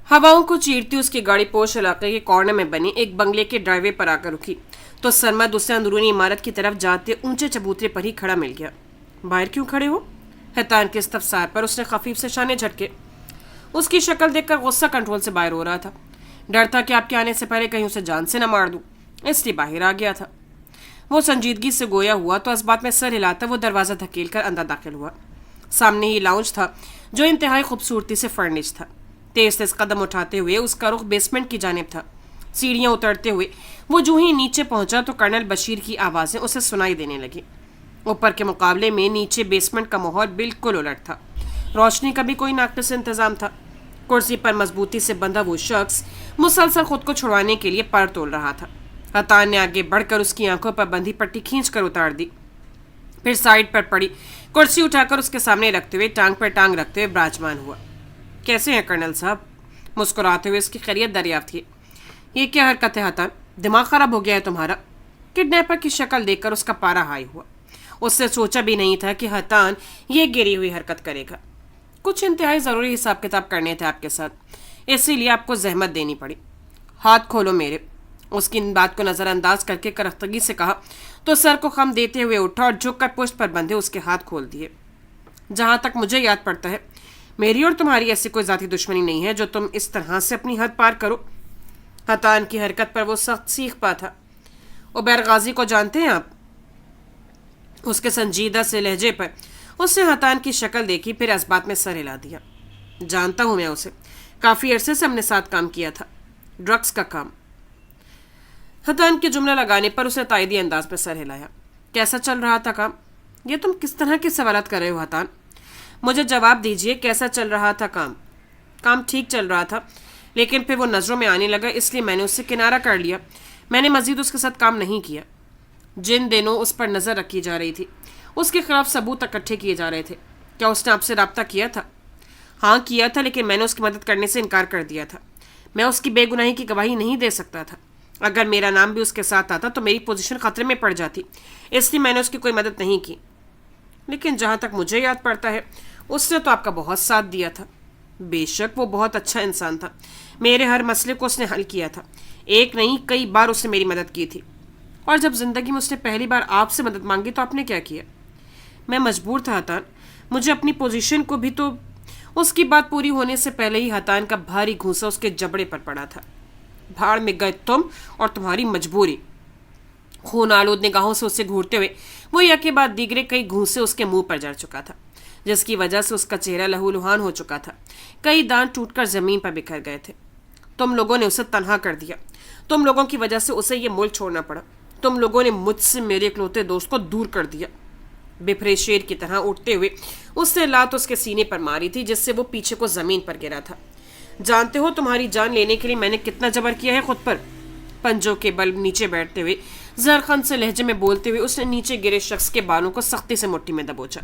हवाओं को चीरती उसकी गाड़ी पोश इलाके के कॉर्नर में बनी एक बंगले के ड्राइवे पर आकर रुकी तो सरमद उसे अंदरूनी इमारत की तरफ जाते ऊंचे चबूतरे पर ही खड़ा मिल गया। बाहर क्यों खड़े हो? हैतान के इस्तफसार पर उसने खफीफ से शाने झटके। उसकी शक्ल देखकर गुस्सा कंट्रोल से बाहर हो रहा था। डर था कि आपके आने से पहले कहीं उसे जान से न मार दूं, इसलिए बाहर आ गया था। वो संजीदगी से गोया हुआ तो इस बात में सर हिलाता वो दरवाज़ा धकेल कर अंदर दाखिल हुआ। सामने ही लाउंज था जो इंतहाई खूबसूरती से फर्निश था। तेज तेज कदम उठाते हुए उसका रुख बेसमेंट की जानिब था। सीढ़ियां उतरते हुए वो जो ही नीचे पहुंचा तो कर्नल बशीर की आवाज़ें उसे सुनाई देने लगी। ऊपर के मुकाबले में नीचे बेसमेंट का माहौल बिल्कुल उलट था। रोशनी का भी कोई नाकस इंतजाम था। कुर्सी पर मजबूती से बंधा वो शख्स मुसलसल खुद को छुड़वाने के लिए पर तोल रहा था। हतान ने आगे बढ़कर उसकी आंखों पर बंधी पट्टी खींचकर उतार दी, फिर साइड पर पड़ी कुर्सी उठाकर उसके सामने रखते हुए टांग पर टांग रखते हुए विराजमान हुआ। कैसे हैं कर्नल साहब? मुस्कुराते हुए उसकी खैरियत दरियाफ्त की। ये क्या हरकत है हतान? दिमाग खराब हो गया है तुम्हारा? किडनैपर की शक्ल देखकर उसका पारा हाई हुआ। उससे सोचा भी नहीं था कि हतान ये गिरी हुई हरकत करेगा। कुछ इंतहाई ज़रूरी हिसाब किताब करने थे आपके साथ, इसीलिए आपको जहमत देनी पड़ी। हाथ खोलो मेरे। उसकी इन बात को नज़रअंदाज करके करख्तगी से कहा तो सर को खम देते हुए उठा और झुककर पुष्ट पर बंधे उसके हाथ खोल दिए। जहाँ तक मुझे याद पड़ता है मेरी और तुम्हारी ऐसी कोई ज़ाती दुश्मनी नहीं है जो तुम इस तरह से अपनी हद पार करो। हतान की हरकत पर वो सख्त सीख पा था। उबैर गाजी को जानते हैं आप? उसके संजीदा से लहजे पर उसने हतान की शक्ल देखी, फिर इस बात में सर हिला दिया। जानता हूँ मैं उसे, काफ़ी अरसे से हमने साथ काम किया था, ड्रग्स का काम। हतान के जुमला लगाने पर उसने तायदी अंदाज में सर हिलाया। कैसा चल रहा था काम? ये तुम किस तरह के सवालात कर रहे हो हतान? मुझे जवाब दीजिए, कैसा चल रहा था काम? काम ठीक चल रहा था, लेकिन फिर वो नज़रों में आने लगा, इसलिए मैंने उससे किनारा कर लिया। मैंने मज़ीद उसके साथ काम नहीं किया। जिन दिनों उस पर नज़र रखी जा रही थी उसके खिलाफ सबूत इकट्ठे किए जा रहे थे। क्या उसने आपसे रब्ता किया था? हाँ किया था, लेकिन मैंने उसकी मदद करने से इनकार कर दिया था। मैं उसकी बेगुनाही की गवाही नहीं दे सकता था। अगर मेरा नाम भी उसके साथ आता तो मेरी पोजीशन ख़तरे में पड़ जाती, इसलिए मैंने उसकी कोई मदद नहीं की। लेकिन जहाँ तक मुझे याद पड़ता है उसने तो आपका बहुत साथ दिया था। बेशक वो बहुत अच्छा इंसान था, मेरे हर मसले को उसने हल किया था। एक नहीं कई बार उसने मेरी मदद की थी। और जब ज़िंदगी में उसने पहली बार आपसे मदद मांगी तो आपने क्या किया? मैं मजबूर था हतान, मुझे अपनी पोजीशन को भी तो। उसकी बात पूरी होने से पहले ही हतान का भारी घूंसा उसके जबड़े पर पड़ा था। भाड़ में गए तुम और तुम्हारी मजबूरी। खून आलूद निगाहों से उसे घूरते हुए वो एक के बाद दीगरे कई घूंसे उसके मुंह पर जड़ चुका था, जिसकी वजह से उसका चेहरा लहूलुहान हो चुका था। कई दांत टूटकर जमीन पर बिखर गए थे। तुम लोगों ने उसे तन्हा कर दिया। तुम लोगों की वजह से उसे ये मुल्क छोड़ना पड़ा। तुम लोगों ने मुझसे मेरे इकलौते दोस्त को दूर कर दिया। बिफरे शेर की तरह उठते हुए उसने लात उसके सीने पर मारी थी, जिससे वो पीछे को जमीन पर गिरा था। जानते हो तुम्हारी जान लेने के लिए मैंने कितना जबर किया है खुद पर? पंजों के बल नीचे बैठते हुए जरखन से लहजे में बोलते हुए उसने नीचे गिरे शख्स के बालों को सख्ती से मुट्ठी में दबोचा।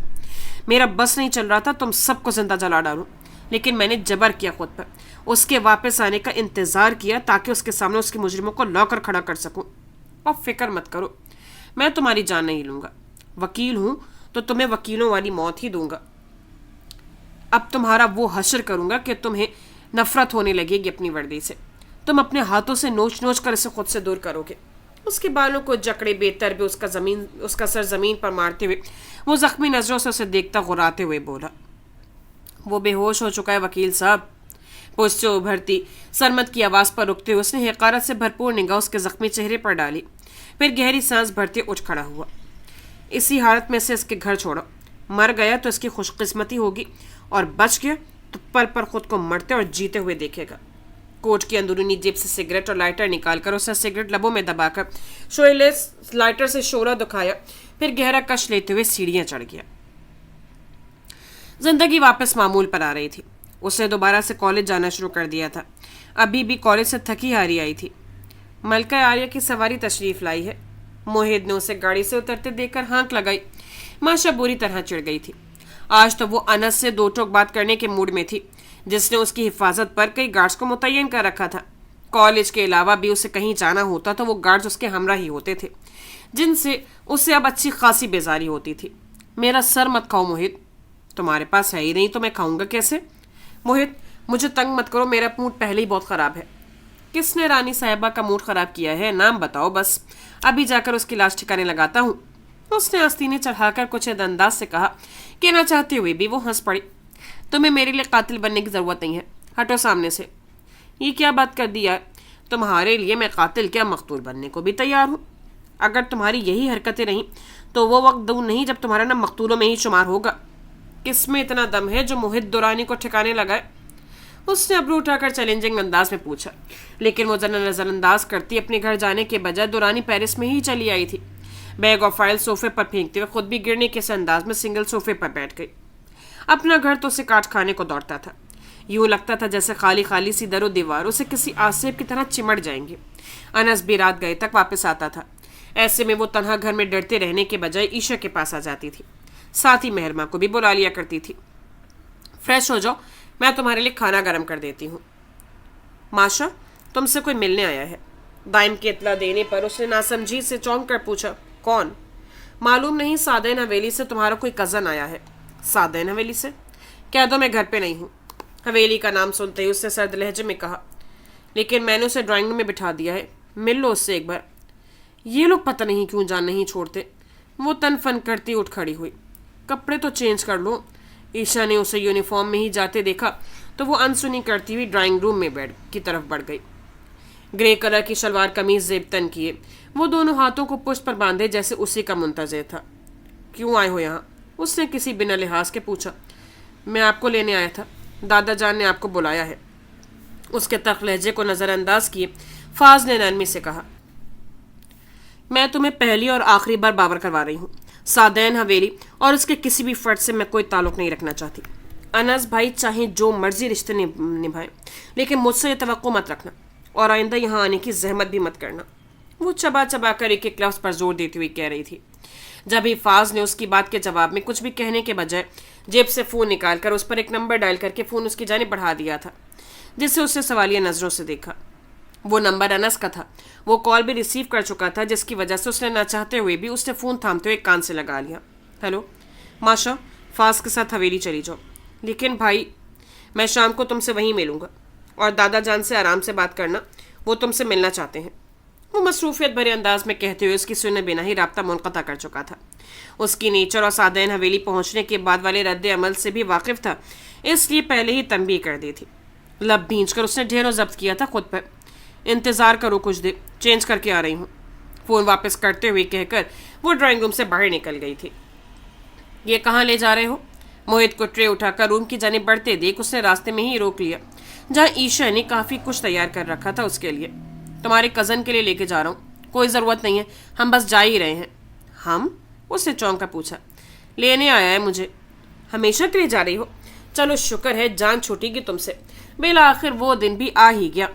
मेरा बस नहीं चल रहा था तुम सबको जिंदा जला डालूं, लेकिन मैंने जबर किया खुद पर। उसके वापस आने का इंतजार किया ताकि उसके सामने उसके मुजरिमों को लौकर खड़ा कर सकूं। और फिक्र मत करो, मैं तुम्हारी जान नहीं लूंगा। वकील हूं तो तुम्हें वकीलों वाली मौत ही दूंगा। अब तुम्हारा वो हश्र करूंगा कि तुम्हें नफरत होने लगेगी अपनी वर्दी से। तुम अपने हाथों से नोच नोच कर इसे खुद से दूर करोगे। उसके बालों को जकड़े बेतर भी उसका सर जमीन पर मारते हुए वो जख्मी नजरों से उसे देखता गुर्राते हुए बोला। वो बेहोश हो चुका है वकील साहब। पुष्ट से उभरती सरमद की आवाज़ पर रुकते हुए उसने हक़ारत से भरपूर निगाह उसके जख्मी चेहरे पर डाली, फिर गहरी सांस भरते उठ खड़ा हुआ। इसी हालत में से इसके घर छोड़ो। मर गया तो इसकी खुशकिस्मती होगी, और बच गया तो पल पर खुद को मरते और जीते हुए देखेगा। कोट की अंदरूनी जेब से सिगरेट और लाइटर निकालकर उसने सिगरेट लबों में दबाकर शोले लाइटर से शोला दिखाया, फिर गहरा कश लेते हुए सीढ़ियां चढ़ गया। जिंदगी वापस मामूल पर आ रही थी। उसने दोबारा से कॉलेज जाना शुरू कर दिया था। अभी भी कॉलेज से थकी हारी आई थी। मलका आर्या की सवारी तशरीफ लाई है। मोहित ने उसे गाड़ी से उतरते देखकर हाँक लगाई। माशा बुरी तरह चिढ़ गई थी। आज तो वो अनस से दो टोक बात करने के मूड में थी, जिसने उसकी हिफाजत पर कई गार्ड्स को मुतय्यन कर रखा था। कॉलेज के अलावा भी उसे कहीं जाना होता तो वो गार्ड्स उसके हमरा ही होते थे, जिनसे उसे अब अच्छी खासी बेजारी होती थी। मेरा सर मत खाओ मोहित, तुम्हारे पास है ही नहीं तो मैं खाऊंगा कैसे? मोहित مجھے تنگ مت کرو, میرا موڈ پہلے ہی بہت خراب ہے. کس نے رانی صاحبہ کا موڈ خراب کیا ہے؟ نام بتاؤ بس, ابھی جا کر اس کی لاش ٹھکانے لگاتا ہوں. اس نے آستینے چڑھا کر کچھ انداز سے کہا. کہنا چاہتے ہوئے بھی وہ ہنس پڑی. تمہیں میرے لیے قاتل بننے کی ضرورت نہیں ہے, ہٹو سامنے سے. یہ کیا بات کر دی یار, تمہارے لیے میں قاتل کیا مقتول بننے کو بھی تیار ہوں. اگر تمہاری یہی حرکتیں رہیں تو وہ وقت دور نہیں جب تمہارا نام مقتولوں میں ہی شمار ہوگا. کس میں اتنا دم ہے جو موہت دورانی کو ٹھکانے لگائے؟ اس نے ابرو اٹھا کر چیلنجنگ انداز میں پوچھا. لیکن وہ ذرا نظر انداز کرتی اپنے گھر جانے کے بجائے دورانی پیرس میں ہی چلی آئی تھی. بیگ اور فائل صوفے پر پھینکتے ہوئے خود بھی گرنے کے انداز میں سنگل صوفے پر بیٹھ گئی. اپنا گھر تو اسے کاٹ کھانے کو دوڑتا تھا. یوں لگتا تھا جیسے خالی خالی سی در و دیوار اسے کسی آسیب کی طرح چمٹ جائیں گے. انس بھی رات گئے تک واپس آتا تھا. ایسے میں وہ تنہا گھر میں ڈرتے رہنے کے بجائے عیشا کے پاس آ جاتی تھی. ساتھ ہی مہرما کو بھی بلا لیا کرتی تھی. فریش ہو جاؤ, میں تمہارے لیے کھانا گرم کر دیتی ہوں. ماشا, تم سے کوئی ملنے آیا ہے. دائم کی اطلاع دینے پر اس نے ناسمجھی سے چونک کر پوچھا. کون؟ معلوم نہیں, سادین حویلی سے تمہارا کوئی کزن آیا ہے. سادین حویلی سے؟ کہہ دو میں گھر پہ نہیں ہوں. حویلی کا نام سنتے ہی اس نے سرد لہجے میں کہا. لیکن میں نے اسے ڈرائنگ روم میں بٹھا دیا ہے, مل لو اس سے ایک بار. یہ لوگ پتہ نہیں کیوں جان نہیں چھوڑتے. وہ تن فن کرتی اٹھ کھڑی ہوئی. کپڑے تو چینج کر لو. عیشا نے اسے یونیفارم میں ہی جاتے دیکھا تو وہ انسنی کرتی ہوئی ڈرائنگ روم میں بیڈ کی طرف بڑھ گئی. گرے کلر کی شلوار قمیض زیب تن کیے, وہ دونوں ہاتھوں کو پشت پر باندھے جیسے اسی کا منتظر تھا. کیوں آئے ہو یہاں؟ اس نے کسی بنا لحاظ کے پوچھا. میں آپ کو لینے آیا تھا, دادا جان نے آپ کو بلایا ہے. اس کے تلخ لہجے کو نظر انداز کیے فاض نے نرمی سے کہا. میں تمہیں پہلی اور آخری بار باور کروا رہی ہوں, سادین حویلی اور اس کے کسی بھی فرد سے میں کوئی تعلق نہیں رکھنا چاہتی. انس بھائی چاہیں جو مرضی رشتے نبھائیں, لیکن مجھ سے یہ توقع مت رکھنا, اور آئندہ یہاں آنے کی زحمت بھی مت کرنا. وہ چبا چبا کر ایک ایک لفظ پر زور دیتی ہوئی کہہ رہی تھی. جب ہی فاض نے اس کی بات کے جواب میں کچھ بھی کہنے کے بجائے جیب سے فون نکال کر اس پر ایک نمبر ڈائل کر کے فون اس کی جانب بڑھا دیا تھا, جس سے اس نے سوالیہ نظروں سے دیکھا. وہ نمبر انس کا تھا. وہ کال بھی ریسیو کر چکا تھا, جس کی وجہ سے اس نے نہ چاہتے ہوئے بھی اس نے فون تھامتے ہوئے کان سے لگا لیا. ہیلو ماشا, فاض کے ساتھ حویلی چلی جاؤ. لیکن بھائی, میں شام کو تم سے وہیں ملوں گا, اور دادا جان سے آرام سے بات کرنا, وہ تم سے ملنا چاہتے ہیں. وہ مصروفیت بھرے انداز میں کہتے ہوئے اس کی سنے بنا ہی رابطہ منقطع کر چکا تھا. اس کی نیچر اور سادین حویلی پہنچنے کے بعد والے رد عمل سے بھی واقف تھا, اس لیے پہلے ہی تنبیہ کر دی تھی. لب بھینچ کر اس نے ڈھیروں ضبط کیا تھا خود پر. انتظار کرو کچھ دیر, چینج کر کے آ رہی ہوں. فون واپس کرتے ہوئے کہہ کر وہ ڈرائنگ روم سے باہر نکل گئی تھی. یہ کہاں لے جا رہے ہو؟ موہت کو ٹرے اٹھا کر روم کی جانب بڑھتے دیکھ اس نے راستے میں ہی روک لیا, جہاں عیشا نے کافی کچھ تیار کر رکھا تھا اس کے لیے. تمہارے کزن کے لیے لے کے جا رہا ہوں. کوئی ضرورت نہیں ہے, ہم بس جا ہی رہے ہیں. ہم؟ اس نے چونک کر پوچھا. لینے آیا ہے مجھے. ہمیشہ کے لیے جا رہی ہو؟ چلو شکر ہے جان چھوٹی گی تم سے. بالآخر وہ دن بھی آ ہی گیا.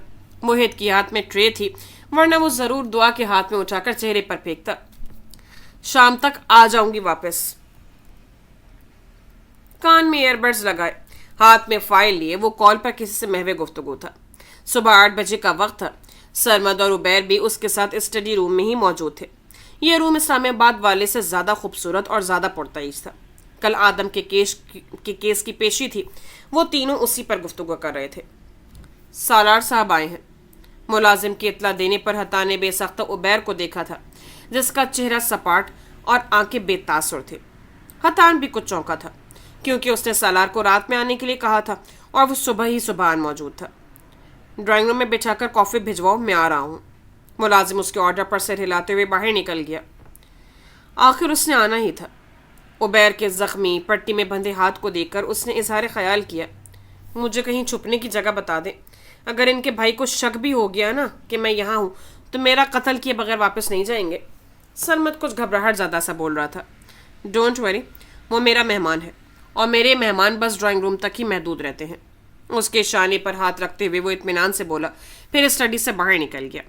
موہت کے ہاتھ میں ٹرے تھی, ورنہ وہ ضرور دعا کے ہاتھ میں اٹھا کر چہرے پر پھینکتا. شام تک آ جاؤں گی واپس. کان میں ایئر بڈز لگائے, ہاتھ میں فائل لیے وہ کال پر کسی سے محو گفتگو تھا. صبح 8 بجے کا وقت تھا. سرمد اور عبیر بھی اس کے ساتھ اسٹڈی روم میں ہی موجود تھے. یہ روم اسلام آباد والے سے زیادہ خوبصورت اور زیادہ پرتعیش تھا. کل آدم کے کیس کی پیشی تھی, وہ تینوں اسی پر گفتگو کر رہے تھے. سالار صاحب آئے ہیں. ملازم کی اطلاع دینے پر حتا نے بے سختہ عبیر کو دیکھا تھا, جس کا چہرہ سپاٹ اور آنکھیں بے تاثر تھے. حتان بھی کچھ چونکا تھا, کیونکہ اس نے سالار کو رات میں آنے کے لیے کہا تھا اور وہ صبح ہی صبح موجود تھا. ڈرائنگ روم میں بٹھا کر کافی بھجواؤ, میں آ رہا ہوں. ملازم اس کے آرڈر پر سر ہلاتے ہوئے باہر نکل گیا. آخر اس نے آنا ہی تھا. عبیر کے زخمی پٹی میں بندھے ہاتھ کو دیکھ کر اس نے اظہار خیال کیا. مجھے کہیں چھپنے کی جگہ بتا دیں. اگر ان کے بھائی کو شک بھی ہو گیا نا کہ میں یہاں ہوں تو میرا قتل کیے بغیر واپس نہیں جائیں گے. سرمد کچھ گھبراہٹ زیادہ سا بول رہا تھا. ڈونٹ وری, وہ میرا مہمان ہے, اور میرے مہمان بس ڈرائنگ روم تک ہی محدود رہتے ہیں. اس کے شانے پر ہاتھ رکھتے ہوئے وہ اطمینان سے بولا, پھر اسٹڈی سے باہر نکل گیا.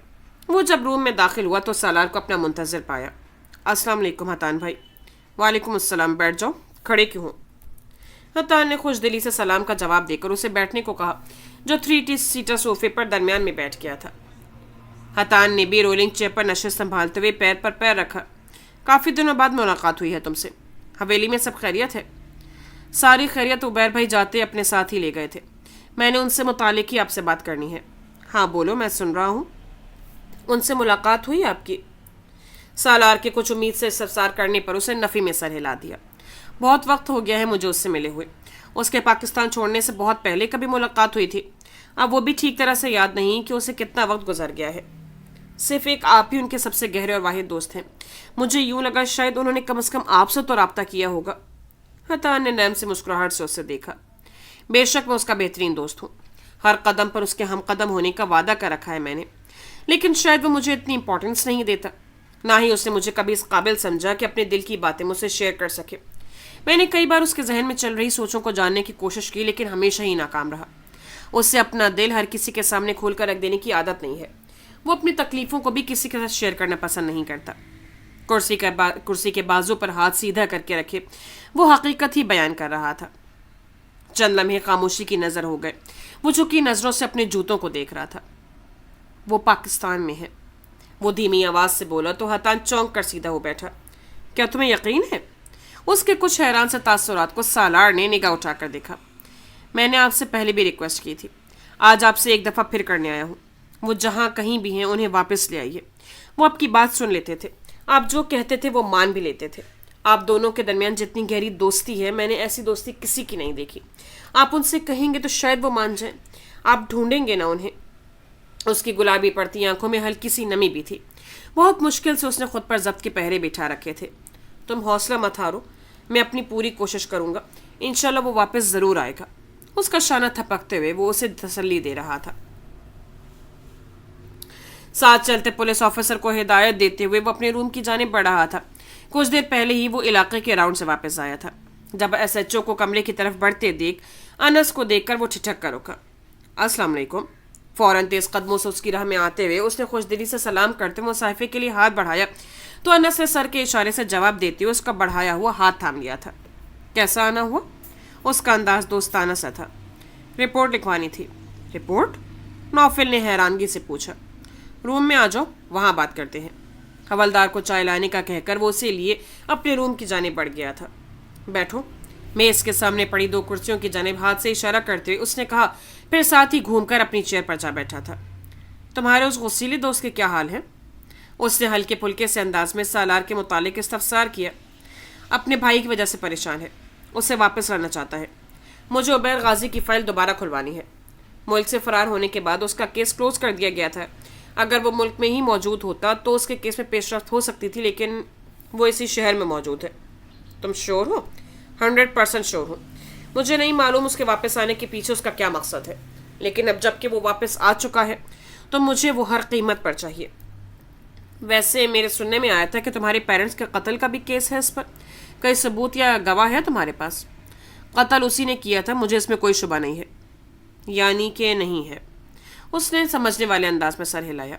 وہ جب روم میں داخل ہوا تو سالار کو اپنا منتظر پایا. السلام علیکم حتان بھائی. وعلیکم السلام, بیٹھ جاؤ. کھڑے کیوں ہو؟ حتان نے خوش دلی سے سلام کا جواب دے کر اسے بیٹھنے کو کہا, جو 3 سیٹر صوفے پر درمیان میں بیٹھ گیا تھا. حتان نے بھی رولنگ چیئر پر نشست سنبھالتے ہوئے پیر پر پیر رکھا. کافی دنوں بعد ملاقات ہوئی ہے تم سے. حویلی میں سب خیریت ہے؟ ساری خیریت. عبیر بھائی جاتے اپنے ساتھ ہی لے گئے تھے. میں نے ان سے متعلق ہی آپ سے بات کرنی ہے. ہاں بولو، میں سن رہا ہوں. ان سے ملاقات ہوئی آپ کی؟ سالار کے کچھ امید سے استفسار کرنے پر اسے نفی میں سر ہلا دیا. بہت وقت ہو گیا ہے مجھے اس سے ملے ہوئے. اس کے پاکستان چھوڑنے سے بہت پہلے کبھی ملاقات ہوئی تھی. اب وہ بھی ٹھیک طرح سے یاد نہیں کہ اسے کتنا وقت گزر گیا ہے. صرف ایک آپ ہی ان کے سب سے گہرے اور واحد دوست ہیں. مجھے یوں لگا شاید انہوں نے کم از کم آپ سے تو رابطہ کیا ہوگا. حتان نے نرم سے مسکراہٹ سے اسے دیکھا. بے شک میں اس کا بہترین دوست ہوں. ہر قدم پر اس کے ہم قدم ہونے کا وعدہ کر رکھا ہے میں نے. لیکن شاید وہ مجھے اتنی امپورٹنس نہیں دیتا. نہ ہی اس نے مجھے کبھی اس قابل سمجھا کہ اپنے دل کی باتیں مجھ سے شیئر کر سکے. میں نے کئی بار اس کے ذہن میں چل رہی سوچوں کو جاننے کی کوشش کی لیکن ہمیشہ ہی ناکام رہا. اس سے اپنا دل ہر کسی کے سامنے کھول کر رکھ دینے کی عادت نہیں ہے. وہ اپنی تکلیفوں کو بھی کسی کے ساتھ شیئر کرنا پسند نہیں کرتا. کرسی کے بازو پر ہاتھ سیدھا کر کے رکھے وہ حقیقت ہی بیان کر رہا تھا. چند لمحے خاموشی کی نظر ہو گئے. وہ جھکی نظروں سے اپنے جوتوں کو دیکھ رہا تھا. وہ پاکستان میں ہے، وہ دھیمی آواز سے بولا تو حتان چونک کر سیدھا ہو بیٹھا. کیا تمہیں یقین ہے؟ اس کے کچھ حیران سے تاثرات کو سالار نے نگاہ اٹھا کر دیکھا. میں نے آپ سے پہلے بھی ریکویسٹ کی تھی. آج آپ سے ایک دفعہ پھر کرنے آیا ہوں. وہ جہاں کہیں بھی ہیں انہیں واپس لے آئیے. وہ آپ کی بات سن لیتے تھے. آپ جو کہتے تھے وہ مان بھی لیتے تھے. آپ دونوں کے درمیان جتنی گہری دوستی ہے میں نے ایسی دوستی کسی کی نہیں دیکھی. آپ ان سے کہیں گے تو شاید وہ مان جائیں. آپ ڈھونڈیں گے نا انہیں. اس کی گلابی پڑتی آنکھوں میں ہلکی سی نمی بھی تھی. بہت مشکل سے اس نے خود پر ضبط کے پہرے بٹھا رکھے تھے. تم حوصلہ مت ہارو، میں اپنی پوری کوشش کروں گا. انشاءاللہ وہ واپس ضرور آئے گا. اس کا شانہ تھپکتے ہوئے وہ اسے تسلی دے رہا تھا. ساتھ چلتے پولیس آفیسر کو ہدایت دیتے ہوئے وہ اپنے روم کی جانب بڑھ رہا تھا. کچھ دیر پہلے ہی وہ علاقے کے راؤنڈ سے واپس آیا تھا. جب ایس ایچ او کو کمرے کی طرف بڑھتے دیکھ انس کو دیکھ کر وہ ٹھٹک کر رکا. السلام علیکم. فوراً تیز قدموں سے اس کی راہ میں آتے ہوئے اس نے خوش دلی سے سلام کرتے ہوئے صحیفے کے لیے ہاتھ بڑھایا تو انس نے سر کے اشارے سے جواب دیتے ہوئے اس کا بڑھایا ہوا ہاتھ تھام لیا تھا. کیسا آنا ہوا؟ اس کا انداز دوستانہ سا تھا. رپورٹ لکھوانی تھی. رپورٹ؟ نوفل نے حیرانگی سے پوچھا. روم میں آ جاؤ، وہاں بات کرتے ہیں. حوالدار کو چائے لانے کا کہہ کر وہ اسے لیے اپنے روم کی جانب بڑھ گیا تھا. بیٹھو. میز کے سامنے پڑی 2 کرسیوں کی جانب ہاتھ سے اشارہ کرتے ہوئے اس نے کہا، پھر ساتھ ہی گھوم کر اپنی چیئر پر جا بیٹھا تھا. تمہارے اس غصیلے دوست کے کیا حال ہے؟ اس نے ہلکے پھلکے سے انداز میں سالار کے متعلق استفسار کیا. اپنے بھائی کی وجہ سے پریشان ہے. اسے واپس لانا چاہتا ہے. مجھے عبیر غازی کی فائل دوبارہ کھلوانی ہے. ملک سے فرار ہونے کے بعد اس کا کیس کلوز کر دیا گیا تھا. اگر وہ ملک میں ہی موجود ہوتا تو اس کے کیس میں پیش رفت ہو سکتی تھی، لیکن وہ اسی شہر میں موجود ہے. تم شور ہو؟ 100% شور ہوں. مجھے نہیں معلوم اس کے واپس آنے کے پیچھے اس کا کیا مقصد ہے، لیکن اب جب کہ وہ واپس آ چکا ہے تو مجھے وہ ہر قیمت پر چاہیے. ویسے میرے سننے میں آیا تھا کہ تمہارے پیرنٹس کے قتل کا بھی کیس ہے. اس پر کوئی ثبوت یا گواہ ہے تمہارے پاس؟ قتل اسی نے کیا تھا، مجھے اس میں کوئی شبہ نہیں ہے. یعنی کہ نہیں ہے؟ اس نے سمجھنے والے انداز میں سر ہلایا.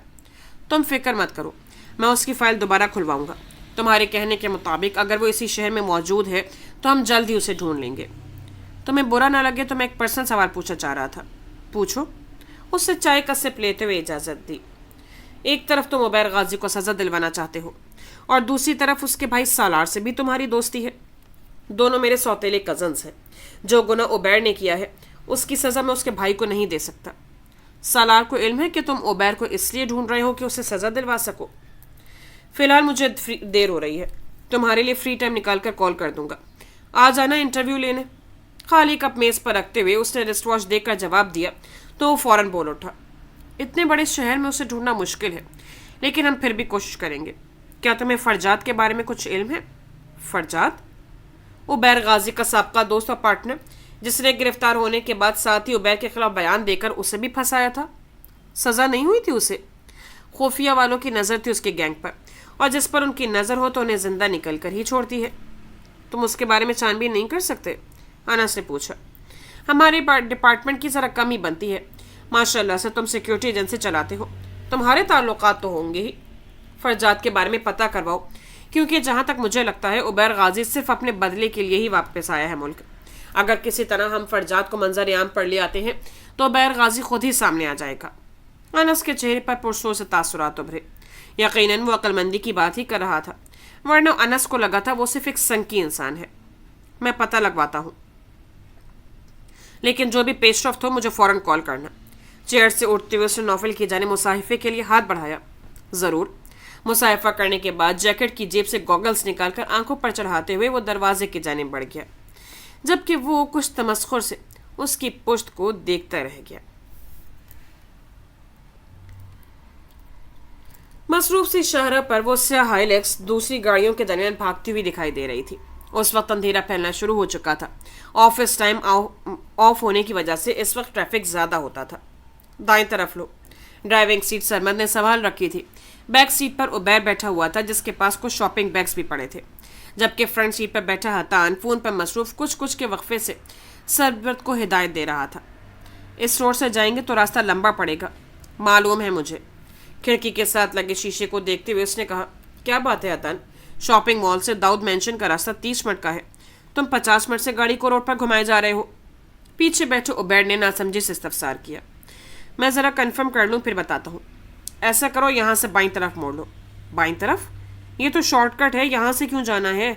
تم فکر مت کرو، میں اس کی فائل دوبارہ کھلواؤں گا. تمہارے کہنے کے مطابق اگر وہ اسی شہر میں موجود ہے تو ہم جلد ہی اسے ڈھونڈ لیں گے. تمہیں برا نہ لگے تو میں ایک پرسنل سوال پوچھنا چاہ رہا تھا. پوچھو. اس سے چائے کا سپ لیتے ہوئے اجازت دی. ایک طرف تم عبیر غازی کو سزا دلوانا چاہتے ہو اور دوسری طرف اس کے بھائی سالار سے بھی تمہاری دوستی ہے. دونوں میرے سوتیلے کزنز ہیں. جو گناہ عبیر نے کیا ہے اس کی سزا میں اس کے بھائی کو نہیں دے سکتا. سالار کو علم ہے کہ تم عبیر کو اس لیے ڈھونڈ رہے ہو کہ اسے سزا دلوا سکو. فی الحال مجھے دیر ہو رہی ہے. تمہارے لیے فری ٹائم نکال کر کال کر دوں گا. آ جانا انٹرویو لینے. خالی کپ میز پر رکھتے ہوئے اس نے رسٹ واچ دے کر جواب دیا تو وہ فوراً بول اٹھا. اتنے بڑے شہر میں اسے ڈھونڈنا مشکل ہے، لیکن ہم پھر بھی کوشش کریں گے. کیا تمہیں فرجاد کے بارے میں کچھ علم ہے؟ فرجاد؟ عبیر غازی کا سابقہ دوست اور پارٹنر، جس نے گرفتار ہونے کے بعد ساتھ ہی عبیر کے خلاف بیان دے کر اسے بھی پھنسایا تھا. سزا نہیں ہوئی تھی اسے؟ خفیہ والوں کی نظر تھی اس کے گینگ پر، اور جس پر ان کی نظر ہو تو انہیں زندہ نکل کر ہی چھوڑتی ہے. تم اس کے بارے میں چھان بین نہیں کر سکتے؟ انس نے پوچھا. ہمارے ڈپارٹمنٹ کی ذرا کم ہی بنتی ہے. ماشاءاللہ سے تم سیکیورٹی ایجنسی چلاتے ہو، تمہارے تعلقات تو ہوں گے ہی. فرجاد کے بارے میں پتہ کرواؤ، کیونکہ جہاں تک مجھے لگتا ہے عبیر غازی صرف اپنے بدلے کے لیے ہی واپس آیا ہے ملک. اگر کسی طرح ہم فرجاد کو منظر عام پر لے آتے ہیں تو عبیر غازی خود ہی سامنے آ جائے گا. انس کے چہرے پر پرسوں سے تاثرات ابھرے. یقیناً وہ عقل مندی کی بات ہی کر رہا تھا، ورنہ انس کو لگا تھا وہ صرف ایک سنکی انسان ہے. میں پتہ لگواتا ہوں. لیکن جو بھی پیش رفت ہو مجھے فوراً کال کرنا۔ چیئر سے اٹھتے ہوئے اس نے نوفل کی جانب مصاحفے کے لیے ہاتھ بڑھایا۔ ضرور۔ مصاحفہ کرنے کے بعد جیکٹ کی جیب سے گوگلز نکال کر آنکھوں پر چڑھاتے ہوئے وہ دروازے کی جانب بڑھ گیا، جبکہ وہ کچھ تمسخر سے اس کی پشت کو دیکھتا رہ گیا۔ مصروف سی شاہراہ پر وہ سیاہ ہائلیکس دوسری گاڑیوں کے درمیان بھاگتی ہوئی دکھائی دے رہی تھی۔ اس وقت اندھیرا پھیلنا شروع ہو چکا تھا۔ آفس ٹائم آف ہونے کی وجہ سے اس وقت ٹریفک زیادہ ہوتا تھا۔ دائیں طرف لو۔ ڈرائیونگ سیٹ سرمد نے سنبھال رکھی تھی۔ بیک سیٹ پر عبیر بیٹھا ہوا تھا جس کے پاس کچھ شاپنگ بیگز بھی پڑے تھے، جبکہ فرنٹ سیٹ پر بیٹھا حتان فون پر مصروف کچھ کے وقفے سے سربت کو ہدایت دے رہا تھا۔ اس روڈ سے جائیں گے تو راستہ لمبا پڑے گا، معلوم ہے مجھے۔ کھڑکی کے ساتھ لگے شیشے کو دیکھتے ہوئے اس نے کہا، کیا بات ہے حتان؟ شاپنگ مال سے داؤد مینشن کا راستہ 30 منٹ کا ہے، تم 50 منٹ سے گاڑی کو روڈ پر گھمائے جا رہے ہو۔ پیچھے بیٹھے عبیر نے ناسمجھی سے استفسار کیا۔ میں ذرا کنفرم کر لوں پھر بتاتا ہوں۔ ایسا کرو یہاں سے بائیں طرف موڑ لو۔ بائیں طرف؟ یہ تو شارٹ کٹ ہے، یہاں سے کیوں جانا ہے؟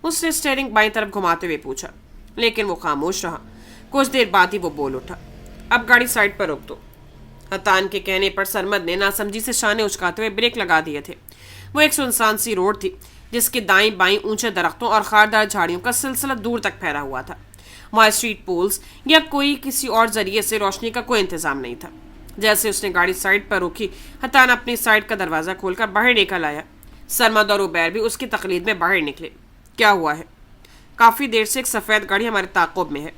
اس نے اسٹیئرنگ بائیں طرف گھماتے ہوئے پوچھا، لیکن وہ خاموش رہا۔ کچھ دیر بعد ہی وہ بول اٹھا، اب گاڑی سائڈ پر روک دو۔ حتان کے کہنے پر سرمد نے ناسمجھی سے شانے اچکاتے ہوئے بریک لگا دیے تھے۔ وہ ایک سنسان سی روڈ تھی جس کے دائیں بائیں اونچے درختوں اور خاردار جھاڑیوں کا سلسلہ دور تک پھیلا ہوا تھا۔ وہاں اسٹریٹ پولز یا کوئی کسی اور ذریعے سے روشنی کا کوئی انتظام نہیں تھا۔ جیسے اس نے گاڑی سائڈ پر روکی، حتان اپنی سائڈ کا دروازہ کھول کر باہر نکل آیا۔ سرمد اور عبیر بھی اس کی تقلید میں باہر نکلے۔ کیا ہوا ہے؟ کافی دیر سے ایک سفید گاڑی ہمارے تعاقب میں ہے۔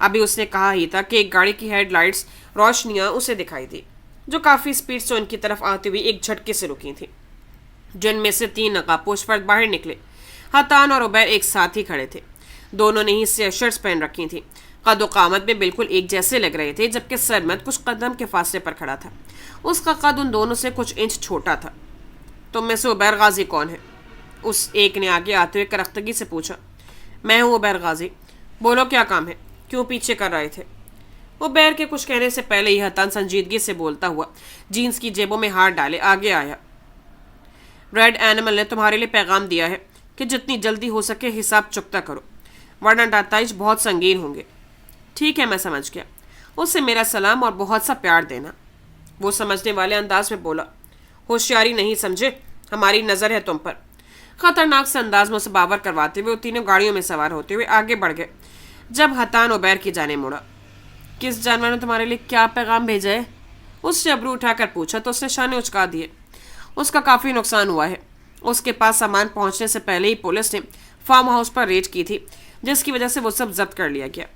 ابھی اس نے کہا ہی تھا کہ ایک گاڑی کی ہیڈ لائٹس روشنیاں اسے دکھائی دی جو کافی اسپیڈ سے ان کی طرف آتے ہوئے ایک جھٹکے سے رکی تھی، جن میں سے 3 نقابپوش فرد باہر نکلے۔ حتان اور عبیر ایک ساتھ ہی کھڑے تھے۔ دونوں نے ہی سیاہ شرٹس پہن رکھی تھیں، قد و قامت میں بالکل ایک جیسے لگ رہے تھے، جبکہ سرمد کچھ قدم کے فاصلے پر کھڑا تھا۔ اس کا قد ان دونوں سے کچھ انچ چھوٹا تھا۔ تم میں سے عبیر غازی کون ہے؟ اس ایک نے آگے آتے ہوئے کرختگی سے پوچھا۔ میں ہوں عبیر غازی۔ بولو کیا کام ہے؟ کیوں پیچھے کر رہے تھے؟ عبیر کے کچھ کہنے سے پہلے ہی حتان سنجیدگی سے بولتا ہوا جینس کی جیبوں میں ہاتھ ڈالے آگے آیا۔ ریڈ اینیمل نے تمہارے لیے پیغام دیا ہے کہ جتنی جلدی ہو سکے حساب چکتا کرو، ورنہ نتائج بہت سنگین ہوں گے۔ ٹھیک ہے، میں سمجھ گیا۔ اس سے میرا سلام اور بہت سا پیار دینا۔ وہ سمجھنے والے انداز میں بولا۔ ہوشیاری نہیں سمجھے، ہماری نظر ہے تم پر۔ خطرناک سے انداز میں اسے باور کرواتے ہوئے وہ تینوں گاڑیوں میں سوار ہوتے ہوئے آگے بڑھ گئے۔ جب حتان عبیر کی جانب مڑا، کس جانور نے تمہارے لیے کیا پیغام بھیجا ہے؟ اس نے ابرو اٹھا کر پوچھا تو اس نے شانے اچکا دیے۔ اس کا کافی نقصان ہوا ہے۔ اس کے پاس سامان پہنچنے سے پہلے ہی پولیس نے فارم ہاؤس پر ریڈ کی تھی، جس کی وجہ سے وہ سب ضبط کر لیا گیا۔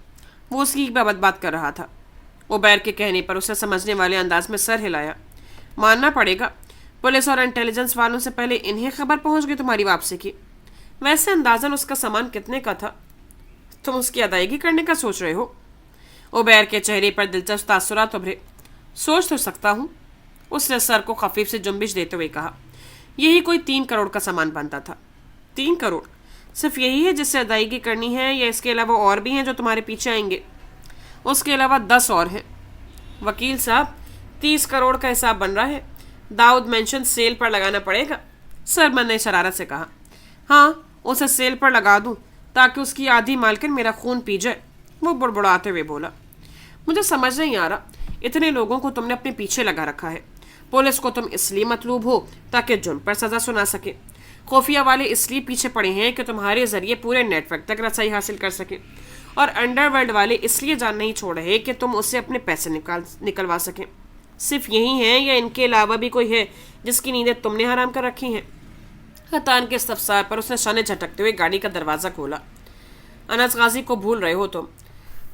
وہ اس کی بابت بات کر رہا تھا۔ عبیر کے کہنے پر اسے سمجھنے والے انداز میں سر ہلایا۔ ماننا پڑے گا پولیس اور انٹیلیجنس والوں سے پہلے انہیں خبر پہنچ گئی تمہاری واپسی کی۔ ویسے اندازاً اس کا سامان کتنے کا تھا؟ تم اس کی ادائیگی کرنے کا سوچ رہے ہو؟ عبیر کے چہرے پر دلچسپ تاثرات ابھرے۔ سوچ تو سکتا ہوں، اس نے سر کو خفیف سے جنبش دیتے ہوئے کہا۔ یہی کوئی 3 کروڑ کا سامان بنتا تھا۔ 3 کروڑ؟ صرف یہی ہے جس سے ادائیگی کرنی ہے یا اس کے علاوہ اور بھی ہیں جو تمہارے پیچھے آئیں گے؟ اس کے علاوہ 10 اور ہیں۔ وکیل صاحب، 30 کروڑ کا حساب بن رہا ہے۔ داؤد مینشن سیل پر لگانا پڑے گا، سرمد نے شرارت سے کہا۔ ہاں، اسے سیل پر لگا دوں تاکہ اس کی آدھی مالکن میرا خون پی جائے، وہ بڑبڑاتے ہوئے بولا۔ مجھے سمجھ نہیں آ رہا، اتنے لوگوں کو تم نے اپنے پیچھے لگا رکھا ہے۔ پولیس کو تم اس لیے مطلوب ہو تاکہ جرم پر سزا سنا سکے، خفیہ والے اس لیے پیچھے پڑے ہیں کہ تمہارے ذریعے پورے نیٹ ورک تک رسائی حاصل کر سکیں، اور انڈر ورلڈ والے اس لیے جان نہیں چھوڑ رہے کہ تم اسے اپنے پیسے نکلوا سکیں۔ صرف یہی ہیں یا ان کے علاوہ بھی کوئی ہے جس کی نیندیں تم نے حرام کر رکھی ہیں؟ حتان کے استفسار پر اس نے شانے جھٹکتے ہوئے گاڑی کا دروازہ کھولا۔ انس غازی کو بھول رہے ہو تم؟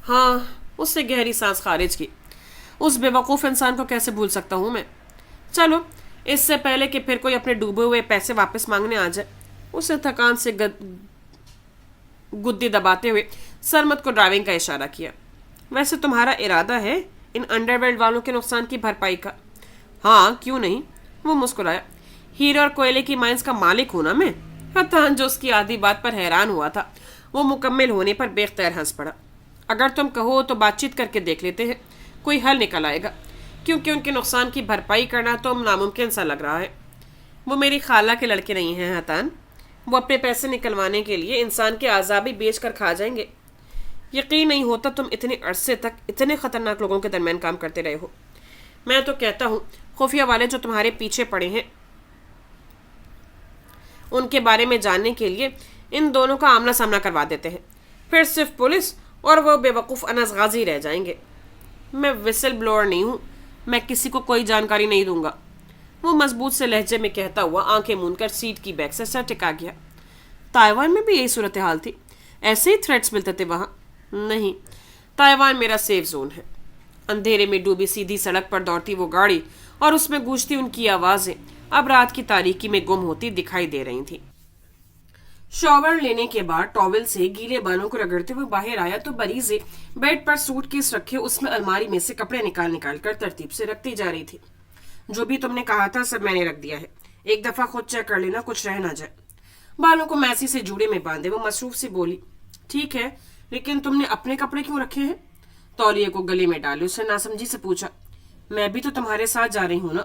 ہاں، اس نے گہری سانس خارج کی۔ اس بے وقوف انسان کو کیسے بھول سکتا ہوں میں؟ چلو، اس سے پہلے کہ پھر کوئی اپنے ڈوبے ہوئے پیسے واپس مانگنے آ جائے۔ اس نے تھکان سے گدی دباتے ہوئے سرمد کو ڈرائیونگ کا اشارہ کیا۔ ویسے تمہارا ارادہ ہے ان انڈر ورلڈ والوں کے نقصان کی بھرپائی کا؟ ہاں، کیوں نہیں؟ وہ مسکرایا۔ ہیرے اور کوئلے کی مائنز کا مالک ہوں نا میں؟ حتان جو اس کی آدھی بات پر حیران ہوا تھا، وہ مکمل ہونے پر بے اختیار ہنس پڑا۔ اگر تم کہو تو بات چیت کر کے دیکھ لیتے ہیں، کوئی حل نکل آئے گا، کیونکہ ان کے نقصان کی بھرپائی کرنا تو ناممکن سا لگ رہا ہے۔ وہ میری خالہ کے لڑکے نہیں ہیں حتان، وہ اپنے پیسے نکلوانے کے لیے انسان کے اعضاء بھی بیچ کر کھا جائیں گے۔ یقین نہیں ہوتا تم اتنے عرصے تک اتنے خطرناک لوگوں کے درمیان کام کرتے رہے ہو. میں تو کہتا ہوں خفیہ والے جو تمہارے پیچھے پڑے ہیں ان کے بارے میں جاننے کے لیے ان دونوں کا آمنا سامنا کروا دیتے ہیں. پھر صرف پولیس اور وہ بے وقوف انس غازی رہ جائیں گے. میں وسل بلوئر نہیں ہوں. میں کسی کو کوئی جانکاری نہیں دوں گا. وہ مضبوط سے لہجے میں کہتا ہوا آنکھیں مون کر سیٹ کی بیک سے سر ٹکا گیا. تائیوان میں بھی یہی صورتحال تھی؟ ایسے ہی تھریٹس ملتے تھے وہاں؟ نہیں، تائیوان میرا سیف زون ہے. اندھیرے میں ڈوبی سیدھی سڑک پر دوڑتی وہ گاڑی اور اس میں گونجتی ان کی آوازیں اب رات کی تاریکی میں گم ہوتی دکھائی دے رہی تھیں. شاور لینے کے بعد ٹاول سے گیلے بالوں کو رگڑتے ہوئے باہر آیا تو بریزے بیڈ پر سوٹ کیس رکھے اس میں الماری میں سے کپڑے نکال کر ترتیب سے رکھتی جا رہی تھی. جو بھی تم نے کہا تھا سب میں نے رکھ دیا ہے. ایک دفعہ خود چیک کر لینا کچھ رہ نہ جائے. بالوں کو میسی سے جوڑے میں باندھے وہ مصروف سی بولی. ٹھیک ہے، لیکن تم نے اپنے کپڑے کیوں رکھے ہیں؟ تولیے کو گلے میں ڈالے اس نے ناسمجھی سے پوچھا. میں بھی تو تمہارے ساتھ جا رہی ہوں نا.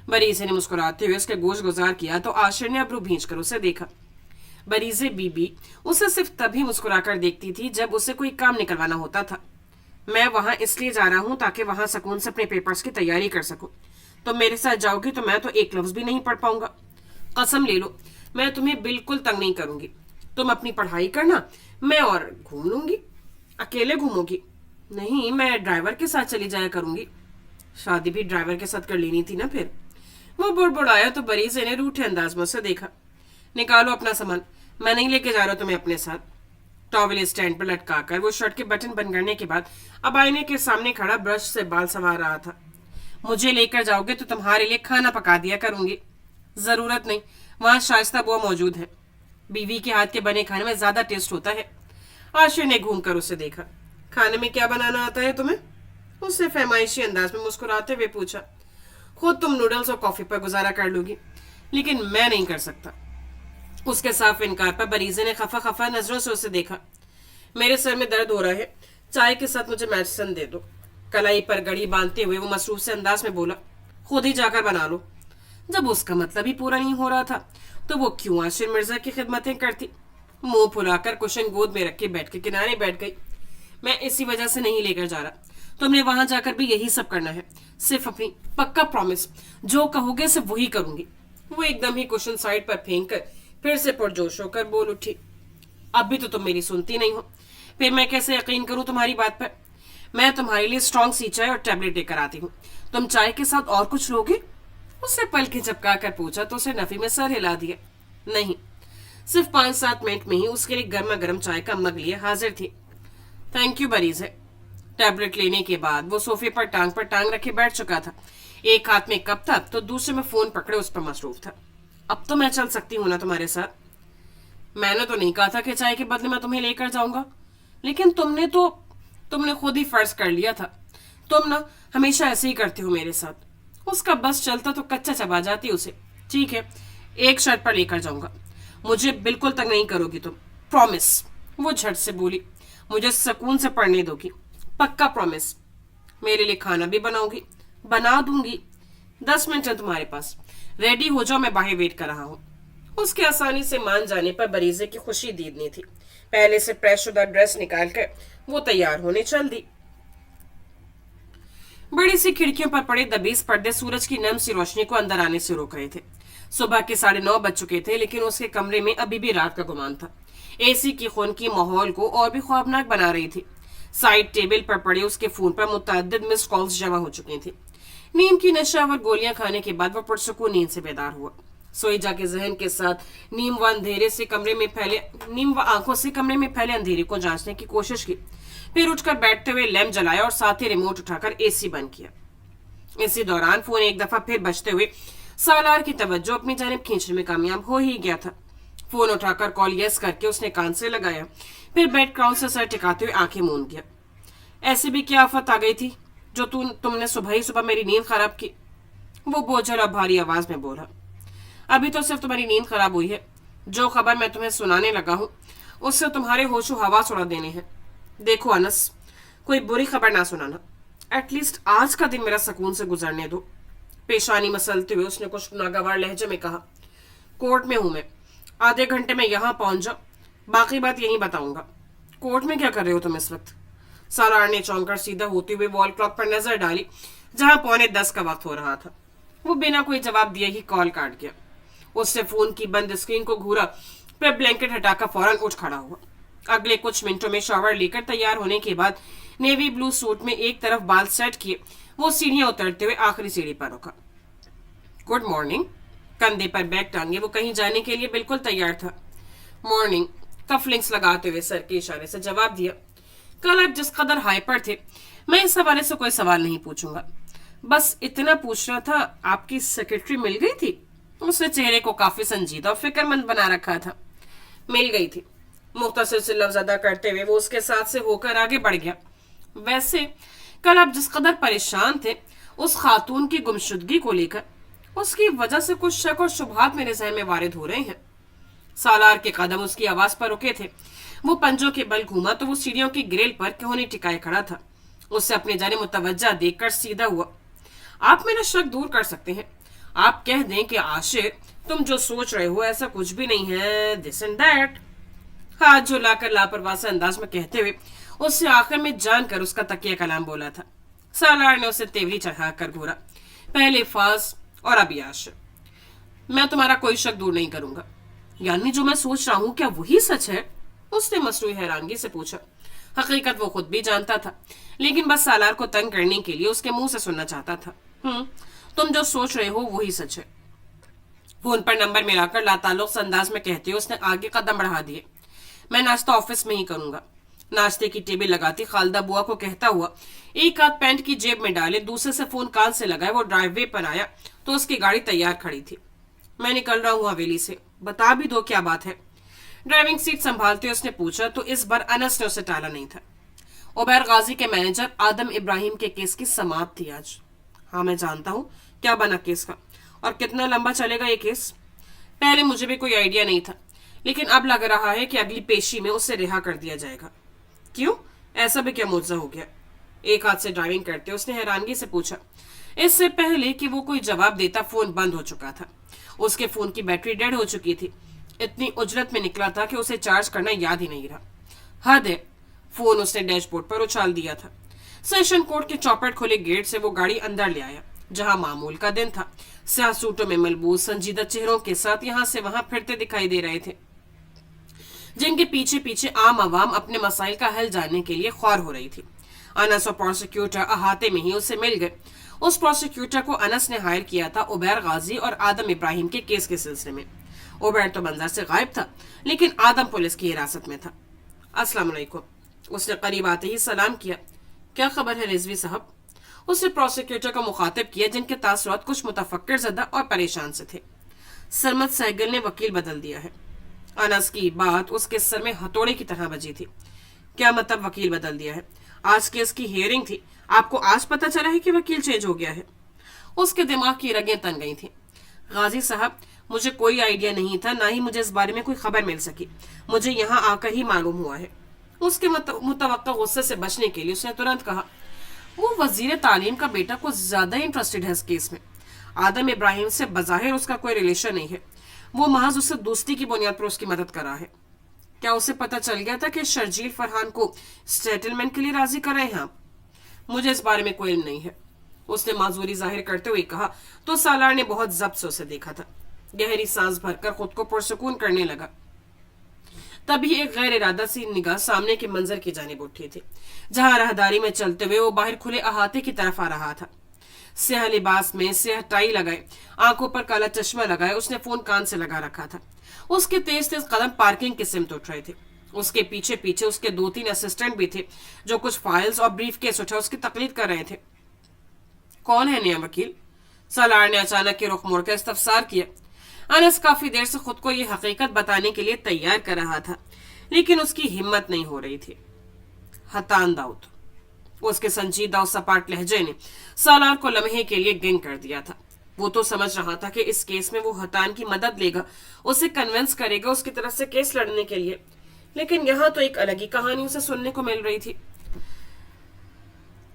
بریزے نے مسکراتے ہوئے اس کے گوش گزار کیا تو عاشر نے ابرو بھینچ کر اسے دیکھا. بریزے بی بی اسے صرف تبھی مسکرا کر دیکھتی تھی جب اسے کوئی کام نکلوانا ہوتا تھا. میں وہاں اس لیے جا رہا ہوں تاکہ وہاں سکون سے اپنے پیپرز کی تیاری کر سکوں. تم میرے ساتھ جاؤ گی تو میں تو ایک لفظ بھی نہیں پڑھ پاؤں گا. قسم لے لو میں تمہیں بالکل تنگ نہیں کروں گی. تم اپنی پڑھائی کرنا، میں اور گھوم لوں گی. اکیلے گھومو گی؟ نہیں، میں ڈرائیور کے ساتھ چلی جایا کروں گی. شادی بھی ڈرائیور کے ساتھ کر لینی تھی نا پھر. وہ بڑبڑایا تو بریزے نے روٹھے انداز میں اسے دیکھا. نکالو اپنا سامان، میں نہیں لے کے جا رہا تمہیں اپنے ساتھ. ٹاول اسٹینڈ پر لٹکا کر وہ شرٹ کے بٹن بند کرنے کے بعد اب آئینے کے سامنے کھڑا برش سے بال سنوار رہا تھا. مجھے لے کر جاؤ گے تو تمہارے لیے کھانا پکا دیا کروں گی. ضرورت نہیں، وہاں شائستہ بوا موجود ہے. بیوی کے ہاتھ کے بنے کھانے میں زیادہ ٹیسٹ ہوتا ہے. عاشر نے گھوم کر اسے دیکھا. کھانے میں کیا بنانا آتا ہے تمہیں؟ اس نے فہمائشی انداز میں مسکراتے ہوئے پوچھا. خود تم نوڈلز اور کافی پر گزارا کر لو گی، لیکن میں نہیں کر سکتا. اس کے صاف انکار پر بریزے نے خفا خفا نظروں سے اسے دیکھا. میرے سر میں درد ہو رہا ہے، چائے کے ساتھ مجھے میڈیسن دے دو. کلائی پر گڑی باندھتے ہوئے وہ مصروف سے انداز میں بولا. خود ہی جا کر بنا لو. جب اس کا مطلب ہی پورا نہیں ہو رہا تھا تو وہ کیوں عاشر مرزا کی خدمتیں کرتی. منہ پھلا کر کشن گود میں رکھ کے بیٹھ کے کنارے بیٹھ گئی. میں اسی وجہ سے نہیں لے کر جا رہا. تم نے وہاں جا کر بھی یہی سب کرنا ہے. صرف اپنی پکا پرومس، جو کہو گے صرف وہی کروں گی. وہ ایک دم ہی کشن سائڈ پر پھینک کر پھر سے پرجوش ہو کر بول اٹھی. اب بھی تو تم میری سنتی نہیں ہو. پھر میں کیسے یقین کروں تمہاری بات پر؟ میں تمہارے لیے اسٹرانگ سی چائے اور ٹیبلٹ لے کر آتی ہوں. تم چائے کے ساتھ اور کچھ لوگے؟ اس نے پلکیں چپکا کر پوچھا تو اسے نفی میں سر ہلا دیا. نہیں. صرف 5-7 منٹ میں ہی اس کے لیے گرما گرم چائے کا مگ لیے حاضر تھی. تھینک یو بریز ہے. ٹیبلٹ لینے کے بعد وہ صوفے پر ٹانگ رکھے بیٹھ چکا تھا. ایک ہاتھ میں کپ تھا تو دوسرے میں فون پکڑے اس پر مصروف تھا. اب تو میں چل سکتی ہوں نا تمہارے ساتھ؟ میں نے تو نہیں کہا تھا کہ چائے کے بدلے میں تمہیں لے کر جاؤں گا، لیکن تم نے خود ہی فرض کر لیا تھا. تم نا ہمیشہ ایسے ہی کرتے ہو میرے ساتھ. اس کا بس چلتا تو کچا چبا جاتی اسے. ٹھیک ہے، ایک شرط پر لے کر جاؤں گا. مجھے بالکل تنگ نہیں کرو گی تم. پرومس. وہ جھٹ سے بولی. مجھے سکون سے پڑھنے دو گی؟ پکا پرومس. میرے لیے کھانا بھی بناؤ گی؟ بنا دوں گی. 10 منٹ ہے تمہارے پاس. ریڈی ہو جاؤ، میں باہر ویٹ کر رہا ہوں. اس کے آسانی سے مان جانے پر بریزے کی خوشی دیدنی تھی. پہلے سے پریس شدہ ڈریس نکال کر وہ تیار ہونے چل دی. بڑی سی کھڑکیوں پر پڑے دبیز پردے سورج کی نرم سی روشنی کو اندر آنے سے روک رہے تھے. صبح کے 9:30 بج چکے تھے، لیکن اس کے کمرے میں ابھی بھی رات کا گمان تھا. اے سی کی خون کی ماحول کو اور بھی خوابناک بنا رہی تھی. سائڈ ٹیبل پر پڑے اس کے فون پر متعدد مس کالز جمع ہو چکی تھی. نیند کی نشہ اور گولیاں کھانے کے بعد وہ پرسکون نیند سے بیدار ہوا. سوئی جا کے ذہن کے ساتھ نیم و آنکھوں سے کمرے میں پھیلے اندھیرے کو جانچنے کی کوشش کی. پھر اٹھ کر بیٹھتے ہوئے لیمپ جلایا اور ساتھ ہی ریموٹ اٹھا کر اے سی بند کیا. اسی دوران فون ایک دفعہ پھر بجتے ہوئے سالار کی توجہ اپنی جانب کھینچنے میں کامیاب ہو ہی گیا تھا. فون اٹھا کر کال یس کر کے اس نے کان سے لگایا. پھر بیڈ کراؤن سے سر ٹکاتے ہوئے آنکھیں موند گیا. ایسے بھی کیا آفت آ گئی تھی جو تم نے صبح میری نیند خراب کی؟ وہ بوجھل اور بھاری آواز میں بولا. ابھی تو صرف تمہاری نیند خراب ہوئی ہے. جو خبر میں تمہیں سنانے لگا ہوں اس سے تمہارے ہوش و حواس اڑا دینے ہیں. دیکھو انس، کوئی بری خبر نہ سنانا. ایٹ لیسٹ آج کا دن میرا سکون سے گزرنے دو. پیشانی مسلتے ہوئے اس نے کچھ ناگوار لہجے میں کہا. کورٹ میں ہوں میں. آدھے گھنٹے میں یہاں پہنچ جاؤ، باقی بات یہیں بتاؤں گا. कोर्ट में क्या कर रहे हो तुम इस वक्त? सालार ने चौंक कर सीधा होते हुए वॉल क्लॉक पर नजर डाली, जहां 9:45 का वक्त हो रहा था। वो बिना कोई जवाब दिए ही कॉल काट गया। उससे फोन की बंद स्क्रीन को घूरा, फिर ब्लैंकेट हटाकर फौरन उठ खड़ा हुआ। अगले कुछ मिनटों में शॉवर लेकर तैयार होने के बाद नेवी ब्लू सूट में एक तरफ बाल सेट किए वो सीढ़ियां उतरते हुए आखिरी सीढ़ी पर रुका। Good morning. कंधे पर बैग टांगे वो कहीं जाने के लिए बिल्कुल तैयार था। मॉर्निंग, कफलिंग्स लगाते हुए सर के इशारे से जवाब दिया। कल आप जिस कदर हाइपर थे, मैं इस हवाले से कोई सवाल नहीं पूछूंगा। बस इतना पूछना था, आपकी सेक्रेटरी मिल गई थी? उसने चेहरे को काफी संजीदा और फिक्रमंद बना रखा था। मिल गई थी, मुख्तसर से लफ्ज अदा करते हुए वो उसके साथ से होकर आगे बढ़ गया। वैसे कल आप जिस कदर परेशान थे उस खातून की गुमशुदगी को लेकर, उसकी वजह से कुछ शक और शुबहात मेरे जहन में वारिद हो रहे हैं। सालार के कदम उसकी आवाज पर रुके थे। वो पंजों के बल घूमा तो वो सीढ़ियों की ग्रिल पर कोहनी टिकाए खड़ा था। उससे अपने जाने मुतवज्जा देखकर सीधा हुआ। आप मेरा शक दूर कर सकते हैं। आप कह दें कि आशिर, तुम जो सोच रहे हो ऐसा कुछ भी नहीं है, दिस एंड दैट। हाथ झुलाकर लापरवाह से अंदाज में कहते हुए उससे आखिर में जानकर उसका तकिया कलाम बोला था। सालार ने उसे तेवरी चढ़ाकर घूरा, पहले फास और अभी आशिर। मैं तुम्हारा कोई शक दूर नहीं करूंगा। यानी जो मैं सोच रहा हूं क्या वही सच है? उसने मसनूई हैरानगी से पूछा। हकीकत वो खुद भी जानता था, लेकिन बस सालार को तंग करने के लिए उसके मुंह से सुनना चाहता था। तुम जो सोच रहे हो वही सच है। फोन पर नंबर मिलाकर लाताल्लुक अंदाज में कहते हुए उसने आगे कदम बढ़ा दिए। मैं नाश्ता ऑफिस में ही करूंगा। नाश्ते की टेबल लगाती खालदा बुआ को कहता हुआ एक हाथ पैंट की जेब में डाले, दूसरे से फोन कान से लगाए वो ड्राइववे पर आया तो उसकी गाड़ी तैयार खड़ी थी। मैं निकल रहा हूँ हवेली से, बता भी दो क्या बात है। ड्राइविंग सीट संभालते उसने पूछा तो इस बार अनस ने उसे टाला नहीं था। उबैर गाजी के मैनेजर आदम इब्राहिम के केस की समाप्त थी आज। हाँ मैं जानता हूँ। क्या बना केस का और कितना लंबा चलेगा ये केस? पहले मुझे भी कोई आइडिया नहीं था, लेकिन अब लग रहा है कि अगली पेशी में उसे रिहा कर दिया जाएगा। क्यों? ऐसा भी क्या मुआवजा हो गया? एक हाथ से ड्राइविंग करते उसने हैरानगी से पूछा। इससे पहले कि वो कोई जवाब देता फोन बंद हो चुका था। उसके फोन की बैटरी डेड हो चुकी थी। इतनी उजरत में निकला था कि उसे चार्ज करना याद ही नहीं रहा। हद है। फोन उसने डैशबोर्ड पर उछाल दिया था। सेशन कोर्ट के चौपट खुले गेट से वो गाड़ी अंदर ले आया, जहां मामूल का दिन था। स्याह सूटों में मलबूस संजीदा चेहरों के साथ यहां से वहां फिरते दिखाई दे रहे थे, जिनके पीछे पीछे आम आवाम अपने मसाइल का हल जानने के लिए ख्वार हो रही थी। अनस और प्रोसिक्यूटर अहाते में ही उसे मिल गए। उस प्रोसिक्यूटर को अनस ने हायर किया था उबैर गाजी और आदम इब्राहिम के केस के सिलसिले में। उबैर तो मंजर से गायब था, लेकिन आदम पुलिस की हिरासत में था। अस्सलाम वालेकुम। उसने करीब आते ही सलाम किया। क्या खबर है रिजवी साहब? उसने प्रोसिक्यूटर को मुखातिब किया, जिनके तासुरात कुछ मुतफक्किर ज़दा और परेशान से थे। सरमद सहगल ने वकील बदल दिया है। अनस की बात उसके सर में हथौड़े की तरह बजी थी। क्या मतलब वकील बदल दिया है? आज केस की हियरिंग थी, आपको आज पता चला है कि वकील चेंज हो गया है? उसके दिमाग की रगें तन गई थी। गाजी साहब, मुझे कोई आइडिया नहीं था, ना ही मुझे इस बारे में कोई खबर मिल सकी। मुझे यहाँ आकर ही मालूम हुआ है। उसके मुतवक्का गुस्से से बचने के लिए उसने तुरंत कहा। वो वजीर तालीम का बेटा कुछ ज्यादा इंटरेस्टेड है इस केस में। आदम इब्राहिम से बजाहिर उसका कोई रिलेशन नहीं है। वो महज उससे दोस्ती की बुनियाद पर उसकी मदद कर रहा है। क्या उसे पता चल गया था कि शर्जील फरहान को सेटलमेंट के लिए राजी कर रहे हैं आप? मुझे इस बारे में कोई इल्म नहीं है, उसने माजूरी जाहिर करते हुए कहा। तो सालार ने बहुत जब्त से उसे देखा था। गहरी सांस भरकर खुद को पुरसुकून करने लगा। तभी एक गैर इरादा सी निगाह सामने के मंजर की जानिब उठी थी, जहां राहदारी में चलते हुए वो बाहर खुले अहाते की तरफ आ रहा था। स्याह लिबास में स्याह टाई लगाए, आंखों पर काला चश्मा लगाए, उसने फोन कान से लगा रखा था। उसके तेज तेज कदम पार्किंग की सिमत उठ रहे थे। उसके पीछे पीछे उसके 2-3 असिस्टेंट भी थे, जो कुछ फाइल्स और ब्रीफ केस उठा उसकी तकलीद कर रहे थे। कौन है नया वकील? सालार ने अचानक के रुख मोड़कर इस्तफसार किया। अनस काफी देर से खुद को यह हकीकत बताने के लिए तैयार कर रहा था, लेकिन उसकी हिम्मत नहीं हो रही थी। हतान दाऊद। उसके संजीदा और सपाट लहजे ने सालार को लम्हे के लिए गिन कर दिया था। वो तो समझ रहा था कि इस केस में वो हतान की मदद लेगा, उसे कन्विंस करेगा उसकी तरफ से केस लड़ने के लिए, लेकिन यहाँ तो एक अलग ही कहानी उसे सुनने को मिल रही थी।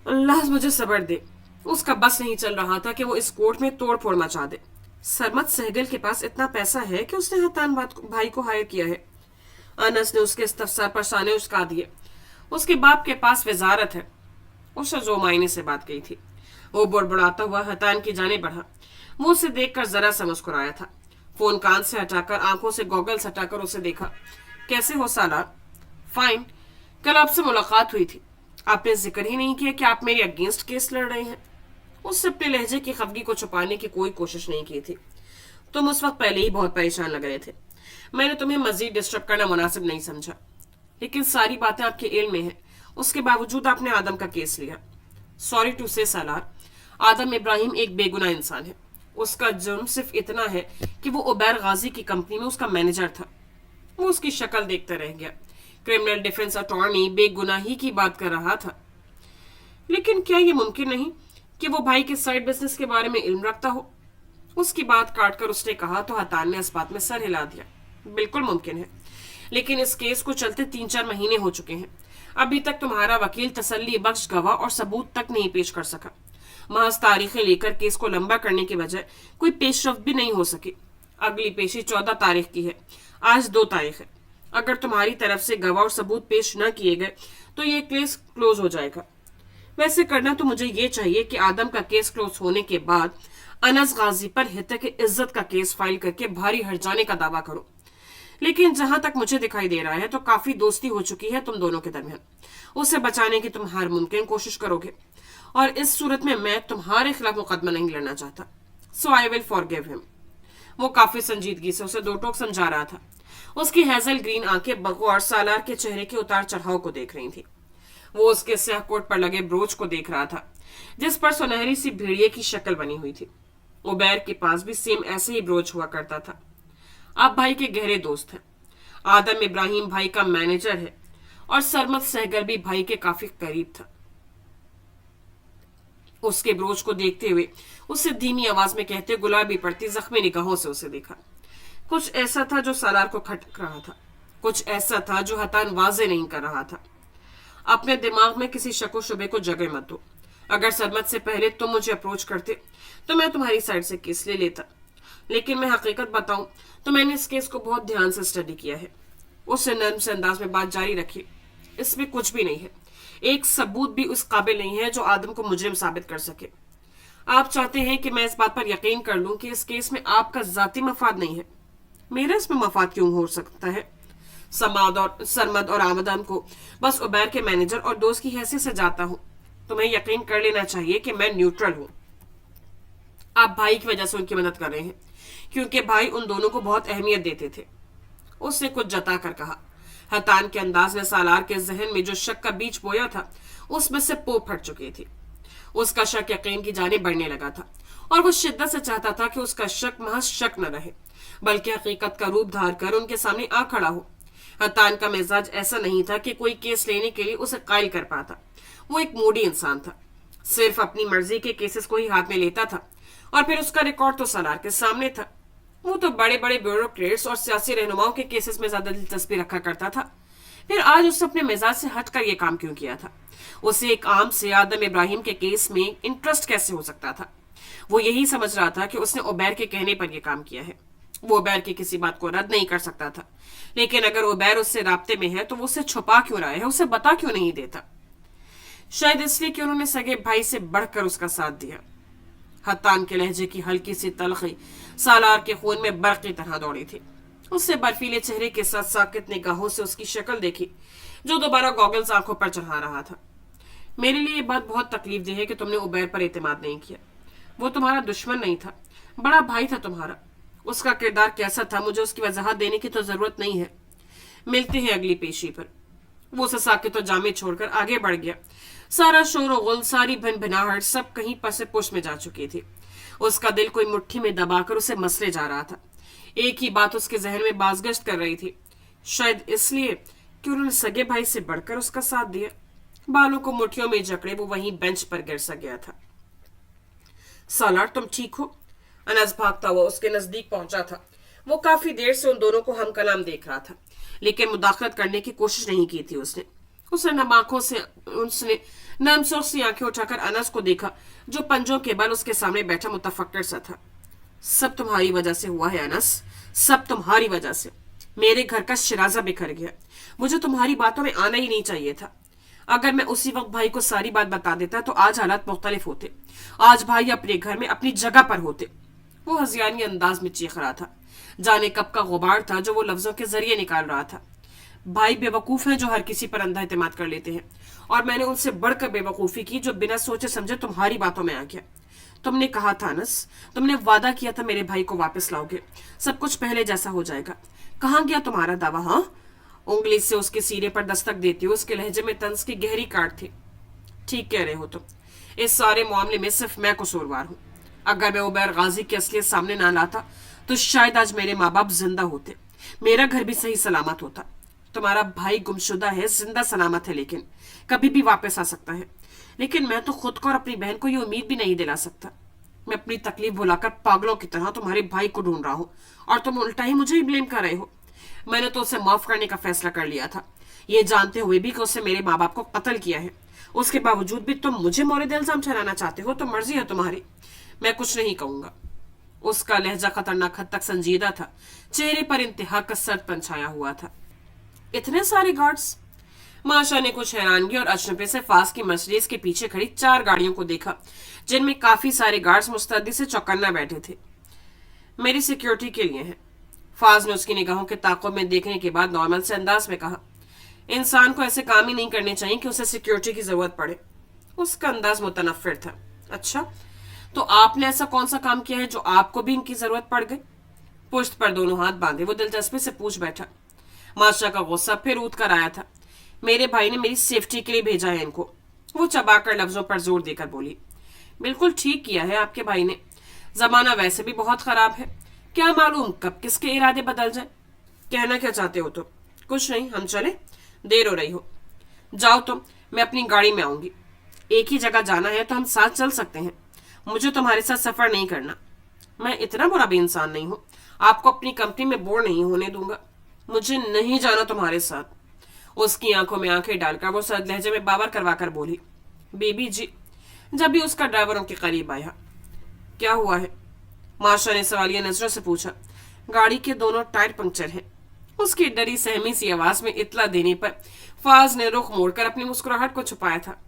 अल्लाह मुझे सब्र दे। उसका बस नहीं चल रहा था कि वो इस कोर्ट में तोड़ फोड़ मचा दे। सरमद सहगल के पास इतना पैसा है कि उसने हतान भाई को हायर किया है। انس نے اس کے استفسار پر شانے اچکا دیے۔ اس کے باپ کے پاس وزارت ہے، اس نے جو معنی سے بات کہی تھی۔ وہ بڑبڑاتا ہوا حتان کی جانب بڑھا۔ وہ اسے دیکھ کر ذرا سا مسکرایا تھا۔ فون کان سے ہٹا کر آنکھوں سے گوگلز ہٹا کر اسے دیکھا۔ کیسے ہو سالار؟ فائن۔ کل آپ سے ملاقات ہوئی تھی، آپ نے ذکر ہی نہیں کیا کہ آپ میرے اگینسٹ کیس لڑ رہے ہیں۔ اس سے اپنے لہجے کی خفگی کو چھپانے کی کوئی کوشش نہیں کی تھی۔ تم اس وقت پہلے ہی بہت پریشان لگ رہے تھے، میں نے تمہیں مزید ڈسٹرب کرنا مناسب نہیں سمجھا، لیکن ساری باتیں آپ کے علم میں ہیں، اس کے باوجود آپ نے آدم کا کیس لیا۔ سوری ٹو سے سالار، آدم ابراہیم ایک بے گناہ انسان ہے۔ اس کا جرم صرف اتنا ہے کہ وہ عبیر غازی کی کمپنی میں اس کا مینیجر تھا۔ وہ اس کی شکل دیکھتا رہ گیا۔ کرمنل ڈیفنس اٹارنی بے گناہی کی بات کر رہا تھا، لیکن کیا یہ ممکن نہیں کہ وہ بھائی کے سائڈ بزنس کے بارے میں علم رکھتا ہو؟ اس کی بات کاٹ کر اس نے کہا تو حتان نے اس بات میں سر ہلا دیا۔ بالکل ممکن ہے، لیکن اس کیس کو چلتے 3-4 مہینے ہو چکے ہیں، ابھی تک تمہارا وکیل تسلی بخش گواہ اور ثبوت تک نہیں پیش کر سکا۔ محض تاریخیں لے کر کیس کو لمبا کرنے کے بجائے کوئی پیش رفت بھی نہیں ہو سکی۔ اگلی پیشی 14 تاریخ کی ہے، آج 2 تاریخ ہے۔ اگر تمہاری طرف سے گواہ اور ثبوت پیش نہ کیے گئے تو یہ کیس کلوز ہو جائے گا۔ ویسے کرنا تو مجھے یہ چاہیے کہ آدم کا کیس کلوز ہونے کے بعد انس غازی پر ہتک عزت کا کیس فائل کر کے بھاری ہٹ جانے کا دعویٰ کرو، لیکن جہاں تک مجھے دکھائی دے رہا ہے تو کافی دوستی ہو چکی ہے تم دونوں کے درمیان۔ اسے بچانے کی تم ہر ممکن کوشش کرو گے، اور اس صورت میں تمہارے خلاف مقدمہ نہیں لڑنا چاہتا۔ سو آئی ول فارگیو ہم۔ وہ کافی سنجیدگی سے اسے 2 ٹوک سمجھا رہا تھا۔ اس کی ہیزل گرین آنکھیں بغور سالار کے چہرے کے اتار چڑھاؤ کو دیکھ رہی تھیں۔ وہ اس کے سیاہ کوٹ پر لگے بروچ کو دیکھ رہا تھا جس پر سنہری سی بھیڑیے کی شکل بنی ہوئی تھی۔ عبیر کے پاس بھی سیم ایسے ہی بروچ ہوا کرتا تھا۔ آپ بھائی کے گہرے دوست ہیں۔ آدم ابراہیم بھائی کا مینیجر ہے اور سرمد سہگل بھی بھائی کے کافی قریب تھا۔ اس کے بروچ کو دیکھتے ہوئے اسے دھیمی آواز میں کہتے گلابی پڑتی زخمی نگاہوں سے اسے دیکھا۔ کچھ ایسا تھا جو سالار کو کھٹک رہا تھا، کچھ ایسا تھا جو حتان واضح نہیں کر رہا تھا۔ اپنے دماغ میں کسی شک و شبے کو جگہ مت دو۔ اگر سرمد سے پہلے تم مجھے اپروچ کرتے تو میں تمہاری سائڈ سے کیس لے لیتا، لیکن میں حقیقت بتاؤں تو میں نے اس کیس کو بہت دھیان سے اسٹڈی کیا ہے۔ اس نے نرم سے انداز میں بات جاری رکھی۔ اس میں کچھ بھی نہیں ہے، ایک ثبوت بھی اس قابل نہیں ہے جو آدم کو مجرم ثابت کر سکے۔ آپ چاہتے ہیں کہ میں اس بات پر یقین کر لوں کہ اس کیس میں آپ کا ذاتی مفاد نہیں ہے؟ میرا اس میں مفاد کیوں ہو سکتا ہے؟ سرمد اور آمدان کو بس عبیر کے مینیجر اور دوست کی حیثیت سے جاتا ہوں۔ تمہیں یقین کر لینا چاہیے کہ میں نیوٹرل ہوں۔ آپ بھائی کی وجہ سے ان کی مدد کر رہے ہیں، کیونکہ بھائی ان دونوں کو بہت اہمیت دیتے تھے۔ اس نے کچھ جتا کر کہا۔ حتان کے انداز نے سالار کے ذہن میں جو شک کا بیج بویا تھا اس میں سے پو پھٹ چکی تھی۔ اس کا شک یقین کی جانب بڑھنے لگا تھا، اور وہ شدت سے چاہتا تھا کہ اس کا شک محض شک نہ رہے بلکہ حقیقت کا روپ دھار کر ان کے سامنے آ کھڑا ہو۔ حتان کا مزاج ایسا نہیں تھا کہ کوئی کیس لینے کے لیے اسے قائل کر پاتا۔ وہ ایک موڈی انسان تھا، صرف اپنی مرضی کے کیسز کو ہی ہاتھ میں لیتا تھا، اور پھر اس کا ریکارڈ تو سالار کے سامنے تھا۔ وہ تو بڑے بڑے بیوروکریٹس اور سیاسی رہنماؤں کے کیسز میں زیادہ دلچسپی رکھا کرتا تھا۔ پھر آج اس نے اپنے مزاج سے ہٹ کر یہ کام کیوں کیا تھا؟ اسے ایک عام سے آدم ابراہیم کے کیس میں انٹرسٹ کیسے ہو سکتا تھا؟ وہ یہی سمجھ رہا تھا کہ اس نے عبیر کے کہنے پر یہ کام کیا ہے۔ وہ عبیر کی کسی بات کو رد نہیں کر سکتا تھا، لیکن اگر عبیر اس سے رابطے میں ہے تو وہ اسے چھپا کیوں رہا ہے، اسے بتا کیوں نہیں دیتا؟ شاید اس لیے کہ انہوں نے سگے بھائی سے بڑھ کر اس کا ساتھ دیا۔ حتان کے لہجے کی ہلکی سی تلخی سالار کے خون میں برق کی طرح دوڑی تھی۔ اس نے برفیلے چہرے کے ساتھ ساکت نگاہوں سے اس کی شکل دیکھی جو دوبارہ گوگلز آنکھوں پر چڑھا رہا تھا۔ میرے لیے یہ بات بہت تکلیف دہ ہے کہ تم نے عبیر پر اعتماد نہیں کیا۔ وہ تمہارا دشمن نہیں تھا، بڑا بھائی تھا تمہارا۔ اس کا کردار کیسا تھا مجھے اس کی وضاحت دینے کی تو ضرورت نہیں ہے۔ ملتے ہیں اگلی پیشی پر۔ وہ اسے ساکت و جامع چھوڑ کر آگے بڑھ گیا۔ سارا شور و غل، ساری بھن بھناہٹ سب کہیں پس پش میں جا چکی تھی۔ اس کا دل کوئی مٹھی میں دبا کر اسے مسلے جا رہا تھا۔ ایک ہی بات اس کے ذہن میں بازگشت کر رہی تھی، شاید اس لیے کہ انہوں نے سگے بھائی سے بڑھ کر اس کا ساتھ دیا۔ بالوں کو مٹھیوں میں جکڑے وہ وہیں بینچ پر گر سا گیا تھا۔ سالار تم ٹھیک ہو؟ انس بھاگتا ہوا اس کے نزدیک پہنچا تھا۔ وہ کافی دیر سے ان دونوں کو ہم کلام دیکھ رہا تھا، لیکن مداخلت کرنے کی کوشش نہیں کی تھی۔ اس نے نرم سرخ سی آنکھیں اٹھا کر انس کو دیکھا جو پنجوں کے بل اس کے سامنے بیٹھا متفکر سا تھا۔ سب تمہاری وجہ سے ہوا ہے انس، سب تمہاری وجہ سے۔ मेरे घर का शिराजा बिखर गया। मुझे तुम्हारी बातों में आना ही नहीं चाहिए था। अगर मैं उसी वक्त भाई को सारी बात बता देता तो आज हालात मुख्तलिफ होते। आज भाई अपने घर में अपनी जगह पर होते। वो हजियानी अंदाज में चीख रहा था। जाने कब का गुबार था जो वो लफ्जों के जरिए निकाल रहा था। भाई बेवकूफ हैं जो हर किसी पर अंधा एतमाद कर लेते हैं, और मैंने उनसे बढ़कर बेवकूफी की जो बिना सोचे समझे तुम्हारी बातों में आ गया। तुमने कहा था अनस, तुमने वादा किया था मेरे भाई को वापस लाओगे, सब कुछ पहले जैसा हो जाएगा। कहाँ गया तुम्हारा दावा? हाँ, उंगली से उसके सीने पर दस्तक देती हुई उसके लहजे में तंज की गहरी काट थी। ठीक कह रहे हो तुम, इस सारे मामले में सिर्फ मैं कसूरवार हूँ। अगर मैं उबैर गाजी की असलियत सामने ना लाता तो शायद आज मेरे माँ बाप जिंदा होते, मेरा घर भी सही सलामत होता। तुम्हारा भाई गुमशुदा है, जिंदा सलामत है, लेकिन कभी भी वापस आ सकता है। लेकिन मैं तो खुद को और अपनी बहन को ये उम्मीद भी नहीं दिला सकता। मैं अपनी तकलीफ भुलाकर पागलों की तरह तुम्हारे भाई को ढूंढ रहा हूँ, और तुम उल्टा ही मुझे ही ब्लेम कर रहे हो। मैंने तो उसे माफ करने का फैसला कर लिया था, ये जानते हुए भी कि उसने मेरे माँ बाप को कत्ल किया है। उसके बावजूद भी तुम मुझे मोरे इल्जाम ठहराना चाहते हो, तो मर्जी है तुम्हारी। मैं कुछ नहीं कहूंगा। उसका लहजा खतरनाक हद तक संजीदा था, चेहरे पर इंतहा का सर्दपन छाया हुआ था। इतने सारे गार्ड्स? माशा ने कुछ हैरानगी और अचंभे से फास की मर्सिडीज के पीछे खड़ी 4 गाड़ियों को देखा, जिनमें काफी सारे गार्ड्स मुस्तैदी से चौकन्ना बैठे थे। मेरी सिक्योरिटी के लिए है, फाज ने उसकी निगाहों के ताक़ुब में देखने के बाद नॉर्मल से अंदाज में कहा। इंसान को ऐसे काम ही नहीं करने चाहिए कि उसे सिक्योरिटी की जरूरत पड़े। उसका अंदाज मुतनफ्फिर था। अच्छा, तो आपने ऐसा कौन सा काम किया है जो आपको भी इनकी जरूरत पड़ गई? पुश्त पर दोनों हाथ बांधे वो दिलचस्पी से पूछ बैठा। माशा का गुस्सा फिर उठ कर आया था। मेरे भाई ने मेरी सेफ्टी के लिए भेजा है इनको, वो चबाकर लफ्जों पर जोर देकर बोली। बिल्कुल ठीक किया है आपके भाई ने, जमाना वैसे भी बहुत खराब है, क्या मालूम कब किसके इरादे बदल जाए। कहना क्या चाहते हो? तो कुछ नहीं, हम चले, देर हो रही हो। जाओ तुम, मैं अपनी गाड़ी में आऊंगी। एक ही जगह जाना है तो हम साथ चल सकते हैं, मुझे तुम्हारे साथ सफर नहीं करना। मैं इतना बुरा भी इंसान नहीं हूं, आपको अपनी कंपनी में बोर नहीं होने दूंगा। मुझे नहीं जाना तुम्हारे साथ। उसकी आंखों में आंखें डालकर वो सर्द लहजे में बावर करवा कर बोली। बीबी जी, जब भी उसका ड्राइवर उनके करीब आया। क्या हुआ है? माशा ने सवालिया नजरों से पूछा। गाड़ी के दोनों टायर पंक्चर हैं। उसकी डरी सहमी सी आवाज में इतला देने पर फाज ने रुख मोड़कर अपनी मुस्कुराहट को छुपाया था।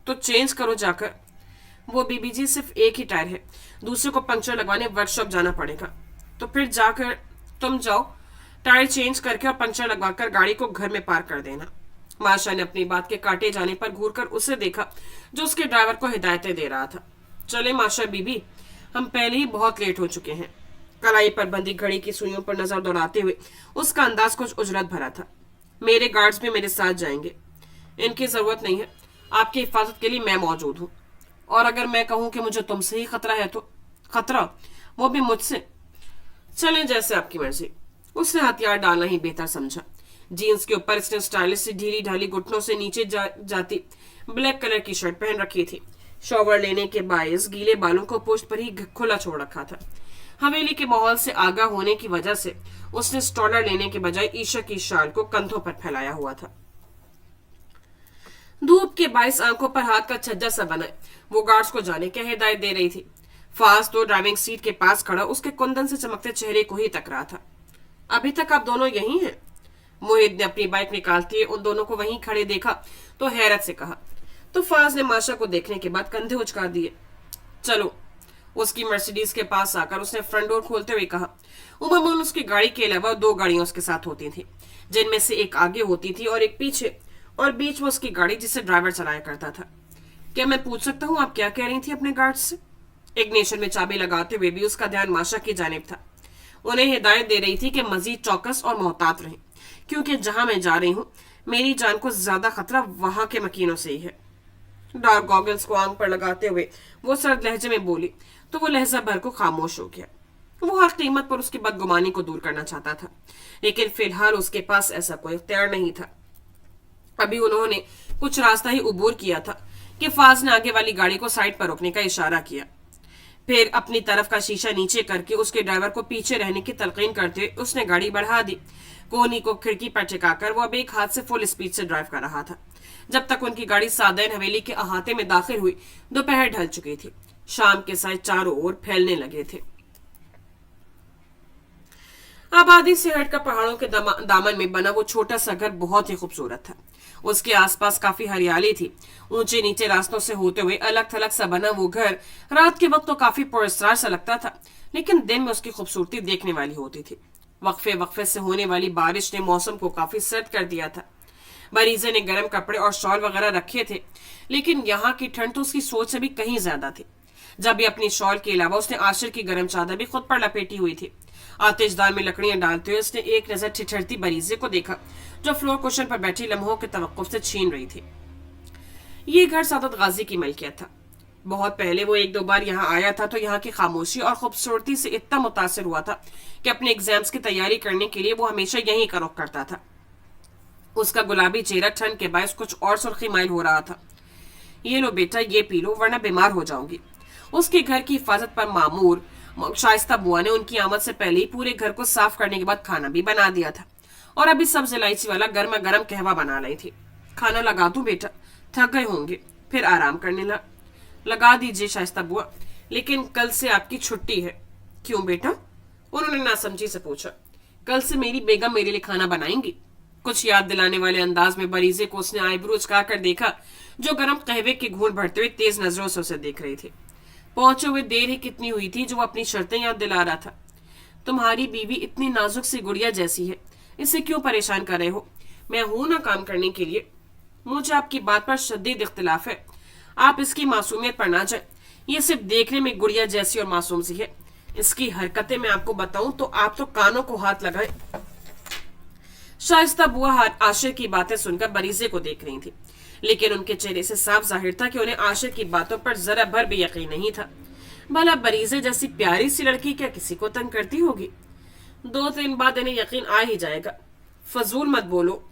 तो चेंज करो जाकर। वो बीबी जी, सिर्फ एक ही टायर है, दूसरे को पंक्चर लगवाने वर्कशॉप जाना पड़ेगा। तो फिर जाकर तुम जाओ, टायर चेंज करके और पंक्चर लगवाकर गाड़ी को घर में पार्क कर देना। माशा ने अपनी बात के काटे जाने पर घूरकर उसे देखा जो उसके ड्राइवर को हिदायतें दे रहा था। चले माशा बीबी, हम पहले ही बहुत लेट हो चुके हैं। कलाई पर बंधी घड़ी की सुइयों पर नजर दौड़ाते हुए उसका अंदाज कुछ उजरत भरा था। मेरे गार्ड्स भी मेरे साथ जाएंगे। इनकी जरूरत नहीं है, आपकी हिफाजत के लिए मैं मौजूद हूँ। और अगर मैं कहूं कि मुझे तुमसे ही खतरा है तो? खतरा वो भी मुझसे? चलें, जैसे आपकी मर्जी। उसने हथियार डालना ही बेहतर समझा। जीन्स के ऊपर इसने स्टाइलिश सी ढीली ढाली घुटनों से नीचे जाती ब्लैक कलर की शर्ट पहन रखी थी। शॉवर लेने के बायस गीले बालों को पोस्ट पर ही खुला छोड़ रखा था। हवेली के माहौल से आगाह होने की वजह से उसने स्टॉलर लेने के बजाय ईशा की शाल को कंधों पर फैलाया हुआ था। धूप के बायस आंखों पर हाथ का छज्जा सा बनाए वो गार्ड्स को जाने की हिदायत दे रही थी। फास्ट तो ड्राइविंग सीट के पास खड़ा उसके कुंदन से चमकते चेहरे को ही तक रहा था। अभी तक आप दोनों यही हैं? मोहित ने अपनी बाइक निकालते उन दोनों को वहीं खड़े देखा तो हैरत से कहा। तो फाज ने माशा को देखने के बाद कंधे उचका दिए। चलो। उसकी मर्सिडीज के पास आकर उसने फ्रंट डोर खोलते हुए कहा। उमूमन उसकी गाड़ी के अलावा 2 गाड़ियां उसके साथ होती थी, जिनमें से एक आगे होती थी और एक पीछे, और बीच में उसकी गाड़ी जिसे ड्राइवर चलाया करता था। क्या मैं पूछ सकता हूँ आप क्या कह रही थी अपने गार्ड से? इग्निशन में चाबी लगाते हुए भी उसका ध्यान माशा की जानिब था। उन्हें हिदायत दे रही थी कि मजीद चौकस और मोहतात रहें, क्योंकि जहां मैं जा रही हूँ मेरी जान को ज्यादा खतरा वहां के मकीनों से ही है। डार्क गॉगल्स को आंख पर लगाते हुए वो सर्द लहजे में बोली तो वो लहजा भर को खामोश हो गया। वो हर कीमत पर उसकी बदगुमानी को दूर करना चाहता था, लेकिन फिलहाल उसके पास ऐसा कोई इख्तियार नहीं था। अभी उन्होंने कुछ रास्ता ही उबूर किया था कि फाज ने आगे वाली गाड़ी को साइड पर रोकने का इशारा किया। फिर अपनी तरफ का शीशा नीचे करके उसके ड्राइवर को पीछे रहने की तलकीन करते हुए उसने गाड़ी बढ़ा दी। कोहनी को खिड़की पर टिकाकर वो अब एक हाथ से फुल स्पीड से ड्राइव कर रहा था। जब तक उनकी गाड़ी सादैन हवेली के अहाते में दाखिल हुई दोपहर ढल चुकी थी। शाम के साए चारों ओर फैलने लगे थे। आबादी से हटकर पहाड़ों के दामन में बना वो छोटा सा घर बहुत ही खूबसूरत था। उसके आसपास काफी हरियाली थी। ऊंचे नीचे रास्तों से होते हुए अलग थलग सा बना वो घर रात के वक्त तो काफी पुरस्कार सा लगता था, लेकिन दिन में उसकी खूबसूरती देखने वाली होती थी। वक्फे वक्फे से होने वाली बारिश ने मौसम को काफी सर्द कर दिया था। मरीजे ने गर्म कपड़े और शॉल वगैरह रखे थे, लेकिन यहाँ की ठंड तो उसकी सोच से भी कहीं ज्यादा थी। जब भी अपनी शॉल के अलावा उसने आशिर की गर्म चादर भी खुद पर लपेटी हुई थी। आतिशदान में लकड़ियां डालते हुए उसने एक नजर ठिठरती बरीजे को देखा, जो फ्लोर कुशन पर बैठी लम्हों के तवक्कुफ से छीन रही थी। ये घर सादत गाजी की मलकियत था। बहुत पहले वो एक दो बार यहाँ आया था, तो यहाँ की खामोशी और खूबसूरती से इतना मुतासिर हुआ था कि अपने एग्जाम्स की तैयारी करने के लिए वो हमेशा यहीं का रुख करता था। उसका गुलाबी चेहरा ठंड के बायस कुछ और सुर्खी माइल हो रहा था। ये लो बेटा, ये पी लो, वरना बीमार हो जाऊंगी। उसके घर की हिफाजत पर मामूर शाइस्ता बुआ ने उनकी आमद से पहले ही पूरे घर को साफ करने के बाद खाना भी बना दिया था, और अभी सब्ज इलायची वाला गर्मा गर्म कहवा बना रही थी। खाना लगा दूं बेटा? थक गए होंगे, फिर आराम करने लगा दीजिए शाइस्ता बुआ, लेकिन कल से आपकी छुट्टी है। क्यों बेटा? उन्होंने नासमझी से पूछा। कल से मेरी बेगम मेरे लिए खाना बनाएंगी। कुछ याद दिलाने वाले अंदाज में बरीजे को उसने आईब्रो उचका कर देखा, जो गर्म कहवे के घूंट भरते हुए तेज नजरों से उसे देख रही थी। पहुंचे हुए देर ही कितनी हुई थी जो वो अपनी शर्तें याद दिला रहा था। तुम्हारी बीवी इतनी नाजुक सी गुड़िया जैसी है, इसे क्यों परेशान कर रहे हो? मैं हूं ना काम करने के लिए। मुझे आपकी बात पर शदीद इख्तिलाफ है। आप इसकी मासूमियत पर ना जाए। ये सिर्फ देखने में गुड़िया जैसी और मासूम सी है। इसकी हरकतें मैं आपको बताऊं तो आप तो कानों को हाथ लगाए। शाइस्ता बुआ आशिर की बातें सुनकर बरीजे को देख रही थी, लेकिन उनके चेहरे से साफ जाहिर था कि उन्हें आशिर की बातों पर जरा भर भी यकीन नहीं था। भला बरीजे जैसी प्यारी सी लड़की क्या किसी को तंग करती होगी? 2 दिन बाद इन्हें यकीन आ ही जाएगा। फजूल मत बोलो।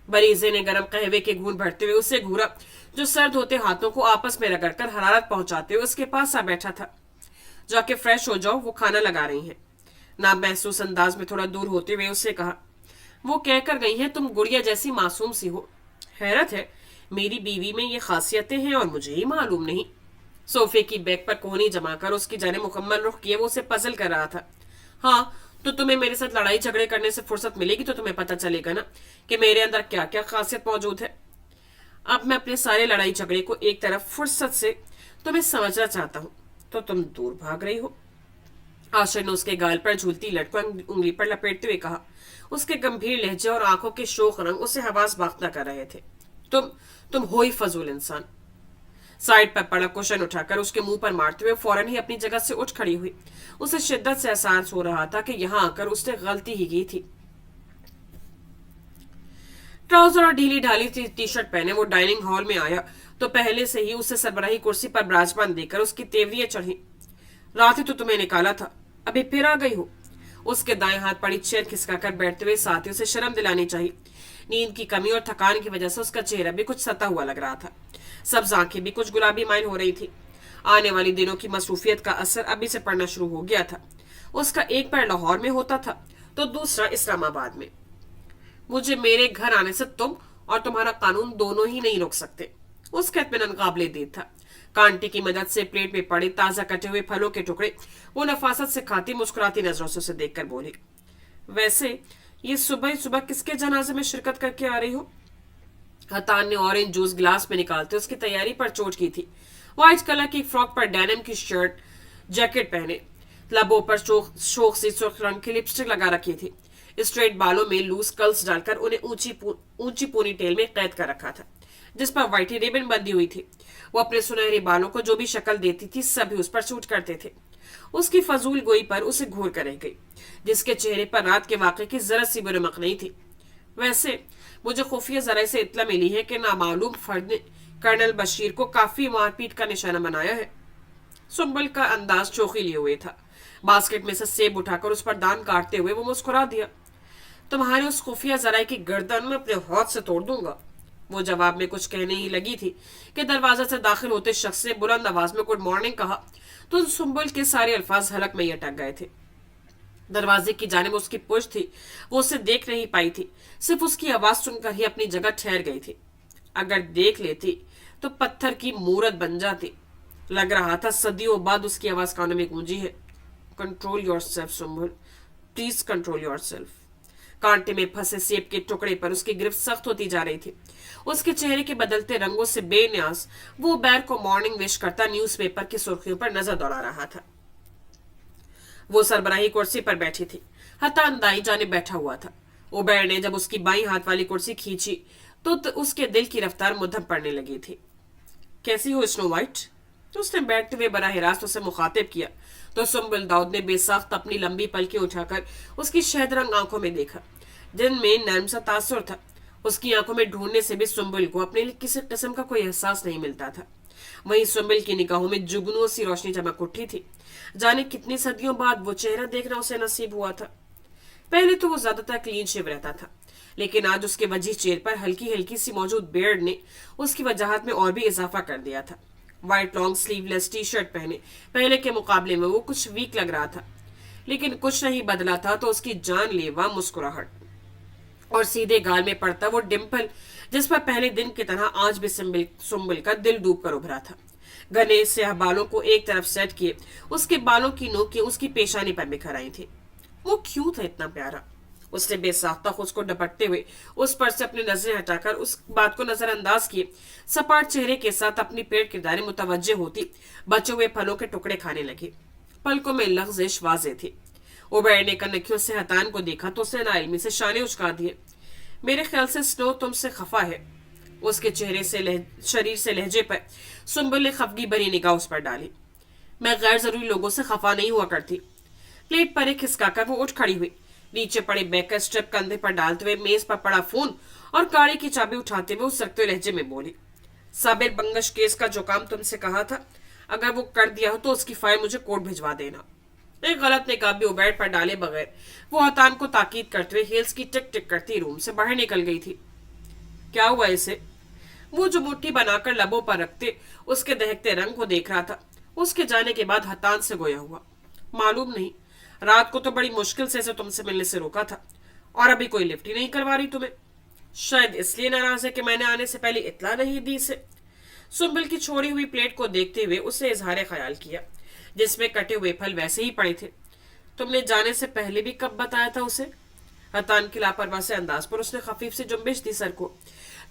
बरीजे ने गर्म कहवे के घूंट भरते हुए उससे घूरा, जो सर्द होते हाथों को आपस में रगड़कर हरारत पहुंचाते हुए उसके पास आ बैठा था। जाके फ्रेश हो जाओ, वो खाना लगा रही है। ना महसूस अंदाज में थोड़ा दूर होते हुए उससे कहा। वो कहकर गई है तुम गुड़िया जैसी मासूम सी हो। हैरत है, मेरी बीवी में ये खासियतें हैं और मुझे ही मालूम नहीं। सोफे की बैग पर कोहनी जमाकर उसकी जाने मुकम्मल रुख किए वो उसे पजल कर रहा था। हाँ, तो तुम्हें मेरे साथ लड़ाई झगड़े करने से फुर्सत मिलेगी तो तुम्हें पता चलेगा ना कि मेरे अंदर क्या क्या खासियत मौजूद है। अब मैं अपने सारे लड़ाई झगड़े को एक तरफ फुर्सत से तुम्हें समझना चाहता हूँ, तो तुम दूर भाग रही हो। आशिर ने उसके गाल पर झूलती लटको उंगली पर लपेटते हुए कहा। उसके गंभीर लहजे और आंखों के शोक रंग उसे हवास बाख्ता कर रहे थे। तुम हो ही फजूल इंसान। साइड पर पड़ा कुशन उठाकर उसके मुंह पर मारते हुए फौरन ही अपनी जगह से उठ खड़ी हुई। उसे शिद्दत से एहसास हो रहा था कि यहां आकर उसने गलती ही की थी। ट्राउजर और ढीली ढाली टी शर्ट पहने वो डाइनिंग हॉल में आया तो पहले से ही उसे सरबराही कुर्सी पर विराजमान देकर उसकी तेवरियां चढ़ी। रात ही तो तुम्हें निकाला था, अभी फिर आ गई हो। उसके दाएं हाथ पड़ी चेयर खिसकाकर बैठते हुए साथी उसे शर्म दिलानी चाहिए। नींद की कमी और थकान की वजह से उसका चेहरा भी कुछ सता हुआ लग रहा था। सब्ज आंखें भी कुछ गुलाबी माइल हो रही थी। आने वाली दिनों की मसरूफियत का असर अभी से पड़ना शुरू हो गया था। उसका एक पैर लाहौर में होता था तो दूसरा इस्लामाबाद में। मुझे मेरे घर आने से तुम और तुम्हारा कानून दोनों ही नहीं रोक सकते। उसका इत्मीनान काबिले दीद था। कांटे की मदद से प्लेट में पड़े ताजा कटे हुए फलों के टुकड़े वो नफासत से खाती मुस्कुराती नजरों से उसे देखकर बोली। वैसे ये सुबह ही सुबह किसके जनाजे में शिरकत करके आ रही हो? हतान ने ऑरेंज जूस गिलास में निकालते उसकी तैयारी पर चोट की थी। व्हाइट कलर की फ्रॉक पर डेनिम की शर्ट जैकेट पहने, लबों पर शोक सी सुर्ख रंग की लिपस्टिक लगा रखी थी। स्ट्रेट बालों में लूज कर्ल्स डालकर उन्हें ऊंची पोनी टेल में कैद कर रखा था, जिस पर व्हाइट रिबन बंधी हुई थी। वो अपने सुनहरे बालों को जो भी शक्ल देती थी सभी उस पर सूट करते थे। उसकी फजूल गोई पर उसे घूर कर रह गई, जिसके चेहरे पर रात के वाक़े की जरा सी भी रमक नहीं थी। वैसे मुझे खुफिया जराये से इत्तला मिली है कि नामालूम फर्द ने कर्नल बशीर को काफी मारपीट का निशाना बनाया है। सुंबल का अंदाज चौकी लिए हुए था। बास्केट में से सेब उठाकर उस पर दान काटते हुए वो मुस्कुरा दिया। तुम्हारे उस खुफिया जराये की गर्दन में अपने हाथ से तोड़ दूंगा। वो जवाब में कुछ कहने ही लगी थी कि दरवाजा से दाखिल होते शख्स ने बुलंद आवाज में गुड मॉर्निंग कहा तो सुंबल के सारे अल्फाज हलक में ही अटक गए थे। दरवाजे की जानिब उसकी पुश थी, वो उसे देख नहीं पाई थी, सिर्फ उसकी आवाज सुनकर ही अपनी जगह ठहर गई थी। अगर देख लेती तो पत्थर की मूरत बन जाती। लग रहा था सदियों बाद उसकी आवाज कानों में गूंजी है। Control yourself Sumbal, please control yourself. कांटे में फंसे सेब के टुकड़े पर उसकी गिरफ्त सख्त होती जा रही थी। उसके चेहरे के बदलते रंगों से बेन्यास वो उबैर को मॉर्निंग विश करता न्यूज़पेपर की सुर्खियों पर नजर दौड़ा रहा था। वो सरबराही कुर्सी पर बैठी थी, हतान दाई जाने बैठा हुआ था। उबैर ने जब उसकी बाईं हाथ वाली कुर्सी खींची तो उसके दिल की रफ्तार मुद्धम पड़ने लगी थी। कैसी हो स्नो वाइट? तो उसने बैठते हुए बराह रास्त उसे मुखातिब किया तो सुम्बुल दाऊद ने बेसाख्त अपनी लंबी पलकें उठाकर उसकी शहदरंग आंखों में देखा, जिनमें नर्म सा तासुर था। उसकी आंखों में ढूंढने से भी सुम्बुल को अपने लिए किसी किस्म का कोई एहसास नहीं मिलता था। वहीं सुम्बुल की निगाहों में जुगनू सी रोशनी चमक उठी थी। जाने कितनी सदियों बाद वो चेहरा देखना उसे नसीब हुआ था। पहले तो वो ज्यादातर क्लीन शेव रहता था, लेकिन आज उसके वजीह चेहरे पर हल्की हल्की सी मौजूद बियर्ड ने उसकी वजाहत में और भी इजाफा कर दिया था। White long sleeveless T shirt पहने पहले के मुकाबले में वो कुछ वीक लग रहा था, लेकिन कुछ नहीं बदला था तो उसकी जानलेवा मुस्कुराहट और सीधे गाल में पड़ता वो डिम्पल, जिस पर पहले दिन की तरह आज भी सुम्बुल का दिल डूब कर उभरा था। घने स्याह बालों को एक तरफ सेट किए उसके बालों की नोकें उसकी पेशानी पर बिखर आई थी। वो क्यों था इतना प्यारा? उसने बेसाख्ता खुद को डपटते हुए उस पर से अपनी नजरें हटाकर उस बात को नजरअंदाज किए सपाट चेहरे के साथ अपनी पेट की दायरे मुतवज्जे होती बचे हुए फलों के टुकड़े खाने लगी। पलकों में लफ्ज़ वाज़े थी। उबैर ने कनखियों से हतान को देखा तो उसने नाइल्मी से शाने उचका दिए। मेरे ख्याल से स्नो तुमसे खफा है। उसके चेहरे से शरीर से लहजे पर सुम्बुल ने खफगी भरी निगाह उस पर डाली। मैं गैर जरूरी लोगों से खफा नहीं हुआ करती। प्लेट पर एक खिसकाकर वो उठ खड़ी हुई। नीचे पड़े बैग का स्ट्रिप कंधे पर डालते हुए मेज पर पड़ा फोन और गाड़ी की चाबी उठाते हुए उस सकते लहजे में बोली, साबिर बंगश केस का जो काम तुमसे कहा था, अगर वो कर दिया हो तो उसकी फाइल मुझे कोर्ट भिजवा देना। एक गलत निकाह भी उबैर पर डाले बगैर वो हतान को ताकीद करते हुए हील्स की टिक टिक करती रूम से बाहर निकल गई थी। क्या हुआ इसे? वो जो मुट्ठी बनाकर लबों पर रखते उसके दहकते रंग को देख रहा था। उसके जाने के बाद हतान से गोया हुआ। मालूम नहीं, रात को तो बड़ी मुश्किल से तुमसे मिलने से रोका था और अभी कोई लिफ्ट ही नहीं करवा रही तुम्हें। शायद इसलिए नाराज है कि मैंने आने से पहले इत्तला नहीं दी से। सुम्बुल की छोड़ी हुई प्लेट को देखते हुए उसे इजहार ख्याल किया, जिसमें कटे हुए फल वैसे ही पड़े थे। तुमने जाने से पहले भी कब बताया था उसे? हतान की लापरवाह से अंदाज पर उसने खफीफ से जुम्बिश दी सर को,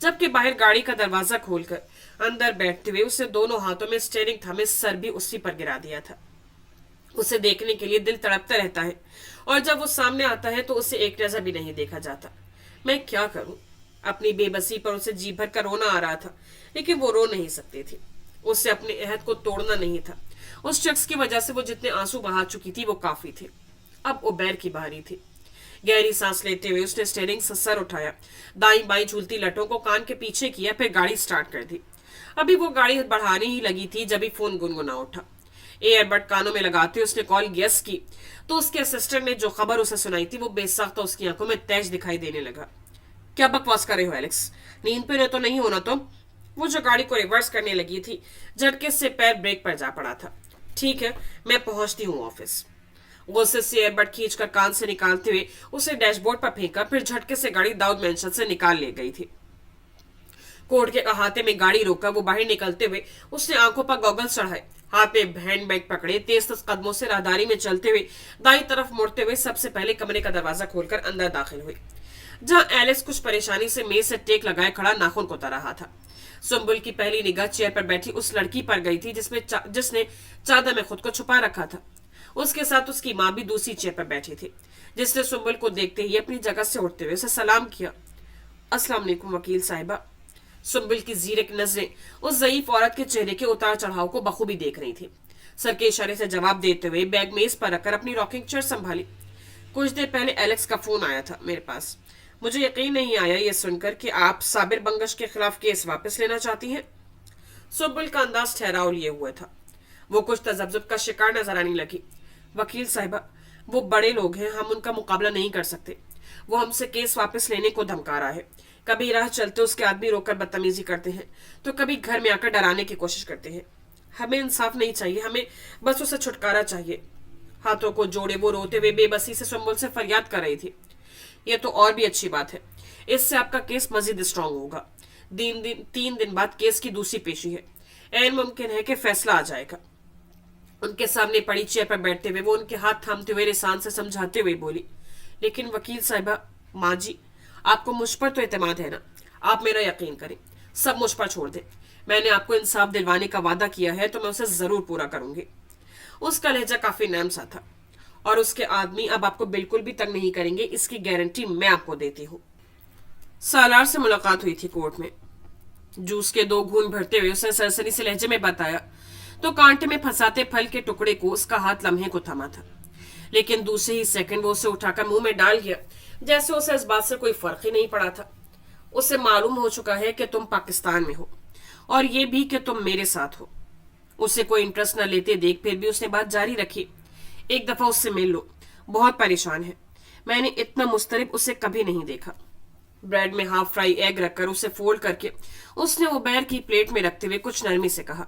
जबकि बाहर गाड़ी का दरवाजा खोलकर अंदर बैठते हुए उसने दोनों हाथों में स्टीयरिंग थामे सर भी उसी पर गिरा दिया था। उसे देखने के लिए दिल तड़पता रहता है और जब वो सामने आता है तो उसे एक नजर भी नहीं देखा जाता। मैं क्या करूं? अपनी बेबसी पर उसे जी भर कर रोना आ रहा था, लेकिन वो रो नहीं सकती थी। उससे अपने अहद को तोड़ना नहीं था। उस शख्स की वजह से वो जितने आंसू बहा चुकी थी वो काफी थे। अब उबैर की बारी थी। गहरी सांस लेते हुए उसने स्टीयरिंग से सर उठाया, दाईं बाईं झूलती लटों को कान के पीछे किया, फिर गाड़ी स्टार्ट कर दी। अभी वो गाड़ी बढ़ाने ही लगी थी जब फोन गुनगुना उठा। एयरबड कानों में लगाते उसने कॉल गेस की तो उसके असिस्टेंट ने जो खबर उसे सुनाई थी वो बेसाख्ता उसकी आंखों में तेज दिखाई देने लगा। क्या बकवास कर रहे हो एलेक्स? नींद पे तो नहीं होना तुम? वो जो गाड़ी को रिवर्स करने लगी थी, झटके से पैर ब्रेक पर जा पड़ा था। ठीक है, मैं पहुंचती हूँ ऑफिस। गुस्से से एयरबड खींचकर कान से निकालते हुए उसे डैशबोर्ड पर फेंका, फिर झटके से गाड़ी दाऊद मेंशन से निकाल ले गई थी। कोर्ट के अहाते में गाड़ी रोका वो बाहर निकलते हुए उसने आंखों पर गॉगल्स चढ़ाए, हाथ में हैंड बैग पकड़े, तेज कदमों से राहदारी में चलते हुए दाई तरफ मुड़ते हुए सबसे पहले कमरे का दरवाजा खोलकर अंदर दाखिल हुई, जहां एलेक्स कुछ परेशानी से मेज से टेक लगाए खड़ा नाखून कोता रहा था। सुम्बुल की पहली निगाह चेयर पर बैठी उस लड़की पर गई थी जिसने चादर में खुद को छुपा रखा था। उसके साथ उसकी माँ भी दूसरी चेयर पर बैठी थी, जिसने सुम्बुल को देखते ही अपनी जगह से उठते हुए उसे सलाम किया। अस्सलाम वालेकुम वकील साहिबा। सुम्बुल की जीरक नजरें उस ज़ईफ औरत के चेहरे के उतार चढ़ाव को बखूबी देख रही थी। सर के इशारे से जवाब देते हुए बैग मेज पर रखकर अपनी रॉकिंग चेयर संभाली। कुछ देर पहले एलेक्स का फोन आया था मेरे पास। मुझे यकीन नहीं आया ये सुनकर कि आप साबिर बंगश के खिलाफ केस वापस लेना चाहती हैं। सुम्बुल का अंदाज ठहराव लिए हुए था। वो कुछ तजब्जुब का शिकार नजर आने लगी। वकील साहिबा, वो बड़े लोग हैं, हम उनका मुकाबला नहीं कर सकते। वो हमसे केस वापस लेने को धमका रहा है। कभी राह चलते उसके आदमी रोककर बदतमीजी करते हैं, तो कभी घर में आकर डराने की कोशिश करते हैं। हमें इंसाफ नहीं चाहिए, हमें बस उसे छुटकारा चाहिए। हाथों को जोड़े वो रोते हुए बेबसी से सुम्बुल से फरियाद कर रही थी। यह तो और भी अच्छी बात है, इससे आपका केस मजीद स्ट्रांग होगा। 3 दिन बाद केस की दूसरी पेशी है। ऐन मुमकिन है कि फैसला आ जाएगा। उनके सामने पड़ी चेयर पर बैठते हुए वो उनके हाथ थामते हुए रिसान से समझाते हुए बोली, लेकिन वकील साहिबा, माँ जी, आपको मुझ पर तो एतमाद है ना? आप मेरा यकीन करें, सब मुझ पर छोड़ दें। मैंने आपको इंसाफ दिलवाने का वादा किया है तो मैं उसे जरूर पूरा करूंगी। उसका लहजा काफी नरम सा था। और उसके आदमी अब आपको बिल्कुल भी तंग नहीं करेंगे, इसकी गारंटी मैं आपको देती हूँ। सालार से मुलाकात हुई थी कोर्ट में। जूस के 2 घूंट भरते हुए उसने सरसरी से लहजे में बताया तो कांटे में फंसाते फल के टुकड़े को उसका हाथ लम्हे को थमा था, लेकिन दूसरे ही सेकंड वो उसे उठाकर मुंह में डाल गया, जैसे उसे इस बात से कोई फर्क ही नहीं पड़ा था। उसे मालूम हो चुका है कि तुम पाकिस्तान में हो और ये भी कि तुम मेरे साथ हो। उसे कोई इंटरेस्ट न लेते देख फिर भी उसने बात जारी रखी, एक दफा उससे मिल लो, बहुत परेशान है। मैंने इतना मुस्तरिब उसे कभी नहीं देखा। ब्रेड में हाफ फ्राई एग रखकर उसे फोल्ड करके उसने उबैर की प्लेट में रखते हुए कुछ नरमी से कहा।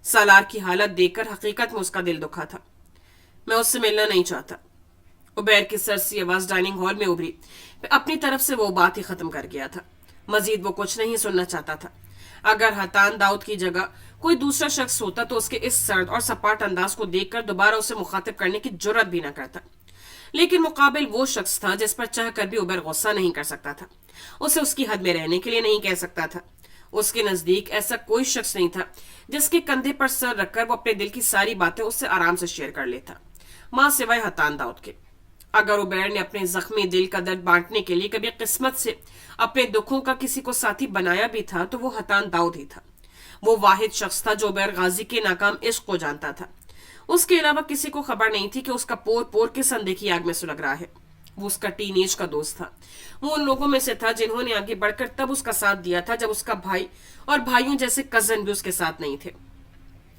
सालार की हालत देखकर हकीकत में उसका दिल दुखा था। मैं उससे मिलना नहीं चाहता। उबैर की सरसी आवाज डाइनिंग हॉल में उभरी। अपनी तरफ से वो बात ही खत्म कर गया था। मजीद वो कुछ नहीं सुनना चाहता था। अगर हतान दाऊद की जगह कोई दूसरा शख्स होता तो उसके इस सर्द और सपाट अंदाज को देखकर दोबारा उसे मुखातिब करने की जुर्रत भी न करता, लेकिन मुकाबिल वो शख्स था जिस पर चाह कर भी उबैर गुस्सा नहीं कर सकता था, उसे उसकी हद में रहने के लिए नहीं कह सकता था। उसके नजदीक ऐसा कोई शख्स नहीं था जिसके कंधे पर सर रखकर वो अपने दिल की सारी बातें उससे आराम से शेयर कर लेता, मां सिवाय हतान दाऊद के। अगर उबैर ने अपने जख्मी दिल का दर्द बांटने के लिए कभी किस्मत से अपने दुखों का किसी को साथी बनाया भी था तो वो हतान दाऊद ही था। वो वाहिद शख्स था जो उबैर गाजी के नाकाम इश्क को जानता था। उसके अलावा किसी को खबर नहीं थी कि उसका पोर पोर किस अनदेखी आग में सुलग रहा है। वो उसका टीनेज का दोस्त था। वो उन लोगों में से था जिन्होंने आगे बढ़कर तब उसका साथ दिया था जब उसका भाई और भाइयों जैसे कजन भी उसके साथ नहीं थे।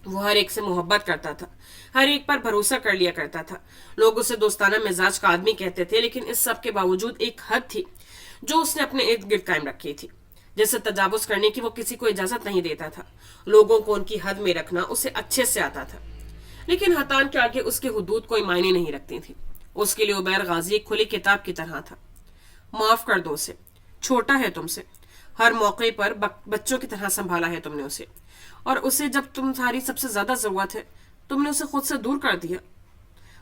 वो हर एक से मोहब्बत करता था, हर एक पर भरोसा कर लिया करता था। लोग उसे दोस्ताना मिजाज का आदमी कहते थे, लेकिन इस सब के बावजूद एक हद थी जो उसने अपने इर्द गिर्द कायम रखी थी, जिससे तजावुज करने की वो किसी को इजाजत नहीं देता था। लोगों को उनकी हद में रखना उसे अच्छे से आता था, लेकिन हतान के आगे उसकी हुदूद कोई मायने नहीं रखती थी। उसके लिए उबैर गाजी एक खुली किताब की तरह था। माफ कर दो उसे, छोटा है तुमसे, हर मौके पर बच्चों की तरह संभाला है तुमने उसे, और उसे जब तुम्हारी सबसे ज्यादा जरूरत है तुमने उसे खुद से दूर कर दिया।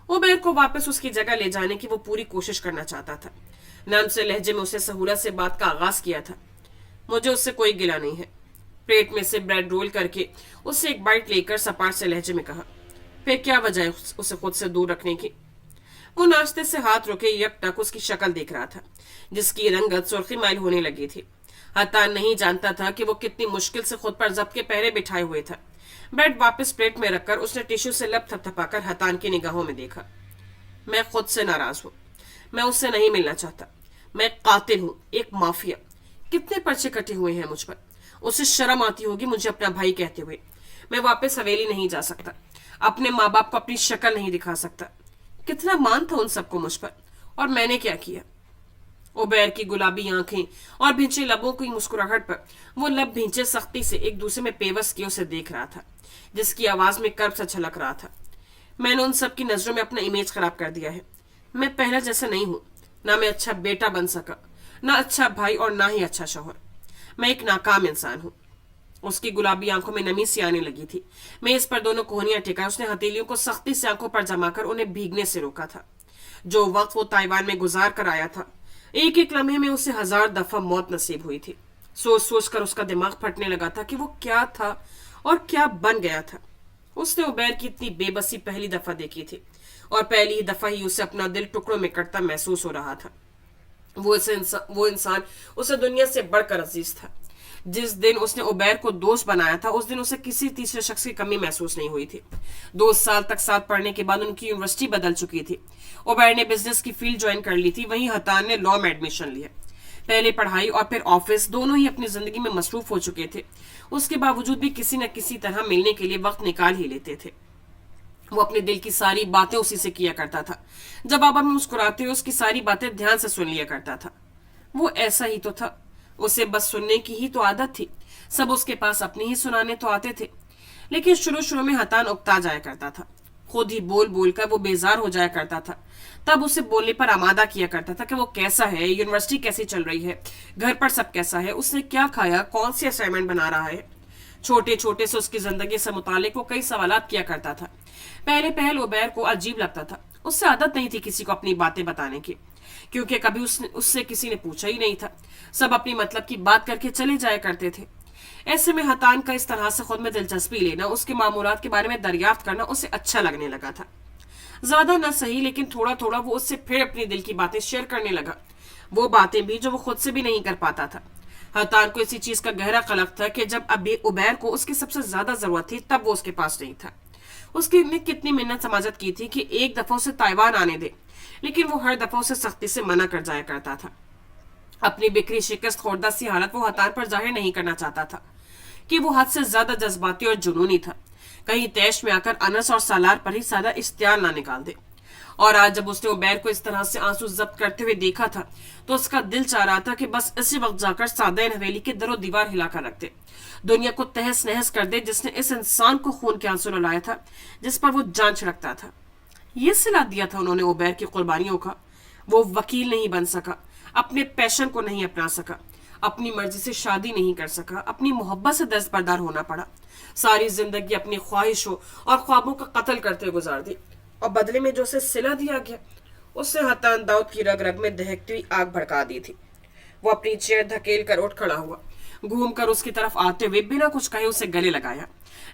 उबैर को वापस उसकी जगह ले जाने की वो पूरी कोशिश करना चाहता था। नर्म से लहजे में उसे सहूलत से बात का आगाज किया था। मुझे उससे कोई गिला नहीं है। प्लेट में से ब्रेड रोल करके उससे एक बाइट लेकर सपाट से लहजे में कहा, फिर क्या वजह है उसे खुद से दूर रखने की? वो नाश्ते से हाथ रोके यकटक उसकी शक्ल देख रहा था, जिसकी रंगत सुर्खी माइल होने लगी थी। हतान नहीं जानता था कि वो कितनी मुश्किल से खुद पर जब्त के पहरे बिठाए हुए था। ब्रेड वापस प्लेट में रखकर उसने टिश्यू से लब थपथपाकर हतान की निगाहों में देखा। मैं खुद से नाराज हूं। मैं उससे नहीं मिलना चाहता। मैं कातिल हूं, एक माफिया। कितने पर्चे कटे हुए हैं मुझ पर। उसे शर्म आती होगी मुझे अपना भाई कहते हुए। मैं वापस हवेली नहीं जा सकता, अपने माँ बाप को अपनी शक्ल नहीं दिखा सकता। कितना मान था उन सबको मुझ पर, और मैंने क्या किया? उबैर की गुलाबी आंखें और भिंचे लबों की मुस्कुराहट पर वो लब भिंचे सख्ती से एक दूसरे में पेवस किए उसे देख रहा था, जिसकी आवाज में कर्ब सा छलक रहा था। मैंने उन सब की नजरों में अपना इमेज खराब कर दिया है। मैं पहले जैसा नहीं हूं। ना मैं अच्छा बेटा बन सका, ना अच्छा भाई, और ना ही अच्छा शौहर। मैं एक नाकाम इंसान हूं। उसकी गुलाबी आंखों में नमी सी आने लगी थी। मेज पर दोनों कोहनियां टिका उसने हथेलियों को सख्ती से आंखों पर जमाकर उन्हें भीगने से रोका था। जो वक्त वो ताइवान में गुजार कर आया था, एक एक लम्हे में उसे 1000 दफा मौत नसीब हुई थी। सोच सोच कर उसका दिमाग फटने लगा था कि वो क्या था और क्या बन गया था। उसने उबैर की इतनी बेबसी पहली दफा देखी थी, और पहली ही दफा ही उसे अपना दिल टुकड़ों में कटता महसूस हो रहा था। वो इंसान उसे दुनिया से बढ़कर अजीज था। जिस दिन उसने उबैर को दोस्त बनाया था उस दिन उसे किसी तीसरे शख्स की कमी महसूस नहीं हुई थी। 2 साल तक साथ पढ़ने के बाद उनकी यूनिवर्सिटी बदल चुकी थी। उबैर ने बिजनेस की फील्ड ज्वाइन कर ली थी, वहीं हतान ने लॉ में एडमिशन लिया। पहले पढ़ाई और फिर ऑफिस, दोनों ही अपनी जिंदगी में मसरूफ हो चुके थे। उसके बावजूद भी किसी न किसी तरह मिलने के लिए वक्त निकाल ही लेते थे। वो अपने दिल की सारी बातें उसी से किया करता था। जब आप हमें मुस्कुराते हुए उसकी सारी बातें ध्यान से सुन लिया करता था। वो ऐसा ही तो था। उसे बस सुनने की ही तो आदत थी। सब उसके पास अपने ही सुनाने तो आते थे, लेकिन शुरू शुरू में हतान उकता जाया करता था। खुद ही बोल बोल कर वो बेजार हो जाया करता था। तब उसे बोलने पर आमादा किया करता था कि वो कैसा है, यूनिवर्सिटी कैसी चल रही है, घर पर सब कैसा है, उसने क्या खाया, कौन सी असाइनमेंट बना रहा है। چھوٹے چھوٹے سے اس کی زندگی سے متعلق وہ کئی سوالات کیا کرتا تھا۔ پہلے پہل عبیر کو عجیب لگتا تھا، اس سے عادت نہیں تھی کسی کو اپنی باتیں بتانے کی، کیونکہ کبھی اس سے کسی نے پوچھا ہی نہیں تھا، سب اپنی مطلب کی بات کر کے چلے جایا کرتے تھے۔ ایسے میں حتان کا اس طرح سے خود میں دلچسپی لینا، اس کے معمولات کے بارے میں دریافت کرنا اسے اچھا لگنے لگا تھا۔ زیادہ نہ صحیح لیکن تھوڑا تھوڑا وہ اس سے پھر اپنی دل کی باتیں شیئر کرنے لگا، وہ باتیں بھی جو وہ خود سے بھی نہیں کر پاتا تھا۔ حتان کو اسی چیز کا گہرا قلق تھا کہ جب ابھی عبیر کو اس کی سب سے زیادہ ضرورت تھی تب وہ اس کے پاس نہیں تھا۔ اس کی نے کتنی منت سماجت کی تھی کہ ایک دفعہ اسے تائیوان آنے دے، لیکن وہ ہر دفعہ اسے سختی سے منع کر جایا کرتا تھا۔ اپنی بکری شکست خوردہ سی حالت وہ حتان پر ظاہر نہیں کرنا چاہتا تھا کہ وہ حد سے زیادہ جذباتی اور جنونی تھا، کہیں تیش میں آ کر انس اور سالار پر ہی سادہ اشتعال نہ نکال دے۔ اور آج جب اس نے عبیر کو اس طرح سے آنسو ضبط کرتے ہوئے دیکھا تھا تو اس کا دل چاہ رہا تھا کہ بس اسی وقت جا کر سادہ حویلی کے در و دیوار ہلا کر رکھ دے، دنیا کو تہس نہس کر دے جس نے اس انسان کو خون کے آنسو رلایا تھا، جس پر وہ جان چھڑکتا تھا۔ یہ صلہ دیا تھا انہوں نے عبیر کی قربانیوں کا۔ وہ وکیل نہیں بن سکا، اپنے پیشن کو نہیں اپنا سکا، اپنی مرضی سے شادی نہیں کر سکا، اپنی محبت سے دستبردار ہونا پڑا، ساری زندگی اپنی خواہشوں اور خوابوں کا قتل کرتے گزار دی، اور بدلے میں جو اسے صلہ دیا گیا اس سے حتان داؤد کی رگ رگ میں دہکتی ہوئی آگ بھڑکا دی تھی۔ وہ اپنی چیئر دھکیل کر اٹھ کھڑا ہوا، گھوم کر اس کی طرف آتے ہوئے بنا کچھ کہے اسے گلے لگایا،